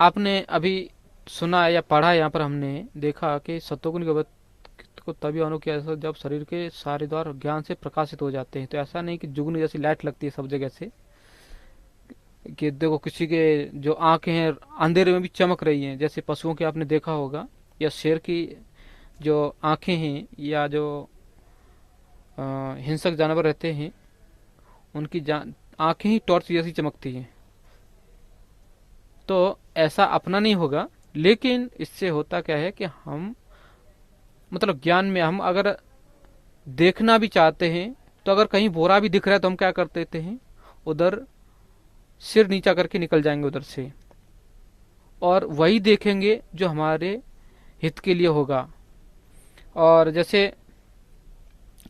आपने अभी सुना या पढ़ा, यहाँ पर हमने देखा कि सत्वगुण को तभी अनुभव किया जाता है जब शरीर के सारे द्वार ज्ञान से प्रकाशित हो जाते हैं। तो ऐसा नहीं कि जुगनू जैसी लाइट लगती है सब जगह से, कि देखो किसी के जो आंखें हैं अंधेरे में भी चमक रही हैं, जैसे पशुओं के आपने देखा होगा, या शेर की जो आंखें हैं, या जो हिंसक जानवर रहते हैं उनकी आंखें ही टॉर्च जैसी चमकती हैं। तो ऐसा अपना नहीं होगा, लेकिन इससे होता क्या है कि हम मतलब ज्ञान में हम अगर देखना भी चाहते हैं तो अगर कहीं बोरा भी दिख रहा है तो हम क्या कर देते हैं, उधर सिर नीचा करके निकल जाएंगे उधर से, और वही देखेंगे जो हमारे हित के लिए होगा। और जैसे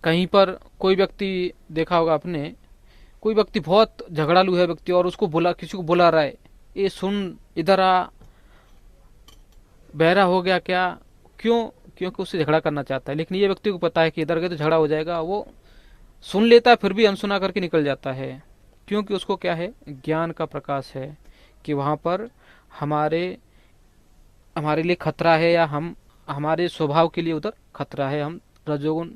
कहीं पर कोई व्यक्ति देखा होगा आपने, कोई व्यक्ति बहुत झगड़ालू है व्यक्ति और उसको बुला किसी को बुला रहा है, ये सुन इधर आ, बहरा हो गया क्या, क्यों? क्योंकि उससे झगड़ा करना चाहता है। लेकिन ये व्यक्ति को पता है कि इधर गए तो झगड़ा हो जाएगा, वो सुन लेता है फिर भी अनसुना करके निकल जाता है, क्योंकि उसको क्या है, ज्ञान का प्रकाश है कि वहां पर हमारे हमारे लिए खतरा है, या हम हमारे स्वभाव के लिए उधर खतरा है, हम रजोगुण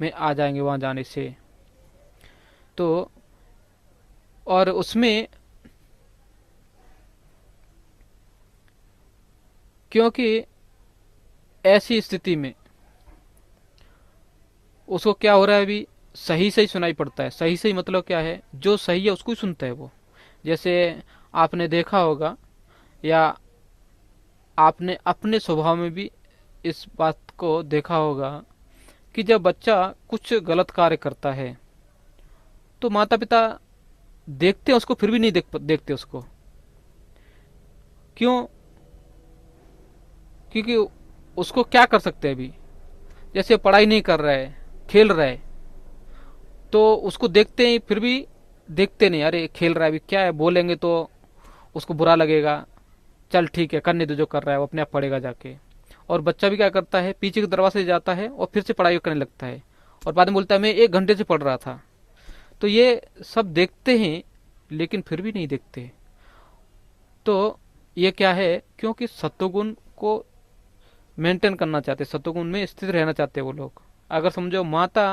में आ जाएंगे वहां जाने से। तो और उसमें क्योंकि ऐसी स्थिति में उसको क्या हो रहा है, अभी सही सही सुनाई पड़ता है। सही सही मतलब क्या है, जो सही है उसको ही सुनता है वो। जैसे आपने देखा होगा, या आपने अपने स्वभाव में भी इस बात को देखा होगा कि जब बच्चा कुछ गलत कार्य करता है तो माता पिता देखते हैं उसको फिर भी नहीं देखते उसको। क्यों? क्योंकि उसको क्या कर सकते हैं अभी, जैसे पढ़ाई नहीं कर रहा है, खेल रहा है, तो उसको देखते हैं फिर भी देखते नहीं, अरे खेल रहा है अभी क्या है, बोलेंगे तो उसको बुरा लगेगा, चल ठीक है करने दो जो कर रहा है, वो अपने आप पढ़ेगा जाके। और बच्चा भी क्या करता है, पीछे के दरवाजे से जाता है और फिर से पढ़ाई करने लगता है, और बाद में बोलता है मैं 1 घंटे से पढ़ रहा था। तो ये सब देखते हैं लेकिन फिर भी नहीं देखते। तो ये क्या है, क्योंकि सत्वगुण को मेंटेन करना चाहते, सत्वगुण में स्थित रहना चाहते वो लोग। अगर समझो माता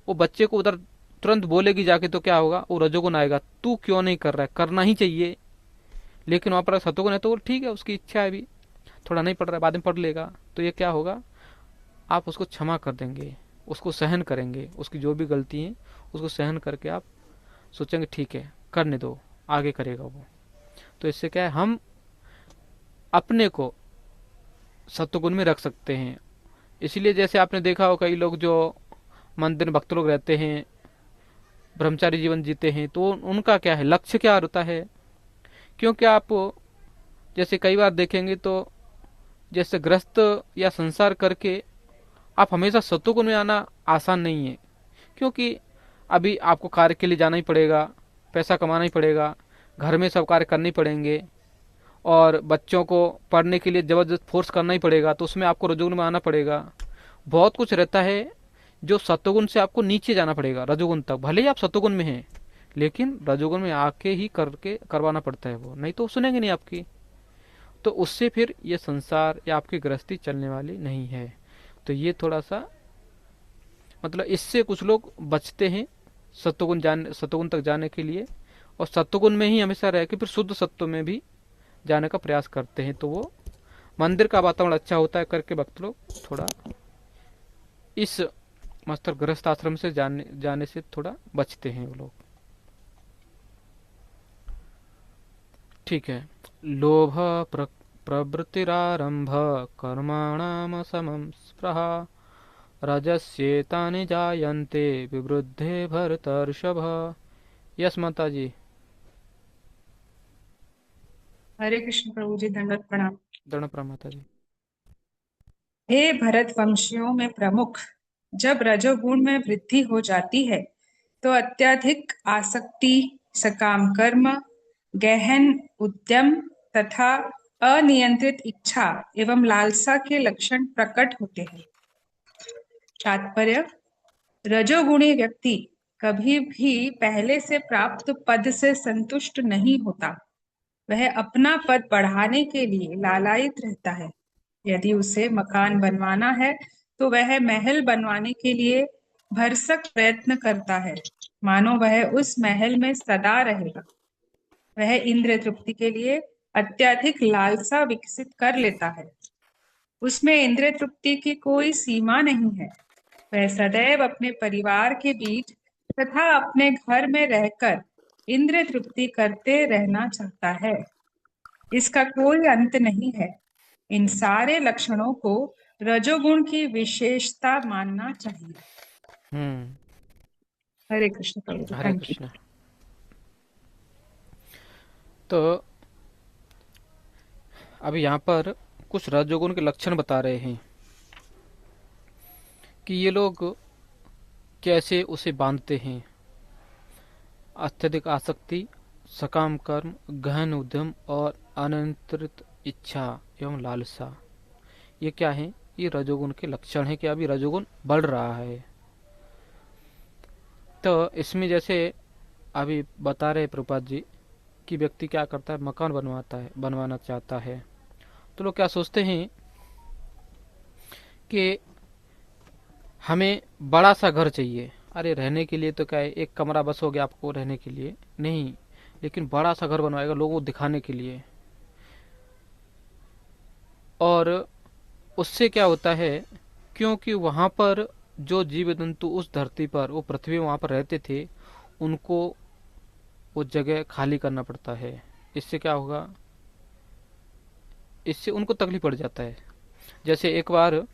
वो बच्चे को उधर तुरंत बोलेगी जाके तो क्या होगा, वो रजोगुण आएगा, तू क्यों नहीं कर रहा है, करना ही चाहिए। लेकिन वहां पर सत्वगुण है तो वो ठीक है, उसकी इच्छा है, अभी थोड़ा नहीं पढ़ रहा है बाद में पढ़ लेगा, तो ये क्या होगा, आप उसको क्षमा कर देंगे, उसको सहन करेंगे, उसकी जो भी गलती है उसको सहन करके आप सोचेंगे ठीक है करने दो, आगे करेगा वो। तो इससे क्या है, हम अपने को सत्वगुण में रख सकते हैं। इसलिए जैसे आपने देखा हो कई लोग जो मंदिर में भक्त लोग रहते हैं, ब्रह्मचारी जीवन जीते हैं, तो उनका क्या है, लक्ष्य क्या होता है। क्योंकि आप जैसे कई बार देखेंगे तो जैसे ग्रस्त या संसार करके आप हमेशा सत्वगुण में आना आसान नहीं है, क्योंकि अभी आपको कार्य के लिए जाना ही पड़ेगा, पैसा कमाना ही पड़ेगा, घर में सब कार्य करने ही पड़ेंगे, और बच्चों को पढ़ने के लिए जबरदस्त फोर्स करना ही पड़ेगा, तो उसमें आपको रजोगुण में आना पड़ेगा। बहुत कुछ रहता है जो सत्वगुण से आपको नीचे जाना पड़ेगा रजोगुण तक, भले ही आप सत्वगुण में हैं लेकिन रजोगुण में आके ही करके करवाना पड़ता है वो, नहीं तो सुनेंगे नहीं आपकी। तो उससे फिर ये संसार या आपकी गृहस्थी चलने वाली नहीं है। तो ये थोड़ा सा मतलब इससे कुछ लोग बचते हैं सत्वगुण तक जाने के लिए, और सत्वगुण में ही हमेशा रह के फिर शुद्ध सत्व में भी जाने का प्रयास करते हैं। तो वो मंदिर का वातावरण अच्छा होता है करके भक्त लोग थोड़ा इस मस्तर गृहस्थ आश्रम से जाने से थोड़ा बचते हैं वो लोग। ठीक है। लोभ प्रवृत्तिरारंभ कर्माणाम समम स्पृहा रजस्येतानि जायन्ते विवृद्धे भरतर्षभ। यस माता जी। हरे कृष्ण प्रभु जी, दंडवत प्रणाम। दंड प्रणाम माता जी। हे भरत वंशियों में प्रमुख, जब रजोगुण में वृद्धि हो जाती है तो अत्यधिक आसक्ति, सकाम कर्म, गहन उद्यम तथा अनियंत्रित इच्छा एवं लालसा के लक्षण प्रकट होते हैं। तात्पर्य: रजोगुणी व्यक्ति कभी भी पहले से प्राप्त पद से संतुष्ट नहीं होता। वह अपना पद बढ़ाने के लिए लालायित रहता है। यदि उसे मकान बनवाना है तो वह महल बनवाने के लिए भरसक प्रयत्न करता है, मानो वह उस महल में सदा रहेगा। वह इंद्रिय तृप्ति के लिए अत्यधिक लालसा विकसित कर लेता है। उसमें इंद्रिय तृप्ति की कोई सीमा नहीं है। वह सदैव अपने परिवार के बीच तथा अपने घर में रहकर इंद्रिय तृप्ति करते रहना चाहता है। इसका कोई अंत नहीं है। इन सारे लक्षणों को रजोगुण की विशेषता मानना चाहिए। हम्म। हरे कृष्ण प्रभु जी, हरे थैंक यू। कृष्ण। तो अभी यहाँ पर कुछ रजोगुण के लक्षण बता रहे हैं कि ये लोग कैसे उसे बांधते हैं। अत्यधिक आसक्ति, सकाम कर्म, गहन उद्यम और अनियंत्रित इच्छा एवं लालसा, ये क्या है? ये रजोगुण के लक्षण है कि अभी रजोगुण बढ़ रहा है। तो इसमें जैसे अभी बता रहे प्रभुपाद जी कि व्यक्ति क्या करता है, मकान बनवाता है, बनवाना चाहता है, तो लोग क्या सोचते हैं कि हमें बड़ा सा घर चाहिए। अरे रहने के लिए तो क्या है, एक कमरा बस हो गया आपको रहने के लिए, नहीं, लेकिन बड़ा सा घर बनवाएगा लोगों को दिखाने के लिए। और उससे क्या होता है, क्योंकि वहाँ पर जो जीव जंतु उस धरती पर, वो पृथ्वी वहाँ पर रहते थे, उनको वो जगह खाली करना पड़ता है। इससे क्या होगा, इससे उनको तकलीफ पड़ जाता है। जैसे एक बार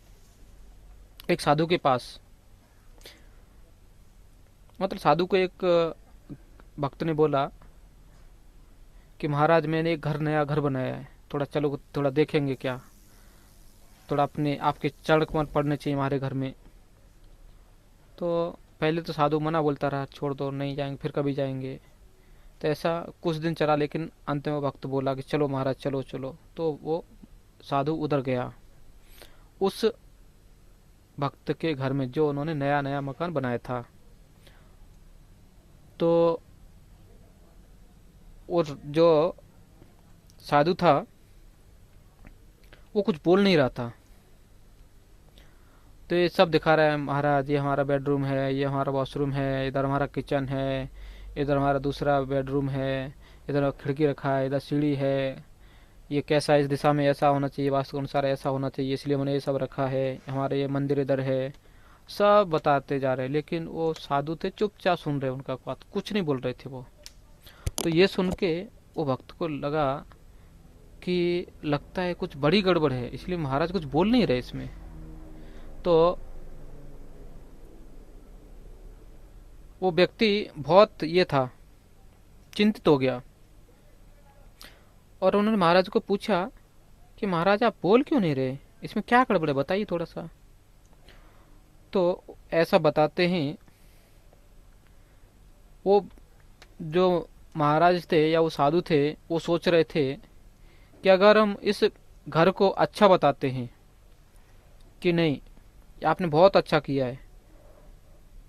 एक साधु के पास, मतलब साधु को एक भक्त ने बोला कि महाराज मैंने एक घर, नया घर बनाया है, थोड़ा चलो, थोड़ा देखेंगे क्या, थोड़ा अपने आपके चरण कमल पड़ने चाहिए हमारे घर में। तो पहले तो साधु मना बोलता रहा, छोड़ दो, नहीं जाएंगे, फिर कभी जाएंगे। तो ऐसा कुछ दिन चला, लेकिन अंत में वो भक्त बोला कि चलो महाराज, चलो चलो। तो वो साधु उधर गया उस भक्त के घर में, जो उन्होंने नया नया मकान बनाया था। तो और जो साधु था वो कुछ बोल नहीं रहा था। तो ये सब दिखा रहा है, महाराज ये हमारा बेडरूम है, ये हमारा वॉशरूम है, इधर हमारा किचन है, इधर हमारा दूसरा बेडरूम है, इधर खिड़की रखा है, इधर सीढ़ी है, ये कैसा है, इस दिशा में ऐसा होना चाहिए, वास्तु के अनुसार ऐसा होना चाहिए, इसलिए मैंने ये सब रखा है, हमारे ये मंदिर इधर है। सब बताते जा रहे, लेकिन वो साधु थे, चुपचाप सुन रहे, उनका बात कुछ नहीं बोल रहे थे वो। तो ये सुन के वो भक्त को लगा कि लगता है कुछ बड़ी गड़बड़ है, इसलिए महाराज कुछ बोल नहीं रहे इसमें। तो वो व्यक्ति बहुत ये था, चिंतित हो गया, और उन्होंने महाराज को पूछा कि महाराज आप बोल क्यों नहीं रहे, इसमें क्या गड़बड़ है, बताइए थोड़ा सा। तो ऐसा बताते हैं, वो जो महाराज थे या वो साधु थे, वो सोच रहे थे कि अगर हम इस घर को अच्छा बताते हैं कि नहीं आपने बहुत अच्छा किया है,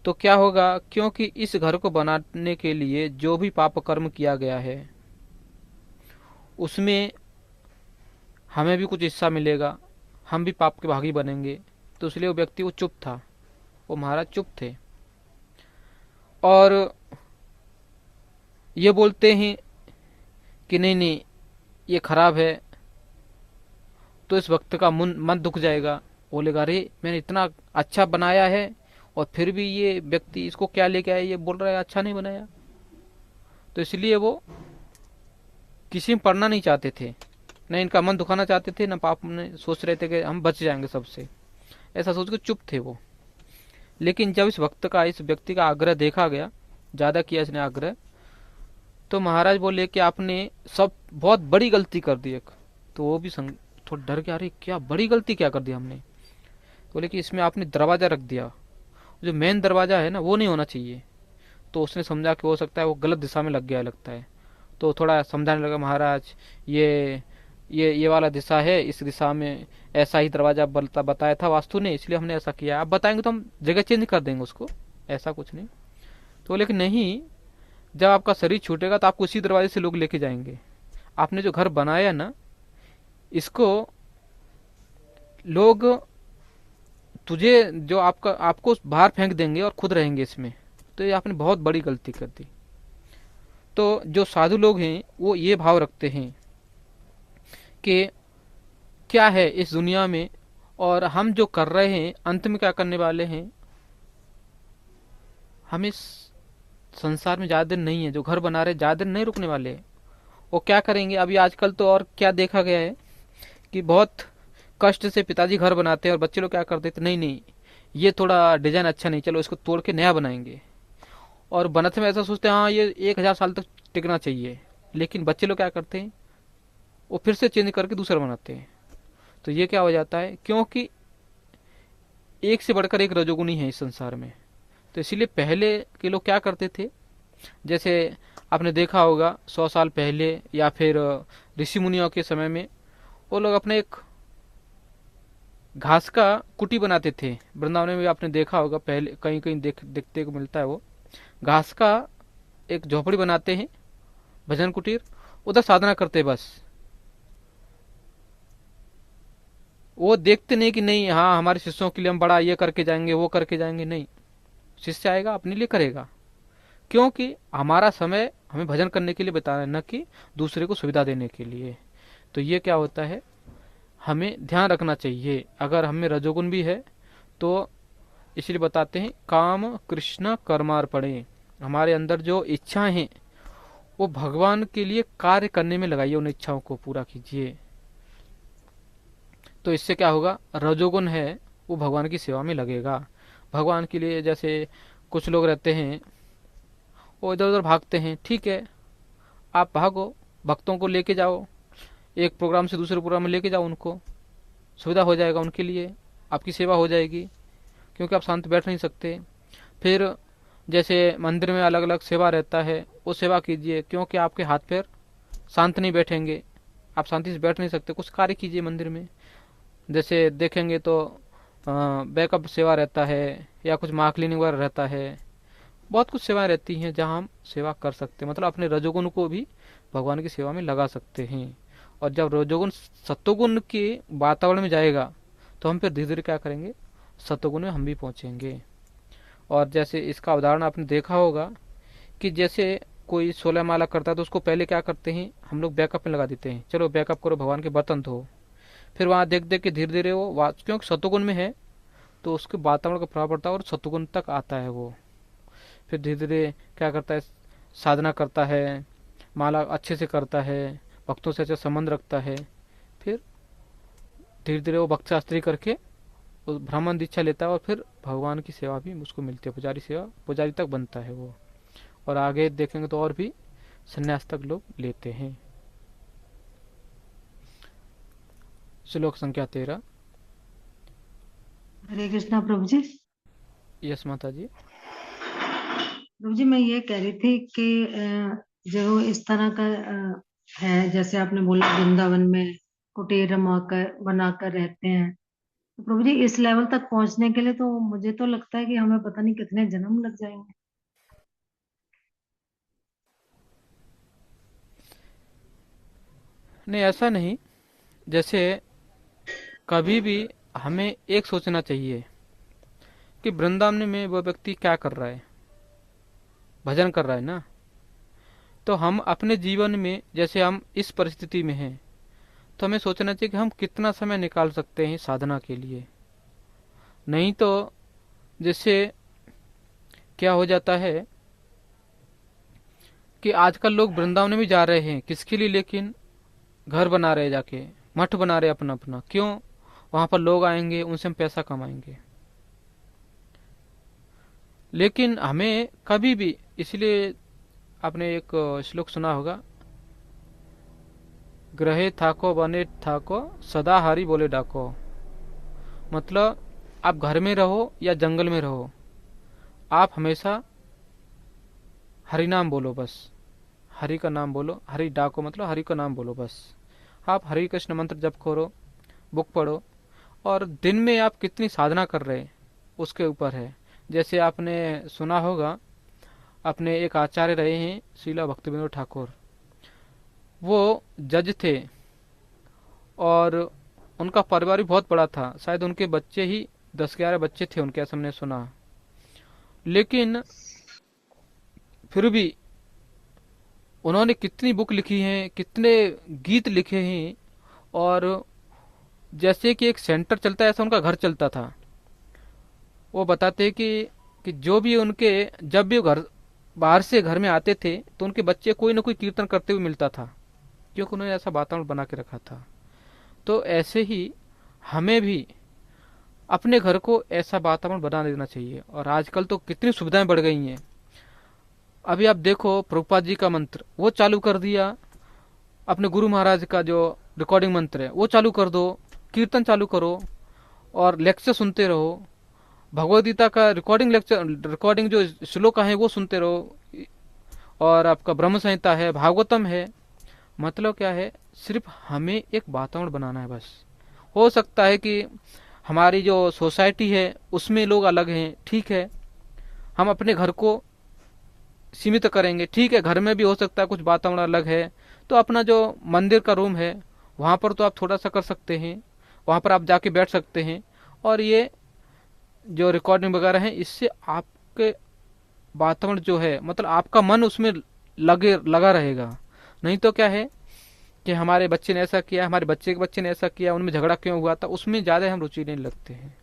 तो क्या होगा, क्योंकि इस घर को बनाने के लिए जो भी पाप कर्म किया गया है उसमें हमें भी कुछ हिस्सा मिलेगा, हम भी पाप के भागी बनेंगे। तो इसलिए वो व्यक्ति वो चुप था, वो महाराज चुप थे। और ये बोलते हैं कि नहीं नहीं ये खराब है, तो इस वक्त का मन दुख जाएगा, बोलेगा अरे मैंने इतना अच्छा बनाया है और फिर भी ये व्यक्ति इसको क्या लेके आया, ये बोल रहा है अच्छा नहीं बनाया। तो इसलिए वो किसी में पढ़ना नहीं चाहते थे, न इनका मन दुखाना चाहते थे, न पाप में सोच रहे थे कि हम बच जाएंगे सबसे, ऐसा सोच के चुप थे वो। लेकिन जब इस वक्त का, इस व्यक्ति का आग्रह देखा गया, ज्यादा किया इसने आग्रह, तो महाराज बोले कि आपने सब बहुत बड़ी गलती कर दी एक। तो वो भी थोड़ा डर गया, अरे क्या बड़ी गलती क्या कर दी हमने। बोले कि इसमें आपने दरवाजा रख दिया, जो मेन दरवाजा है ना वो नहीं होना चाहिए। तो उसने समझा कि हो सकता है वो गलत दिशा में लग गया लगता है। तो थोड़ा समझाने लगा, महाराज ये वाला दिशा है, इस दिशा में ऐसा ही दरवाजा बताया था वास्तु ने, इसलिए हमने ऐसा किया, आप बताएंगे तो हम जगह चेंज कर देंगे उसको, ऐसा कुछ नहीं। तो बोले कि नहीं, जब आपका शरीर छूटेगा तो आपको उसी दरवाजे से लोग लेके जाएंगे। आपने जो घर बनाया ना, इसको लोग तुझे जो आपको बाहर फेंक देंगे और खुद रहेंगे इसमें। तो ये आपने बहुत बड़ी गलती कर दी। तो जो साधु लोग हैं वो ये भाव रखते हैं कि क्या है इस दुनिया में, और हम जो कर रहे हैं अंत में क्या करने वाले हैं। हम इस संसार में ज्यादा दिन नहीं है, जो घर बना रहे ज्यादा दिन नहीं रुकने वाले। वो क्या करेंगे, अभी आजकल तो और क्या देखा गया है कि बहुत कष्ट से पिताजी घर बनाते हैं और बच्चे लोग क्या करते थे, नहीं नहीं ये थोड़ा डिजाइन अच्छा नहीं, चलो इसको तोड़ के नया बनाएंगे। और बनाते में ऐसा सोचते हैं हाँ ये 1,000 साल तक टिकना चाहिए, लेकिन बच्चे लोग क्या करते हैं, वो फिर से चेंज करके दूसरा बनाते हैं। तो ये क्या हो जाता है, क्योंकि एक से बढ़कर एक रजोगुनी है इस संसार में। तो इसीलिए पहले के लोग क्या करते थे, जैसे आपने देखा होगा 100 साल पहले या फिर ऋषि मुनियों के समय में, वो लोग अपने एक घास का कुटी बनाते थे। वृंदावन में भी आपने देखा होगा, पहले कहीं कहीं देखते को मिलता है, वो घास का एक झोपड़ी बनाते हैं, भजन कुटीर, उधर साधना करते बस। वो देखते नहीं कि नहीं हाँ हमारे शिष्यों के लिए हम बड़ा ये करके जाएंगे वो करके जाएंगे, नहीं, शिष्य आएगा अपने लिए करेगा, क्योंकि हमारा समय हमें भजन करने के लिए बताना है, न कि दूसरे को सुविधा देने के लिए। तो ये क्या होता है, हमें ध्यान रखना चाहिए। अगर हमें रजोगुण भी है तो इसलिए बताते हैं काम कृष्ण कर्मार्पणे, हमारे अंदर जो इच्छाएं हैं वो भगवान के लिए कार्य करने में लगाइए, उन इच्छाओं को पूरा कीजिए। तो इससे क्या होगा, रजोगुण है वो भगवान की सेवा में लगेगा, भगवान के लिए। जैसे कुछ लोग रहते हैं वो इधर उधर भागते हैं, ठीक है आप भागो, भक्तों को लेके जाओ, एक प्रोग्राम से दूसरे प्रोग्राम में लेके जाओ, उनको सुविधा हो जाएगा, उनके लिए आपकी सेवा हो जाएगी, क्योंकि आप शांत बैठ नहीं सकते। फिर जैसे मंदिर में अलग अलग सेवा रहता है, वो सेवा कीजिए, क्योंकि आपके हाथ पैर शांत नहीं बैठेंगे, आप शांति से बैठ नहीं सकते, कुछ कार्य कीजिए मंदिर में। जैसे देखेंगे तो बैकअप सेवा रहता है, या कुछ माँ क्लिनिक वगैरह रहता है, बहुत कुछ सेवाएं रहती हैं जहाँ हम सेवा कर सकते हैं, मतलब अपने रजोगुण को भी भगवान की सेवा में लगा सकते हैं। और जब रजोगुण सत्वगुण के वातावरण में जाएगा तो हम फिर धीरे धीरे क्या करेंगे, सत्वगुण में हम भी पहुंचेंगे। और जैसे इसका उदाहरण आपने देखा होगा कि जैसे कोई 16 माला करता है तो उसको पहले क्या करते हैं, हम लोग बैकअप में लगा देते हैं, चलो बैकअप करो, भगवान के बर्तन धो। फिर वहाँ देख देख के धीरे धीरे वो क्योंकि सत्वगुण में है तो उसके वातावरण का प्रभाव पड़ता है और सत्वगुण तक आता है वो। फिर धीरे धीरे क्या करता है, साधना करता है, माला अच्छे से करता है, भक्तों से अच्छा संबंध रखता है। फिर धीरे धीरे वो भक्त शास्त्री करके वो ब्राह्मण दीक्षा लेता है और फिर भगवान की सेवा भी उसको मिलती है, पुजारी सेवा, पुजारी तक बनता है वो। और आगे देखेंगे तो और भी संन्यास तक लोग लेते हैं। श्लोक संख्या 13। हरे कृष्णा प्रभु जी। यस माता जी। प्रभु जी मैं ये कह रही थी कि जो इस तरह का है, जैसे आपने बोला वृंदावन में कुटीर बनाकर रहते हैं, तो प्रभु जी इस लेवल तक पहुंचने के लिए तो मुझे तो लगता है कि हमें पता नहीं कितने जन्म लग जाएंगे। नहीं ऐसा नहीं, जैसे कभी भी हमें एक सोचना चाहिए कि वृंदावन में वो व्यक्ति क्या कर रहा है, भजन कर रहा है ना। तो हम अपने जीवन में जैसे हम इस परिस्थिति में हैं तो हमें सोचना चाहिए कि हम कितना समय निकाल सकते हैं साधना के लिए। नहीं तो जैसे क्या हो जाता है कि आजकल लोग वृंदावन में भी जा रहे हैं, किसके लिए, लेकिन घर बना रहे, जाके मठ बना रहे अपना अपना, क्यों, वहां पर लोग आएंगे, उनसे हम पैसा कमाएंगे। लेकिन हमें कभी भी, इसलिए आपने एक श्लोक सुना होगा, ग्रहे थाको बने थाको सदा हरि बोले डाको। मतलब आप घर में रहो या जंगल में रहो, आप हमेशा हरि नाम बोलो, बस हरि का नाम बोलो। हरि डाको मतलब हरि का नाम बोलो बस। आप हरि कृष्ण मंत्र जप करो, बुक पढ़ो, और दिन में आप कितनी साधना कर रहे हैं उसके ऊपर है। जैसे आपने सुना होगा, अपने एक आचार्य रहे हैं श्रीला भक्तिविनोद ठाकुर, वो जज थे और उनका परिवार भी बहुत बड़ा था, शायद उनके बच्चे ही 10-11 बच्चे थे उनके, ऐसा हमने सुना। लेकिन फिर भी उन्होंने कितनी बुक लिखी हैं, कितने गीत लिखे हैं, और जैसे कि एक सेंटर चलता है ऐसा उनका घर चलता था। वो बताते हैं कि जो भी उनके, जब भी वो घर बाहर से घर में आते थे तो उनके बच्चे कोई ना कोई कीर्तन करते हुए मिलता था, क्योंकि उन्होंने ऐसा वातावरण बना के रखा था। तो ऐसे ही हमें भी अपने घर को ऐसा वातावरण बना देना चाहिए। और आजकल तो कितनी सुविधाएं बढ़ गई हैं। अभी आप देखो, प्रभुपाद जी का मंत्र वो चालू कर दिया, अपने गुरु महाराज का जो रिकॉर्डिंग मंत्र है वो चालू कर दो, कीर्तन चालू करो और लेक्चर सुनते रहो। भगवद गीता का रिकॉर्डिंग जो श्लोक है वो सुनते रहो। और आपका ब्रह्म संहिता है, भागवतम है। मतलब क्या है, सिर्फ हमें एक वातावरण बनाना है बस। हो सकता है कि हमारी जो सोसाइटी है उसमें लोग अलग हैं, ठीक है, हम अपने घर को सीमित करेंगे, ठीक है। घर में भी हो सकता है कुछ वातावरण अलग है, तो अपना जो मंदिर का रूम है वहाँ पर तो आप थोड़ा सा कर सकते हैं, वहाँ पर आप जाके बैठ सकते हैं। और ये जो रिकॉर्डिंग वगैरह है, इससे आपके वातावरण जो है, मतलब आपका मन उसमें लगा रहेगा। नहीं तो क्या है कि हमारे बच्चे ने ऐसा किया, हमारे बच्चे के बच्चे ने ऐसा किया, उनमें झगड़ा क्यों हुआ था, उसमें ज़्यादा हम रुचि नहीं लगते हैं।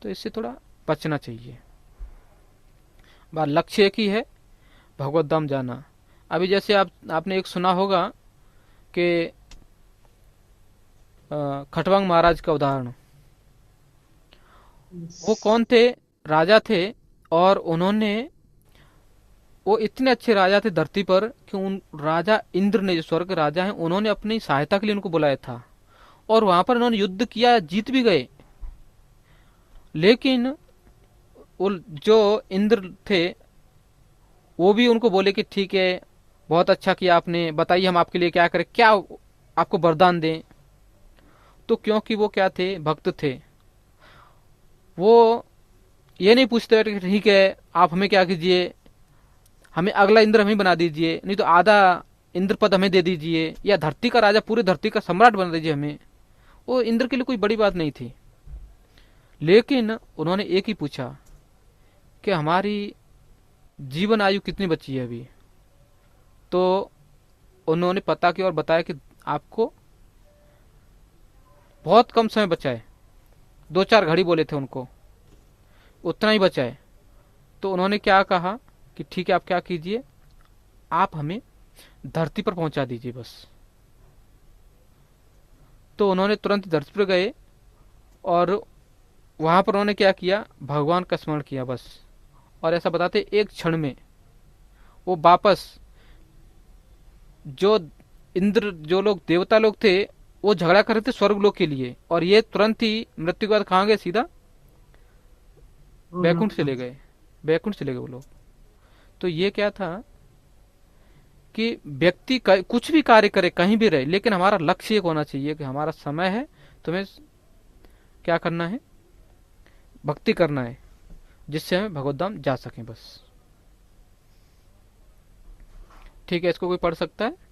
तो इससे थोड़ा बचना चाहिए। बात लक्ष्य एक ही है, भगवत धाम जाना। अभी जैसे आपने एक सुना होगा कि खटवांग महाराज का उदाहरण। वो कौन थे? राजा थे। और उन्होंने, वो इतने अच्छे राजा थे धरती पर कि उन राजा इंद्र ने, जो स्वर्ग के राजा हैं, उन्होंने अपनी सहायता के लिए उनको बुलाया था। और वहां पर उन्होंने युद्ध किया, जीत भी गए। लेकिन वो जो इंद्र थे वो भी उनको बोले कि ठीक है, बहुत अच्छा किया आपने, बताइए हम आपके लिए क्या करें, क्या आपको वरदान दें। तो क्योंकि वो क्या थे, भक्त थे, वो ये नहीं पूछते कि ठीक है आप हमें क्या कीजिए, हमें अगला इंद्र हमें बना दीजिए, नहीं तो आधा इंद्र पद हमें दे दीजिए, या धरती का राजा, पूरी धरती का सम्राट बना दीजिए हमें। वो इंद्र के लिए कोई बड़ी बात नहीं थी। लेकिन उन्होंने एक ही पूछा कि हमारी जीवन आयु कितनी बची है अभी। तो उन्होंने पता किया और बताया कि आपको बहुत कम समय बचा है, 2-4 घड़ी बोले थे उनको, उतना ही बचा है। तो उन्होंने क्या कहा कि ठीक है, आप क्या कीजिए, आप हमें धरती पर पहुंचा दीजिए बस। तो उन्होंने तुरंत धरती पर गए और वहां पर उन्होंने क्या किया, भगवान का स्मरण किया बस। और ऐसा बताते एक क्षण में वो वापस, जो इंद्र, जो लोग देवता लोग थे, वो झगड़ा कर रहे थे स्वर्ग लोक के लिए, और ये तुरंत ही मृत्यु के बाद कहाँ गए, सीधा बैकुंठ चले गए। बैकुंठ चले गए वो लोग। तो ये क्या था कि व्यक्ति कुछ भी कार्य करे, कहीं भी रहे, लेकिन हमारा लक्ष्य एक होना चाहिए कि हमारा समय है, तुम्हें क्या करना है, भक्ति करना है, जिससे हमें भगवत धाम जा सकें बस। ठीक है, इसको कोई पढ़ सकता है?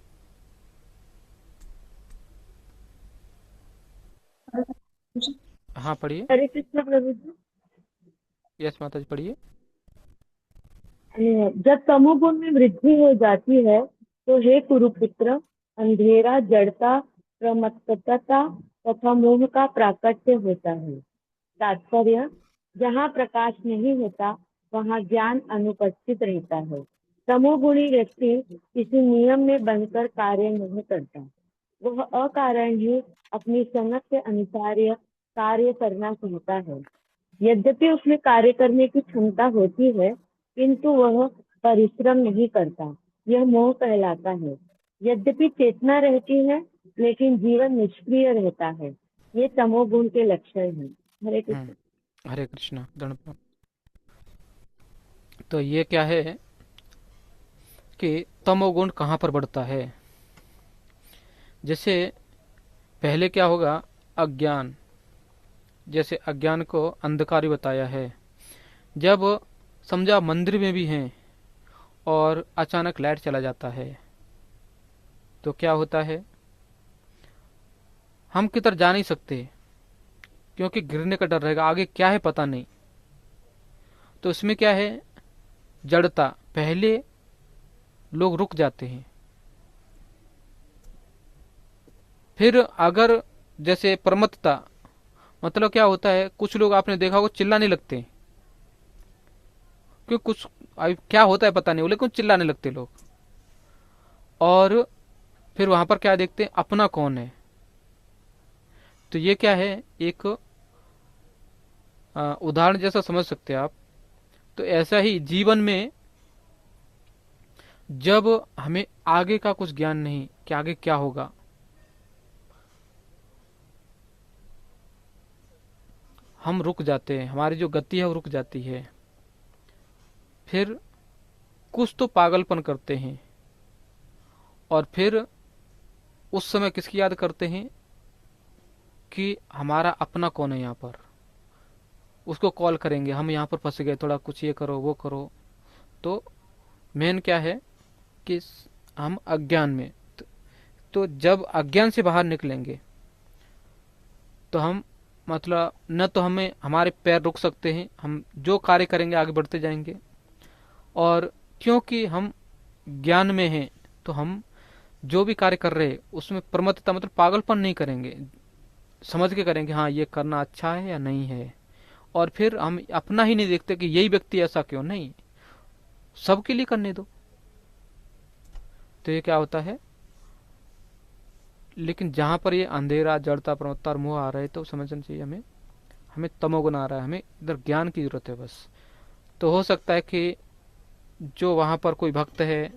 हाँ पढ़िए। हरे कृष्ण प्रभु जी। यस माता जी, पढ़िए। जब तमोगुण में वृद्धि हो जाती है तो हे कुरुपुत्र, अंधेरा, जड़ता, प्रमत्तता तथा मोह का प्राकट्य होता है। तात्पर्य, जहाँ प्रकाश नहीं होता वहाँ ज्ञान अनुपस्थित रहता है। तमोगुणी व्यक्ति किसी नियम में बंधकर कार्य नहीं करता, वह अकारण ही अपनी समझ के अनुसार कार्य करना चाहता है। यद्यपि उसमें कार्य करने की क्षमता होती है, किंतु वह परिश्रम नहीं करता, यह मोह कहलाता है। यद्यपि चेतना रहती है, लेकिन जीवन निष्क्रिय रहता है, ये तमोगुण के लक्षण हैं। हरे कृष्ण। हरे कृष्णा, दंड। तो ये क्या है कि तमोगुण कहाँ पर बढ़ता है? जैसे पहले क्या होगा, अज्ञान, जैसे अज्ञान को अंधकार ही बताया है। जब समझा मंदिर में भी हैं और अचानक लाइट चला जाता है तो क्या होता है, हम किधर जा नहीं सकते, क्योंकि गिरने का डर रहेगा, आगे क्या है पता नहीं। तो इसमें क्या है, जड़ता, पहले लोग रुक जाते हैं। फिर अगर जैसे प्रमत्तता, मतलब क्या होता है, कुछ लोग आपने देखा होगा चिल्लाने लगते, क्योंकि कुछ क्या होता है पता नहीं, लेकिन चिल्लाने लगते लोग। और फिर वहां पर क्या देखते हैं, अपना कौन है। तो ये क्या है, एक उदाहरण जैसा समझ सकते हैं आप। तो ऐसा ही जीवन में जब हमें आगे का कुछ ज्ञान नहीं कि आगे क्या होगा, हम रुक जाते हैं, हमारी जो गति है वो रुक जाती है। फिर कुछ तो पागलपन करते हैं, और फिर उस समय किसकी याद करते हैं कि हमारा अपना कौन है यहाँ पर, उसको कॉल करेंगे, हम यहाँ पर फंस गए, थोड़ा कुछ ये करो वो करो। तो मेन क्या है कि हम अज्ञान में, तो जब अज्ञान से बाहर निकलेंगे तो हम मतलब न तो हमें हमारे पैर रुक सकते हैं, हम जो कार्य करेंगे आगे बढ़ते जाएंगे। और क्योंकि हम ज्ञान में हैं तो हम जो भी कार्य कर रहे हैं उसमें प्रमत्तता मतलब पागलपन नहीं करेंगे, समझ के करेंगे हाँ ये करना अच्छा है या नहीं है। और फिर हम अपना ही नहीं देखते कि यही व्यक्ति ऐसा क्यों, नहीं, सबके लिए करने दो। तो ये क्या होता है, लेकिन जहां पर ये अंधेरा, जड़ता, प्रमत्ता और मोह आ रहे तो समझना चाहिए हमें, हमें तमोगुण आ रहा है, हमें इधर ज्ञान की जरूरत है बस। तो हो सकता है कि जो वहां पर कोई भक्त है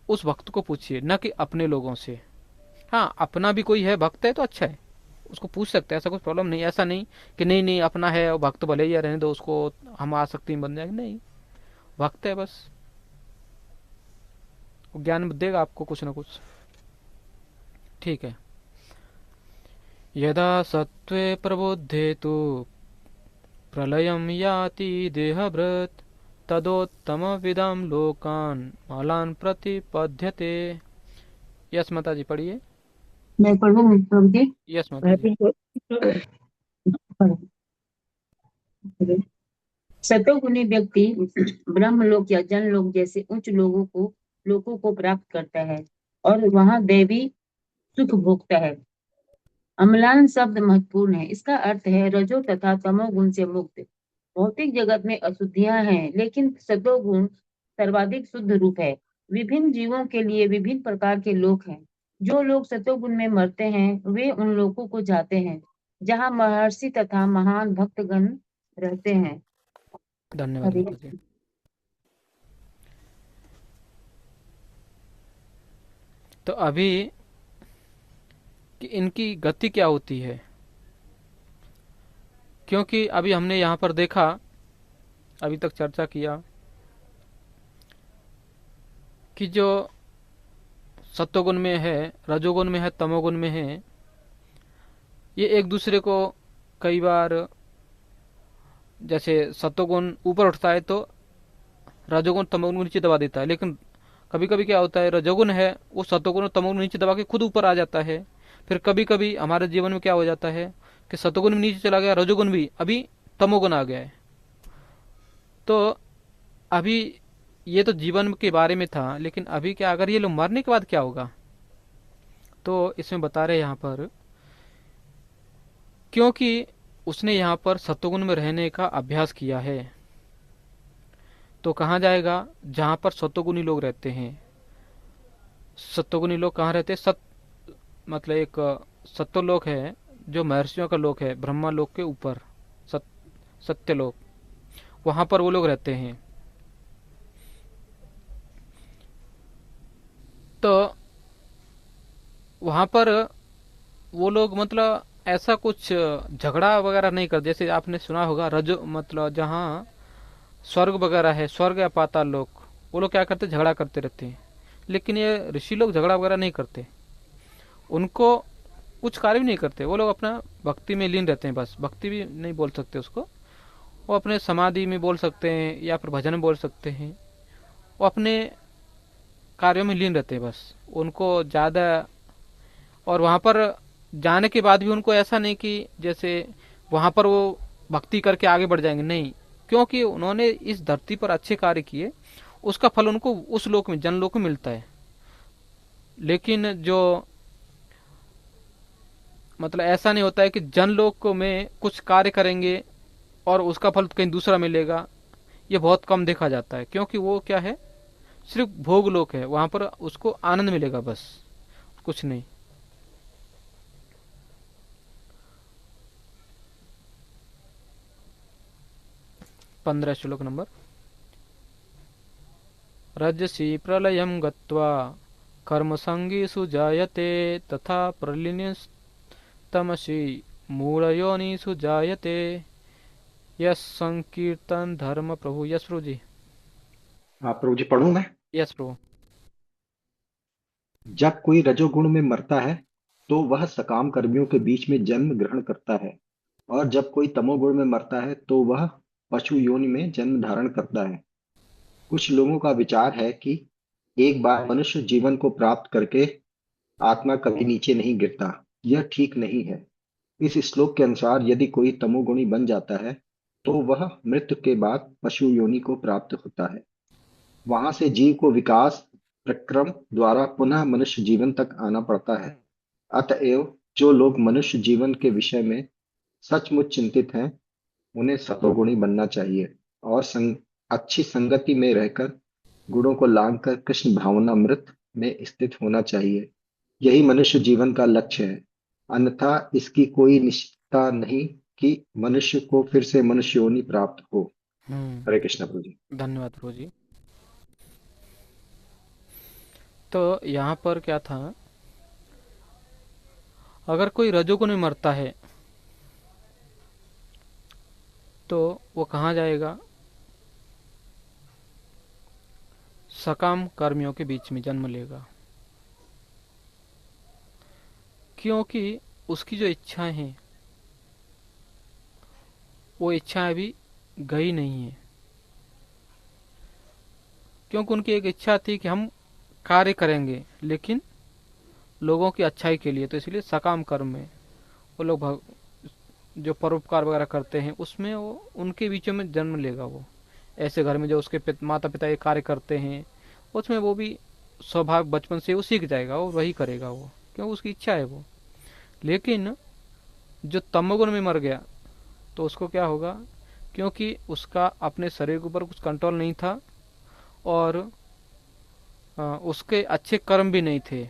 उस भक्त को पूछिए, न कि अपने लोगों से। हाँ, अपना भी कोई है भक्त है तो अच्छा है, उसको पूछ सकते हैं, ऐसा कुछ प्रॉब्लम नहीं। ऐसा नहीं कि नहीं नहीं अपना है और भक्त भले ही रहने दो उसको, हम आसक्ति में बन जाएंगे, नहीं, भक्त है बस, वो ज्ञान देगा आपको कुछ ना कुछ। ठीक है। यदा सत्त्वे प्रबुद्धे तु प्रलयं याति देहभृत् तदोत्तमविदां लोकान् मलान् प्रतिपद्यते। यस माता जी पढ़िए। मैं पढ़ूँ प्रभु जी? यस माता जी। सतोगुणी व्यक्ति ब्रह्मलोक या जनलोक जैसे उच्च लोकों को प्राप्त करता है और वहां दैवी सुख भोगता है। अम्लान शब्द महत्वपूर्ण है। इसका अर्थ है रजो तथा तमोगुण से मुक्त। भौतिक जगत में अशुद्धियां हैं, लेकिन सतोगुण सर्वाधिक शुद्ध रूप है। विभिन्न जीवों के लिए विभिन्न प्रकार के लोक हैं। जो लोग सतोगुण में मरते हैं वे उन लोकों को जाते हैं जहाँ महर्षि तथा महान भक्तगण रहते हैं। धन्यवाद माता जी। तो अभी कि इनकी गति क्या होती है, क्योंकि अभी हमने यहाँ पर देखा, अभी तक चर्चा किया कि जो सत्वगुण में है, रजोगुण में है, तमोगुण में है, ये एक दूसरे को कई बार, जैसे सत्वगुण ऊपर उठता है तो रजोगुण तमोगुण को नीचे दबा देता है। लेकिन कभी कभी क्या होता है, रजोगुण है वो सत्वगुण और तमोगुण नीचे दबा के खुद ऊपर आ जाता है। फिर कभी कभी हमारे जीवन में क्या हो जाता है कि सत्वगुण भी नीचे चला गया, रजोगुण भी, अभी तमोगुण आ गया है। तो अभी ये तो जीवन के बारे में था, लेकिन अभी क्या, अगर ये लोग मरने के बाद क्या होगा, तो इसमें बता रहे यहाँ पर, क्योंकि उसने यहाँ पर सत्वगुण में रहने का अभ्यास किया है, तो कहाँ जाएगा जहाँ पर सत्वगुणी लोग रहते हैं। सत्वगुणी लोग कहाँ रहते हैं, मतलब एक सत्वलोक है जो महर्षियों का लोक है, ब्रह्मा लोक के ऊपर सत्यलोक, वहां पर वो लोग रहते हैं। तो वहां पर वो लोग मतलब ऐसा कुछ झगड़ा वगैरह नहीं करते। जैसे आपने सुना होगा रजो मतलब जहाँ स्वर्ग वगैरह है, स्वर्ग या पाताल लोक, वो लोग क्या करते, झगड़ा करते रहते हैं। लेकिन ये ऋषि लोग झगड़ा वगैरह नहीं करते, उनको कुछ कार्य भी नहीं करते, वो लोग अपना भक्ति में लीन रहते हैं। बस भक्ति भी नहीं बोल सकते उसको, वो अपने समाधि में बोल सकते हैं या फिर भजन में बोल सकते हैं, वो अपने कार्यों में लीन रहते हैं बस, उनको ज़्यादा। और वहाँ पर जाने के बाद भी उनको ऐसा नहीं कि जैसे वहाँ पर वो भक्ति करके आगे बढ़ जाएंगे, नहीं, क्योंकि उन्होंने इस धरती पर अच्छे कार्य किए, उसका फल उनको उस लोक में, जनलोक में मिलता है। लेकिन जो मतलब ऐसा नहीं होता है कि जनलोक में कुछ कार्य करेंगे और उसका फल कहीं दूसरा मिलेगा, ये बहुत कम देखा जाता है। क्योंकि वो क्या है, सिर्फ भोग लोक है, वहां पर उसको आनंद मिलेगा बस, कुछ नहीं। 15 श्लोक नंबर। रजसि प्रलयं गत्वा कर्मसंगीषु जायते तथा प्रलीनस्तमसि मूढयोनिषु जायते यस संकीर्तन धर्म प्रभु। यस प्रभु जी। आप प्रभु जी पढ़ूं मैं? यस प्रभु। जब कोई रजोगुण में मरता है तो वह सकाम कर्मियों के बीच में जन्म ग्रहण करता है, और जब कोई तमोगुण में मरता है तो वह पशु योनि में जन्म धारण करता है। कुछ लोगों का विचार है कि एक बार मनुष्य जीवन को प्राप्त करके आत्मा कभी नीचे नहीं गिरता। यह ठीक नहीं है। इस श्लोक के अनुसार यदि कोई तमोगुणी बन जाता है तो वह मृत्यु के बाद पशु योनि को प्राप्त होता है। वहां से जीव को विकास प्रक्रम द्वारा पुनः मनुष्य जीवन तक आना पड़ता है। अतएव जो लोग मनुष्य जीवन के विषय में सचमुच चिंतित हैं, उन्हें सतोगुणी बनना चाहिए और अच्छी संगति में रहकर गुणों को लांघ कर कृष्ण भावनामृत में स्थित होना चाहिए। यही मनुष्य जीवन का लक्ष्य है। अन्यथा इसकी कोई निश्चितता नहीं कि मनुष्य को फिर से मनुष्य योनि प्राप्त हो। हरे कृष्ण प्रभु जी। धन्यवाद प्रभु जी। तो यहाँ पर क्या था, अगर कोई रजोगुण में मरता है तो वो कहाँ जाएगा? सकाम कर्मियों के बीच में जन्म लेगा, क्योंकि उसकी जो इच्छाएं हैं वो इच्छाएं अभी गई नहीं है। क्योंकि उनकी एक इच्छा थी कि हम कार्य करेंगे लेकिन लोगों की अच्छाई के लिए, तो इसलिए सकाम कर्म में वो लोग जो परोपकार वगैरह करते हैं उसमें वो उनके बीचों में जन्म लेगा। वो ऐसे घर में जो उसके माता पिता ये कार्य करते हैं उसमें वो भी स्वभाव बचपन से वो सीख जाएगा, वो वही करेगा वो, क्योंकि उसकी इच्छा है वो। लेकिन जो तमोगुण में मर गया तो उसको क्या होगा? क्योंकि उसका अपने शरीर के ऊपर कुछ कंट्रोल नहीं था और उसके अच्छे कर्म भी नहीं थे,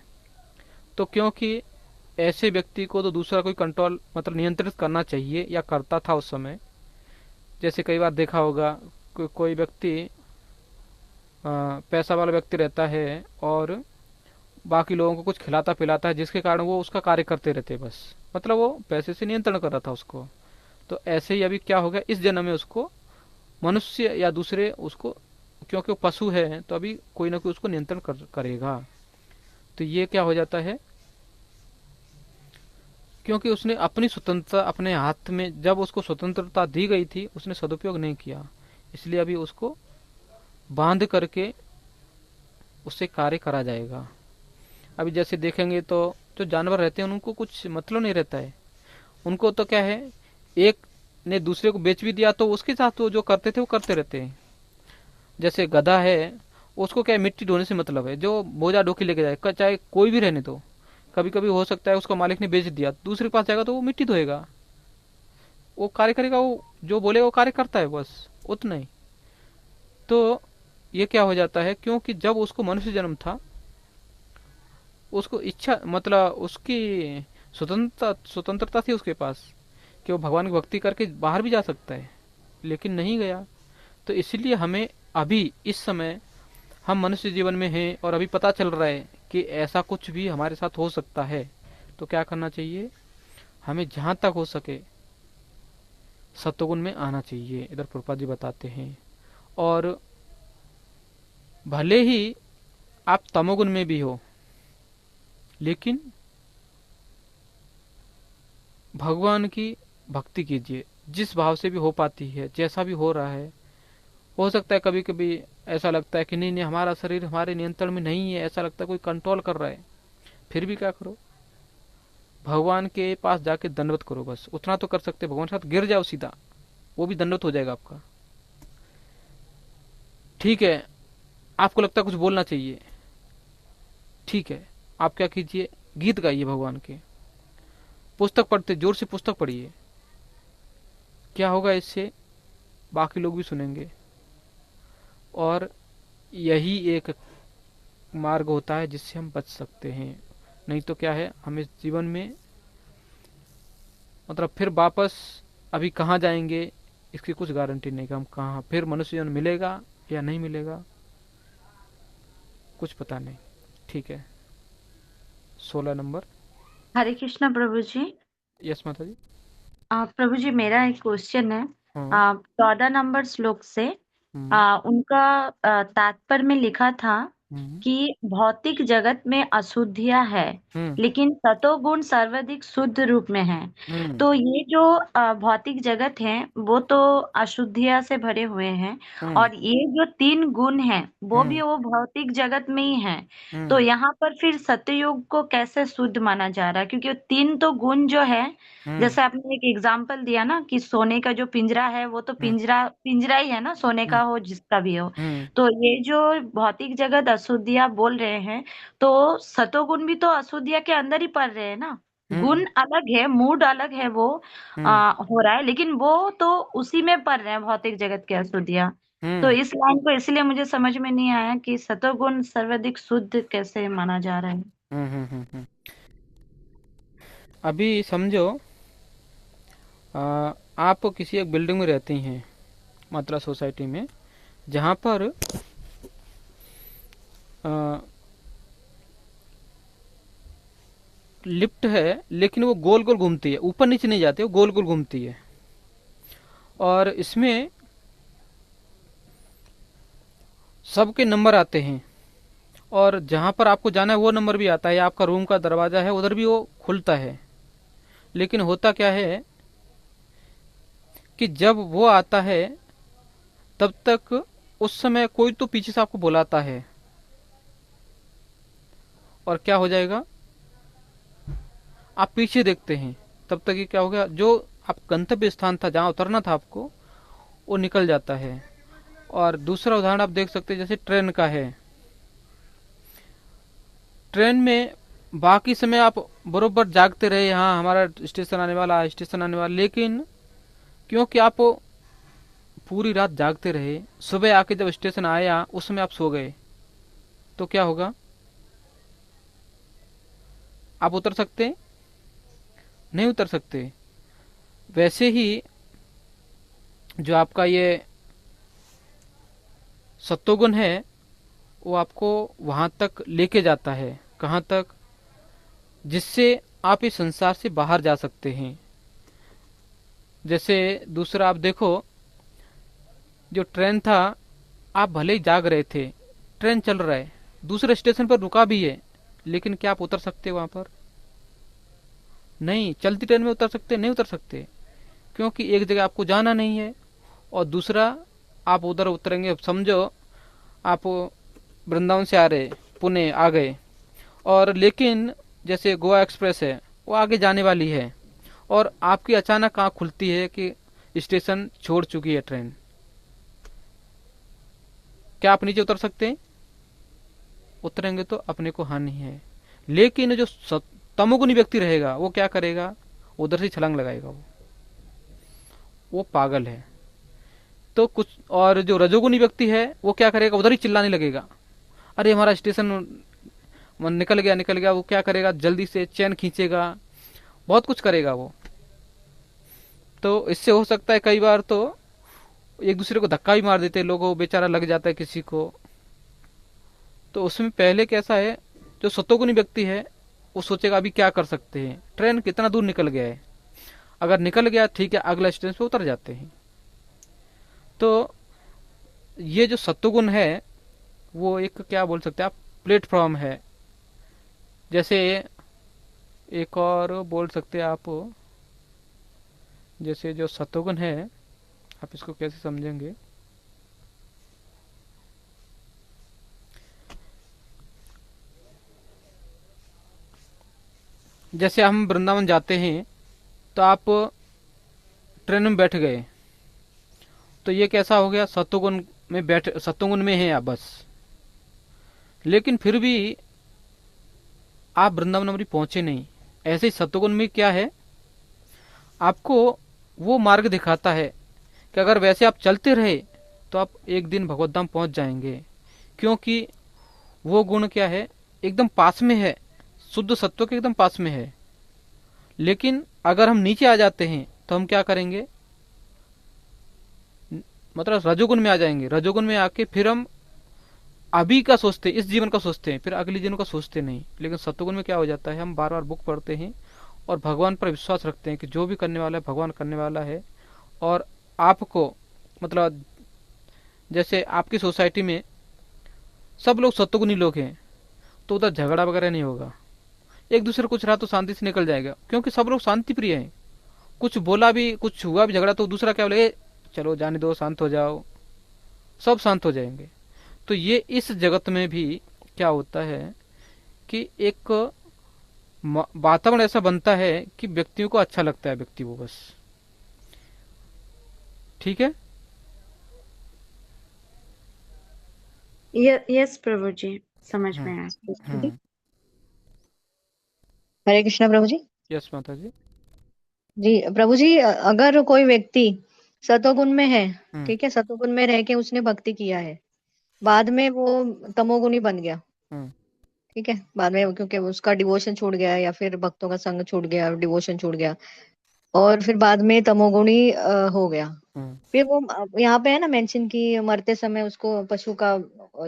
तो क्योंकि ऐसे व्यक्ति को तो दूसरा कोई कंट्रोल मतलब नियंत्रित करना चाहिए या करता था उस समय। जैसे कई बार देखा होगा कोई व्यक्ति पैसा वाला व्यक्ति रहता है और बाकी लोगों को कुछ खिलाता पिलाता है, जिसके कारण वो उसका कार्य करते रहते बस, मतलब वो पैसे से नियंत्रण कर रहा था उसको। तो ऐसे ही अभी क्या हो गया, इस जन्म में उसको मनुष्य या दूसरे उसको, क्योंकि वो पशु है तो अभी कोई ना कोई उसको नियंत्रण करेगा। तो ये क्या हो जाता है, क्योंकि उसने अपनी स्वतंत्रता अपने हाथ में, जब उसको स्वतंत्रता दी गई थी उसने सदुपयोग नहीं किया, इसलिए अभी उसको बांध करके उससे कार्य करा जाएगा। अभी जैसे देखेंगे तो जो जानवर रहते हैं उनको कुछ मतलब नहीं रहता है, उनको तो क्या है, एक ने दूसरे को बेच भी दिया तो उसके साथ वो जो करते थे वो करते रहते हैं। जैसे गधा है, उसको क्या है, मिट्टी ढोने से मतलब है, जो बोझा ढो के लेके जाए, चाहे कोई भी रहने दो। कभी कभी हो सकता है उसका मालिक ने बेच दिया, दूसरे के पास जाएगा तो वो मिट्टी धोएगा, वो कार्य करेगा, वो जो बोलेगा वो कार्य करता है, बस उतना ही। तो ये क्या हो जाता है, क्योंकि जब उसको मनुष्य जन्म था उसको इच्छा मतलब उसकी स्वतंत्रता थी उसके पास कि वो भगवान की भक्ति करके बाहर भी जा सकता है, लेकिन नहीं गया। तो इसलिए हमें अभी इस समय हम मनुष्य जीवन में हैं और अभी पता चल रहा है कि ऐसा कुछ भी हमारे साथ हो सकता है, तो क्या करना चाहिए, हमें जहां तक हो सके सत्वगुण में आना चाहिए, इधर प्रभुपाद जी बताते हैं। और भले ही आप तमोगुण में भी हो, लेकिन भगवान की भक्ति कीजिए, जिस भाव से भी हो पाती है, जैसा भी हो रहा है। हो सकता है कभी कभी ऐसा लगता है कि नहीं नहीं हमारा शरीर हमारे नियंत्रण में नहीं है, ऐसा लगता है कोई कंट्रोल कर रहा है, फिर भी क्या करो, भगवान के पास जाके दंडवत करो, बस उतना तो कर सकते, भगवान के साथ गिर जाओ सीधा, वो भी दंडवत हो जाएगा आपका। ठीक है, आपको लगता है कुछ बोलना चाहिए, ठीक है, आप क्या कीजिए, गीत गाइए भगवान के, पुस्तक पढ़ते जोर से पुस्तक पढ़िए, क्या होगा इससे, बाकी लोग भी सुनेंगे। और यही एक मार्ग होता है जिससे हम बच सकते हैं। नहीं तो क्या है, हम इस जीवन में मतलब फिर वापस अभी कहाँ जाएंगे इसकी कुछ गारंटी नहीं कि हम कहाँ फिर मनुष्य जन्म मिलेगा या नहीं मिलेगा, कुछ पता नहीं। ठीक है, 16 नंबर। हरे कृष्णा प्रभु जी। यस माता जी। प्रभु जी मेरा एक क्वेश्चन है। हाँ। 14 नंबर श्लोक से हम्म, उनका तात्पर्य में लिखा था हम्म, कि भौतिक जगत में अशुद्धियां है, हम्म, लेकिन सतोगुण सर्वाधिक शुद्ध रूप में है। हम्म, तो ये जो भौतिक जगत है वो तो अशुद्धियां से भरे हुए हैं, हम्म, और ये जो 3 गुण हैं वो भी हम्म, वो भौतिक जगत में ही है। तो हम्म, यहाँ पर फिर सतयुग को कैसे शुद्ध माना जा रहा है? क्योंकि 3 तो गुण जो है, हम्म, जैसे आपने एक एग्जाम्पल दिया ना कि सोने का जो पिंजरा है वो तो हम्म, पिंजरा पिंजरा ही है ना, सोने हम्म, का हो जिसका भी हो। हम्म, तो ये जो भौतिक जगत अशुद्धियां बोल रहे हैं, तो सतोगुण भी तो अशुद्धियां के अंदर ही पड़ रहे हैं ना। हम्म, गुण अलग है, मूड अलग है, वो हम्म, हो रहा है, लेकिन वो तो उसी में पड़ रहे हैं भौतिक जगत की अशुद्धियां। तो हम्म, इस लाइन को इसलिए मुझे समझ में नहीं आया कि सतोगुण सर्वाधिक शुद्ध कैसे माना जा रहा है। अभी समझो, आप किसी एक बिल्डिंग में रहती हैं, मद्रास सोसाइटी में, जहाँ पर आ, लिफ्ट है, लेकिन वो गोल गोल घूमती है, ऊपर नीचे नहीं जाती, वो गोल गोल घूमती है। और इसमें सबके नंबर आते हैं, और जहाँ पर आपको जाना है वो नंबर भी आता है, आपका रूम का दरवाजा है उधर भी वो खुलता है। लेकिन होता क्या है कि जब वो आता है तब तक उस समय कोई तो पीछे से आपको बुलाता है, और क्या हो जाएगा, आप पीछे देखते हैं, तब तक ये क्या हो गया, जो आप गंतव्य स्थान था जहाँ उतरना था आपको, वो निकल जाता है। और दूसरा उदाहरण आप देख सकते हैं, जैसे ट्रेन का है। ट्रेन में बाकी समय आप बरोबर जागते रहे, हाँ हमारा स्टेशन आने वाला है, स्टेशन आने वाला, लेकिन क्योंकि आप पूरी रात जागते रहे, सुबह आके जब स्टेशन आया उस समय आप सो गए, तो क्या होगा, आप उतर सकते, नहीं उतर सकते। वैसे ही जो आपका ये सत्वगुण है, वो आपको वहां तक लेके जाता है, कहाँ तक, जिससे आप इस संसार से बाहर जा सकते हैं। जैसे दूसरा आप देखो, जो ट्रेन था, आप भले ही जाग रहे थे, ट्रेन चल रहा है, दूसरे स्टेशन पर रुका भी है, लेकिन क्या आप उतर सकते वहां पर? नहीं, चलती ट्रेन में उतर सकते, नहीं उतर सकते, क्योंकि एक जगह आपको जाना नहीं है, और दूसरा आप उधर उतरेंगे, समझो आप वृंदावन से आ रहे, पुणे आ गए, और लेकिन जैसे गोवा एक्सप्रेस है वो आगे जाने वाली है, और आपकी अचानक आँख खुलती है कि स्टेशन छोड़ चुकी है ट्रेन, क्या आप नीचे उतर सकते हैं? उतरेंगे तो अपने को हानि है। लेकिन जो तमोगुणी व्यक्ति रहेगा वो क्या करेगा, उधर से छलांग लगाएगा, वो पागल है। तो कुछ और जो रजोगुणी व्यक्ति है वो क्या करेगा, उधर ही चिल्लाने लगेगा, अरे हमारा स्टेशन निकल गया निकल गया। वो क्या करेगा, जल्दी से चैन खींचेगा, बहुत कुछ करेगा वो। तो इससे हो सकता है कई बार तो एक दूसरे को धक्का भी मार देते हैं लोगों, बेचारा लग जाता है किसी को। तो उसमें पहले कैसा है, जो सतोगुणी व्यक्ति है वो सोचेगा अभी क्या कर सकते हैं, ट्रेन कितना दूर निकल गया है, अगर निकल गया ठीक है, अगला स्टेशन पे उतर जाते हैं। तो ये जो सत्वगुण है वो एक क्या बोल सकते हैं आप, प्लेटफॉर्म है। जैसे एक और बोल सकते हैं आप, जैसे जो सत्वगुण है, आप इसको कैसे समझेंगे, जैसे हम वृंदावन जाते हैं तो आप ट्रेन में बैठ गए, तो ये कैसा हो गया, सत्वगुण में बैठ, सत्वगुण में है आप बस, लेकिन फिर भी आप वृंदावन अभी पहुंचे नहीं। ऐसे ही सत्वगुण में क्या है, आपको वो मार्ग दिखाता है कि अगर वैसे आप चलते रहे तो आप एक दिन भगवत धाम पहुंच जाएंगे, क्योंकि वो गुण क्या है, एकदम पास में है, शुद्ध सत्व के एकदम पास में है। लेकिन अगर हम नीचे आ जाते हैं तो हम क्या करेंगे, मतलब रजोगुण में आ जाएंगे। रजोगुण में आके फिर हम अभी का सोचते हैं, इस जीवन का सोचते हैं, फिर अगले जीवन का सोचते नहीं। लेकिन सत्वगुण में क्या हो जाता है, हम बार बार बुक पढ़ते हैं और भगवान पर विश्वास रखते हैं कि जो भी करने वाला है भगवान करने वाला है। और आपको मतलब जैसे आपकी सोसाइटी में सब लोग सत्वगुणी लोग हैं, तो उधर झगड़ा वगैरह नहीं होगा। एक दूसरे कुछ रहा तो शांति से निकल जाएगा, क्योंकि सब लोग शांति प्रिय हैं। कुछ बोला भी, कुछ हुआ भी झगड़ा, तो दूसरा क्या बोले, चलो जाने दो, शांत हो जाओ, सब शांत हो जाएंगे। तो ये इस जगत में भी क्या होता है कि एक वातावरण ऐसा बनता है कि व्यक्तियों को अच्छा लगता है, व्यक्ति वो बस। ठीक है। यस प्रभु जी, समझ में आया। हम्म। हरे कृष्णा प्रभु जी। यस माता जी। जी प्रभु जी, अगर कोई व्यक्ति सतोगुण में है, हम्म। ठीक है, सतोगुण में रह के उसने भक्ति किया है, बाद में वो तमोगुणी बन गया, हम्म। ठीक है, बाद में क्योंकि उसका डिवोशन छूट गया या फिर भक्तों का संग छूट गया, डिवोशन छूट गया, और फिर बाद में तमोगुणी हो गया। हम्म। फिर वो यहाँ पे है ना मेंशन कि मरते समय उसको पशु का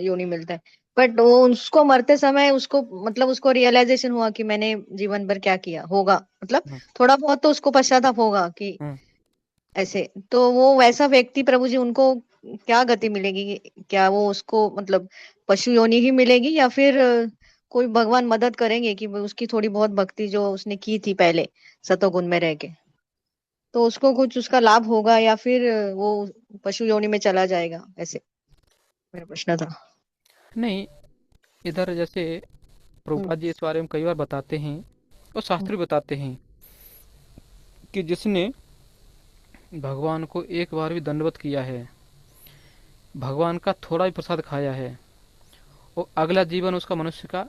योनि मिलता है। बट वो उसको मरते समय उसको मतलब उसको रियलाइजेशन हुआ कि मैंने जीवन भर क्या किया होगा, मतलब हम्म। थोड़ा बहुत तो उसको पश्चाताप होगा कि हम्म। ऐसे। तो वो वैसा व्यक्ति प्रभु जी उनको क्या गति मिलेगी? क्या वो उसको मतलब पशु योनि ही मिलेगी या फिर कोई भगवान मदद करेंगे कि वो उसकी थोड़ी बहुत भक्ति जो उसने की थी पहले सतोगुण में रह के, तो उसको कुछ उसका लाभ होगा या फिर वो पशु योनि में चला जाएगा? ऐसे मेरा प्रश्न था। नहीं, इधर जैसे हम्म। प्रभुपाद जी इस बारे में कई बार बताते हैं और हम्म। शास्त्री बताते हैं कि जिसने भगवान को एक बार भी दंडवत किया है, भगवान का थोड़ा भी प्रसाद खाया है, वो अगला जीवन उसका मनुष्य का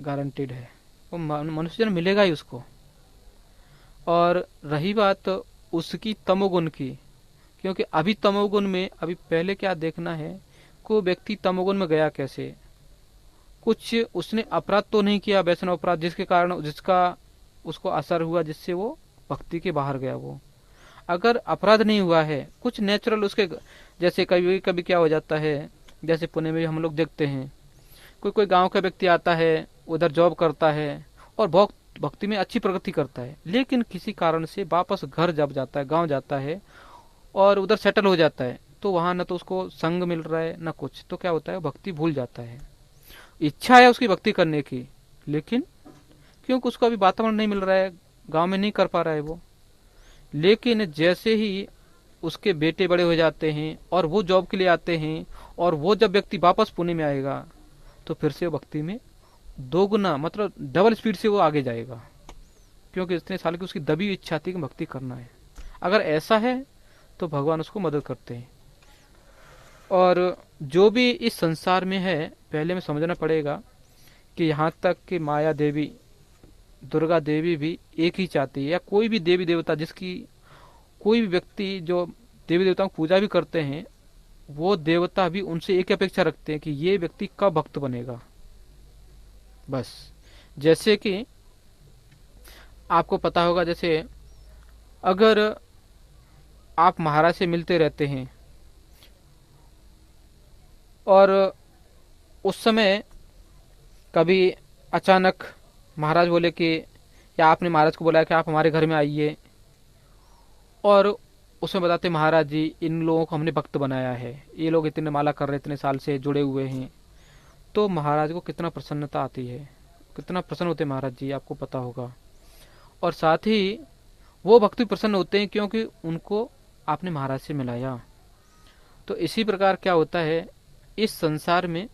गारंटेड है, वो मनुष्य जन्म मिलेगा ही उसको। और रही बात उसकी तमोगुण की, क्योंकि अभी तमोगुण में, अभी पहले क्या देखना है, को व्यक्ति तमोगुण में गया कैसे। कुछ उसने अपराध तो नहीं किया, वैष्णव अपराध, जिसके कारण जिसका उसको असर हुआ, जिससे वो भक्ति के बाहर गया। वो अगर अपराध नहीं हुआ है, कुछ नेचुरल उसके, जैसे कभी कभी क्या हो जाता है, जैसे पुणे में भी हम लोग देखते हैं, कोई कोई गांव का व्यक्ति आता है, उधर जॉब करता है और बहुत भक्ति में अच्छी प्रगति करता है, लेकिन किसी कारण से वापस घर जब जाता है, गांव जाता है और उधर सेटल हो जाता है, तो वहां न तो उसको संग मिल रहा है न कुछ, तो क्या होता है, भक्ति भूल जाता है। इच्छा है उसकी भक्ति करने की, लेकिन क्योंकि उसको अभी वातावरण नहीं मिल रहा है, गांव में नहीं कर पा रहा है वो। लेकिन जैसे ही उसके बेटे बड़े हो जाते हैं और वो जॉब के लिए आते हैं, और वो जब व्यक्ति वापस पुणे में आएगा, तो फिर से वो भक्ति में दोगुना मतलब डबल स्पीड से वो आगे जाएगा, क्योंकि इतने साल की उसकी दबी इच्छा थी कि भक्ति करना है। अगर ऐसा है तो भगवान उसको मदद करते हैं। और जो भी इस संसार में है, पहले में समझना पड़ेगा कि यहाँ तक कि माया देवी, दुर्गा देवी भी एक ही चाहती है, या कोई भी देवी देवता, जिसकी कोई भी व्यक्ति जो देवी देवताओं की पूजा भी करते हैं, वो देवता भी उनसे एक अपेक्षा रखते हैं कि ये व्यक्ति कब भक्त बनेगा। बस जैसे कि आपको पता होगा, जैसे अगर आप महाराज से मिलते रहते हैं और उस समय कभी अचानक महाराज बोले कि, या आपने महाराज को बोला कि आप हमारे घर में आइए, और उसमें बताते महाराज जी इन लोगों को हमने भक्त बनाया है, ये लोग इतने माला कर रहे, इतने साल से जुड़े हुए हैं, तो महाराज को कितना प्रसन्नता आती है, कितना प्रसन्न होते हैं महाराज जी, आपको पता होगा। और साथ ही वो भक्त भी प्रसन्न होते हैं क्योंकि उनको आपने महाराज से मिलाया। तो इसी प्रकार क्या होता है, इस संसार में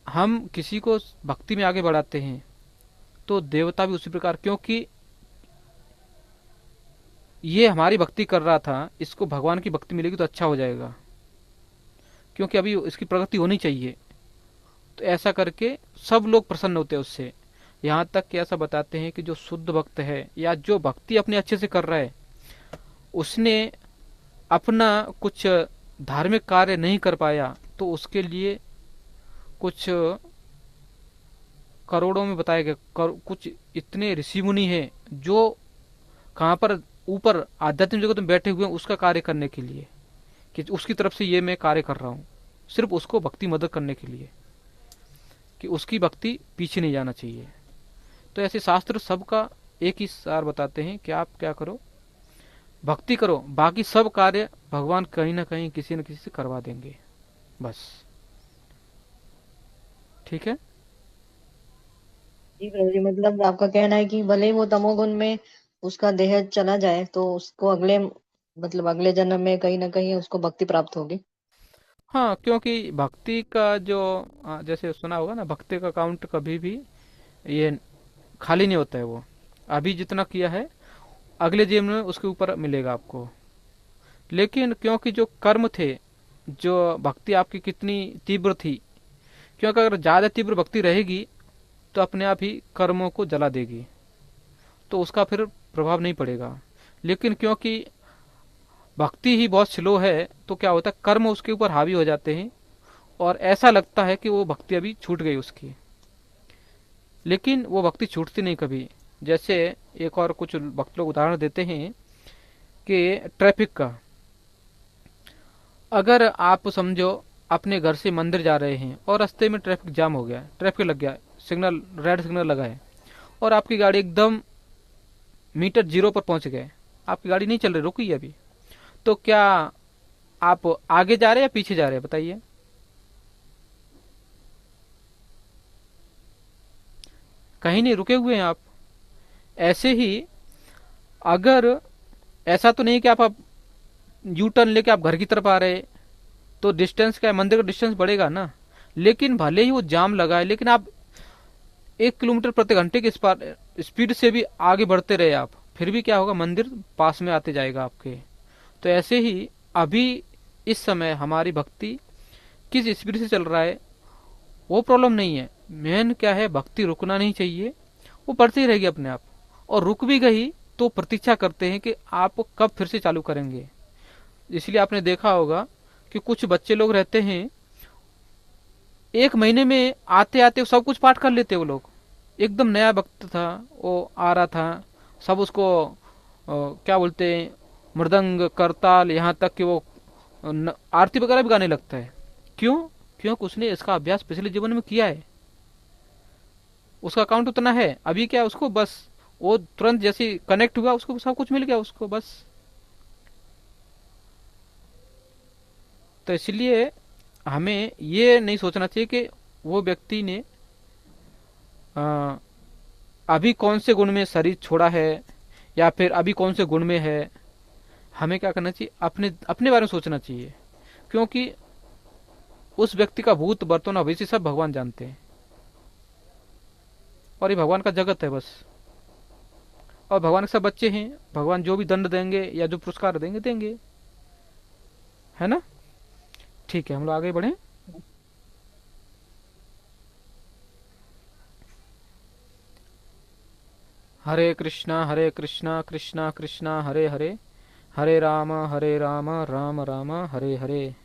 हम किसी को भक्ति में आगे बढ़ाते हैं तो देवता भी उसी प्रकार, क्योंकि ये हमारी भक्ति कर रहा था, इसको भगवान की भक्ति मिलेगी तो अच्छा हो जाएगा, क्योंकि अभी इसकी प्रगति होनी चाहिए। तो ऐसा करके सब लोग प्रसन्न होते हैं उससे। यहाँ तक कि ऐसा बताते हैं कि जो शुद्ध भक्त है या जो भक्ति अपने अच्छे से कर रहा है, उसने अपना कुछ धार्मिक कार्य नहीं कर पाया, तो उसके लिए कुछ करोड़ों में बताया गया, कुछ इतने ऋषि मुनि हैं जो कहाँ पर ऊपर आध्यात्मिक जगत में बैठे हुए हैं उसका कार्य करने के लिए। कि उसकी तरफ से ये मैं कार्य कर रहा हूँ, सिर्फ उसको भक्ति मदद करने के लिए, कि उसकी भक्ति पीछे नहीं जाना चाहिए। तो ऐसे शास्त्र सबका एक ही सार बताते हैं कि आप क्या करो, भक्ति करो, बाकी सब कार्य भगवान कहीं ना कहीं किसी न किसी से करवा देंगे, बस। ठीक है। जी प्रभु जी, मतलब आपका कहना है कि भले ही वो तमोगुण में उसका देह चला जाए तो उसको अगले मतलब अगले जन्म में कहीं ना कहीं उसको भक्ति प्राप्त होगी। हाँ, क्योंकि भक्ति का जो जैसे सुना होगा ना, भक्ति का अकाउंट कभी भी ये खाली नहीं होता है। वो अभी जितना किया है अगले जीवन में उसके ऊपर मिलेगा आपको। लेकिन क्योंकि जो कर्म थे, जो भक्ति आपकी कितनी तीव्र थी, क्योंकि अगर ज़्यादा तीव्र भक्ति रहेगी तो अपने आप ही कर्मों को जला देगी, तो उसका फिर प्रभाव नहीं पड़ेगा। लेकिन क्योंकि भक्ति ही बहुत स्लो है, तो क्या होता है, कर्म उसके ऊपर हावी हो जाते हैं और ऐसा लगता है कि वो भक्ति अभी छूट गई उसकी, लेकिन वो भक्ति छूटती नहीं कभी। जैसे एक और कुछ भक्त लोग उदाहरण देते हैं कि ट्रैफिक का, अगर आप समझो अपने घर से मंदिर जा रहे हैं और रास्ते में ट्रैफिक जाम हो गया, ट्रैफिक लग गया, सिग्नल रेड सिग्नल लगा है और आपकी गाड़ी एकदम मीटर जीरो पर पहुंच गए, आपकी गाड़ी नहीं चल रही, रुकी है अभी, तो क्या आप आगे जा रहे हैं या पीछे जा रहे हैं, बताइए। कहीं नहीं, रुके हुए हैं आप। ऐसे ही अगर ऐसा तो नहीं कि आप यू टर्न लेके आप घर की तरफ आ रहे, तो डिस्टेंस क्या है, मंदिर का डिस्टेंस बढ़ेगा ना। लेकिन भले ही वो जाम लगा है, लेकिन आप 1 किलोमीटर प्रति घंटे की स्पीड से भी आगे बढ़ते रहे आप, फिर भी क्या होगा, मंदिर पास में आते जाएगा आपके। तो ऐसे ही अभी इस समय हमारी भक्ति किस स्पीड से चल रहा है वो प्रॉब्लम नहीं है, मेन क्या है, भक्ति रुकना नहीं चाहिए, वो बढ़ती रहेगी अपने आप। और रुक भी गई तो प्रतीक्षा करते हैं कि आप कब फिर से चालू करेंगे। इसलिए आपने देखा होगा कि कुछ बच्चे लोग रहते हैं, 1 महीने में आते आते सब कुछ पाठ कर लेते। वो लोग एकदम नया भक्त था, वो आ रहा था, सब उसको क्या बोलते हैं, मृदंग करताल, यहाँ तक कि वो आरती वगैरह भी गाने लगता है। क्यों? क्योंकि उसने इसका अभ्यास पिछले जीवन में किया है, उसका अकाउंट उतना है। अभी क्या उसको बस वो तुरंत जैसे कनेक्ट हुआ उसको सब कुछ मिल गया उसको, बस। तो इसलिए हमें ये नहीं सोचना चाहिए कि वो व्यक्ति ने अभी कौन से गुण में शरीर छोड़ा है या फिर अभी कौन से गुण में है। हमें क्या करना चाहिए, अपने अपने बारे में सोचना चाहिए, क्योंकि उस व्यक्ति का भूत वर्तमान भविष्य सब भगवान जानते हैं और ये भगवान का जगत है बस। और भगवान के सब बच्चे हैं, भगवान जो भी दंड देंगे या जो पुरस्कार देंगे देंगे, है ना। ठीक है, हम लोग आगे बढ़े। हरे कृष्णा कृष्णा कृष्णा हरे हरे, हरे राम राम राम हरे हरे।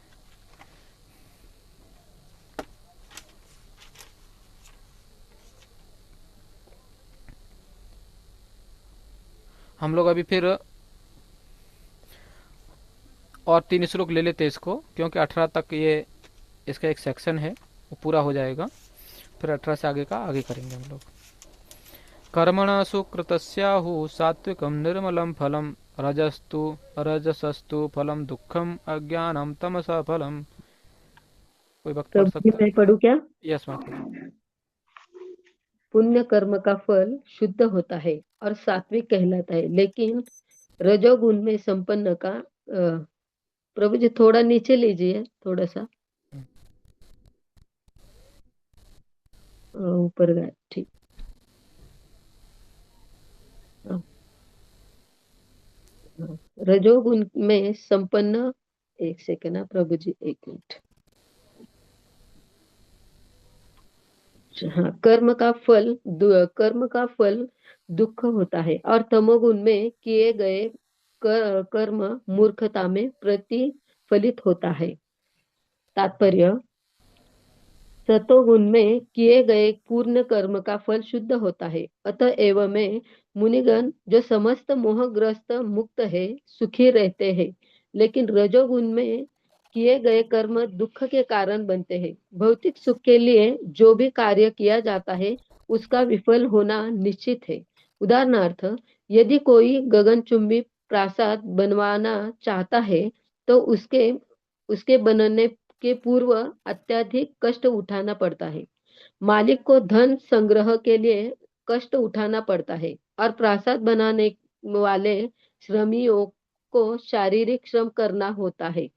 हम लोग अभी फिर और 3 श्लोक ले लेते इसको, क्योंकि 18 तक ये इसका एक सेक्शन है, वो पूरा हो जाएगा, फिर 18 से आगे का आगे करेंगे हम लोग। कर्मणा सुकृतस्याहु सात्विकम निर्मलम फलम रजस्तु रजसस्तु फलम दुखम अज्ञानम तमसा फलम। कोई वक्त पढ़ प्रभु जी सकता मैं पढ़ू क्या? है? यस माता। पुण्य कर्म का फल शुद्ध होता है और सात्विक कहलाता है, लेकिन रजोगुण में संपन्न का प्रभु जी थोड़ा नीचे लीजिए, थोड़ा सा ऊपर गए, ठीक। रजोगुण में संपन्न, एक सेकंड ना प्रभु जी, एक मिनट। हाँ, कर्म का फल दुख होता है और तमोगुण में किए गए कर्म मूर्खता में प्रतिफलित होता है। तात्पर्य, सतोगुण में किए गए पूर्ण कर्म का फल शुद्ध होता है। अतएव में मुनिगण जो समस्त मोहग्रस्त मुक्त है सुखी रहते हैं, लेकिन रजोगुण में किए गए कर्म दुख के कारण बनते हैं। भौतिक सुख के लिए जो भी कार्य किया जाता है उसका विफल होना निश्चित है। उदाहरणार्थ, यदि कोई गगनचुंबी प्रासाद बनवाना चाहता है तो उसके उसके बनने के पूर्व अत्यधिक कष्ट उठाना पड़ता है। मालिक को धन संग्रह के लिए कष्ट उठाना पड़ता है और प्रासाद बनाने वाले श्रमियों को शारीरिक श्रम करना होता है।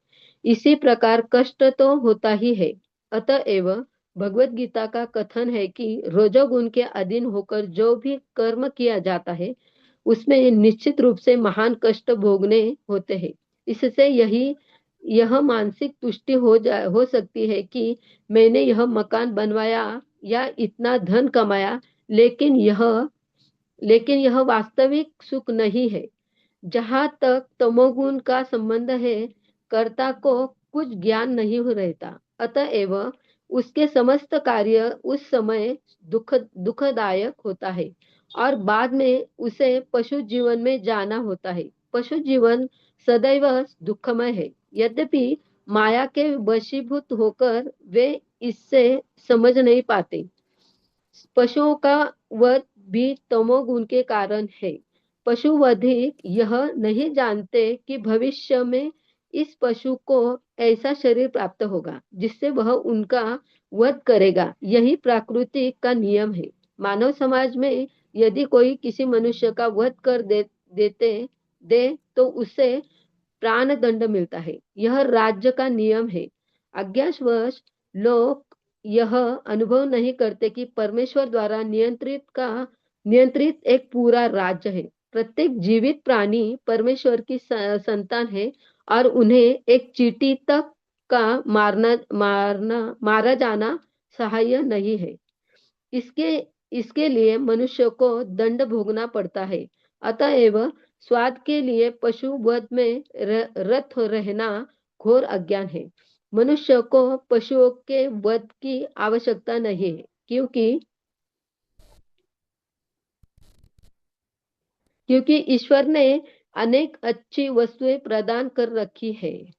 इसी प्रकार कष्ट तो होता ही है। अतएव भगवत गीता का कथन है कि रजोगुण के अधीन होकर जो भी कर्म किया जाता है उसमें निश्चित रूप से महान कष्ट भोगने होते हैं। इससे यह मानसिक तुष्टि हो सकती है कि मैंने यह मकान बनवाया या इतना धन कमाया, लेकिन यह वास्तविक सुख नहीं है। जहां तक तमोगुण का संबंध है, कर्ता को कुछ ज्ञान नहीं रहता, अतएव उसके समस्त कार्य उस समय दुखदायक होता है और बाद में उसे पशु जीवन में जाना होता है। पशु जीवन सदैव दुखमय है। यद्यपि माया के वशीभूत होकर वे इससे समझ नहीं पाते। पशुओं का वध भी तमोगुण के कारण है। पशुवधी यह नहीं जानते कि भविष्य में इस पशु को ऐसा शरीर प्राप्त होगा जिससे वह उनका वध करेगा। यही प्रकृति का नियम है। मानव समाज में यदि कोई किसी मनुष्य का वध कर दे तो उसे प्राण दंड मिलता है। यह राज्य का नियम है। अज्ञानवश लोग यह अनुभव नहीं करते कि परमेश्वर द्वारा नियंत्रित एक पूरा राज्य है। प्रत्येक जीवित प्राणी परमेश्वर की संतान है और उन्हें एक चींटी तक का मारा जाना सहाय नहीं है। इसके लिए मनुष्य को दंड भोगना पड़ता है। अतएव स्वाद के लिए पशु वध में रत रहना घोर अज्ञान है। मनुष्य को पशुओं के वध की आवश्यकता नहीं है, क्योंकि ईश्वर ने अनेक अच्छी वस्तुएं प्रदान कर रखी है।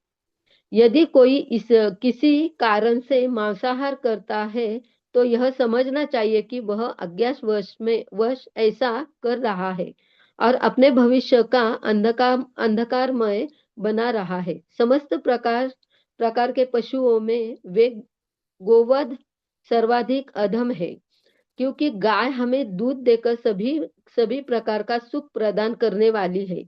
यदि कोई किसी कारण से मांसाहार करता है तो यह समझना चाहिए कि वह अज्ञानवश ऐसा कर रहा है और अपने भविष्य का अंधकारमय बना रहा है। समस्त प्रकार के पशुओं में वे गोवध सर्वाधिक अधम है, क्योंकि गाय हमें दूध देकर सभी प्रकार का सुख प्रदान करने वाली है।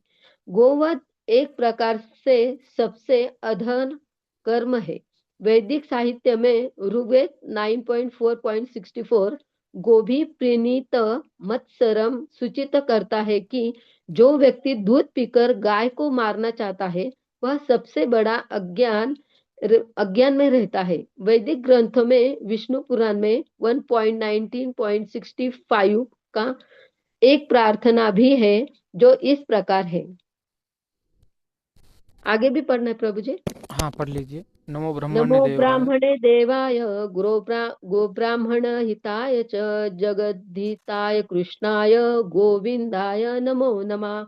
गोवध एक प्रकार से सबसे अधम कर्म है। वैदिक साहित्य में ऋग्वेद 9.4.64 गोभी प्रीणीत मत्सरम सूचित करता है कि जो व्यक्ति दूध पीकर गाय को मारना चाहता है वह सबसे बड़ा अज्ञान में रहता है। वैदिक ग्रंथों में विष्णु पुराण में 1.19.65 का एक प्रार्थना भी है जो इस प्रकार है। आगे भी पढ़ना है प्रभु जी। हाँ, पढ़ लीजिए। नमो नमो ब्रह्मण्य देवाय ब्राह्मणे देवाय गोब्राह्मण हिताय च जगद्धिताय कृष्णाय गोविंदाय नमो नमः।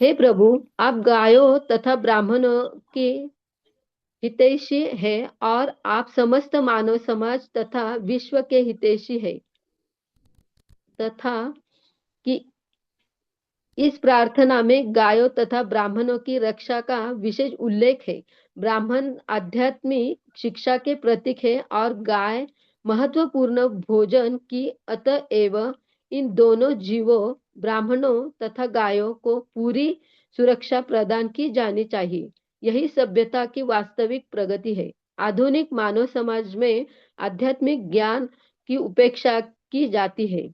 हे प्रभु, आप गायों तथा ब्राह्मणों की हितैषी है और आप समस्त मानव समाज तथा विश्व के हितैषी है, तथा कि इस प्रार्थना में गायों तथा ब्राह्मणों की रक्षा का विशेष उल्लेख है। ब्राह्मण आध्यात्मिक शिक्षा के प्रतीक है और गाय महत्वपूर्ण भोजन की। अतएव इन दोनों जीवों ब्राह्मणों तथा गायों को पूरी सुरक्षा प्रदान की जानी चाहिए। यही सभ्यता की वास्तविक प्रगति है। आधुनिक मानव समाज में आध्यात्मिक ज्ञान की उपेक्षा की जाती है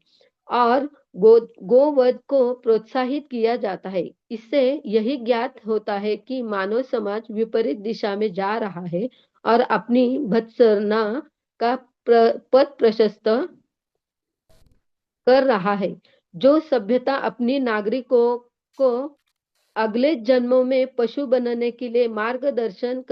और गोवध को प्रोत्साहित किया जाता है। इससे यही ज्ञात होता है कि मानव समाज विपरीत दिशा में जा रहा है और अपनी भत्सना का पथ प्रशस्त कर रहा है। जो सभ्यता अपनी नागरिकों को अगले जन्मों में पशु बनने के लिए मार्गदर्शन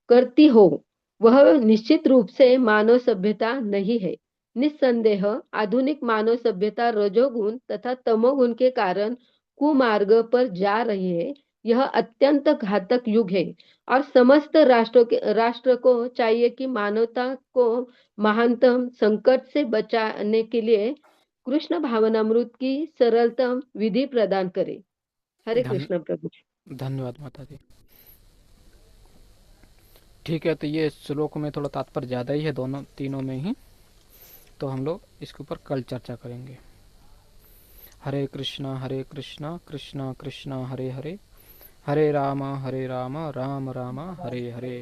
करती हो, वह निश्चित रूप से मानव सभ्यता नहीं है। निस्संदेह आधुनिक मानव सभ्यता रजोगुण तथा तमोगुण के कारण कुमार्ग पर जा रही है। यह अत्यंत घातक युग है और समस्त राष्ट्र को चाहिए कि मानवता को महानतम संकट से बचाने के लिए कृष्ण भावनामृत की सरलतम विधि प्रदान करे। हरे धन कृष्ण प्रभु। धन्यवाद माता जी। ठीक है, तो ये श्लोक में थोड़ा तात्पर्य ज़्यादा ही है, दोनों तीनों में ही, तो हम लोग इसके ऊपर कल चर्चा करेंगे। हरे कृष्णा कृष्णा कृष्णा हरे हरे, हरे राम राम राम हरे हरे।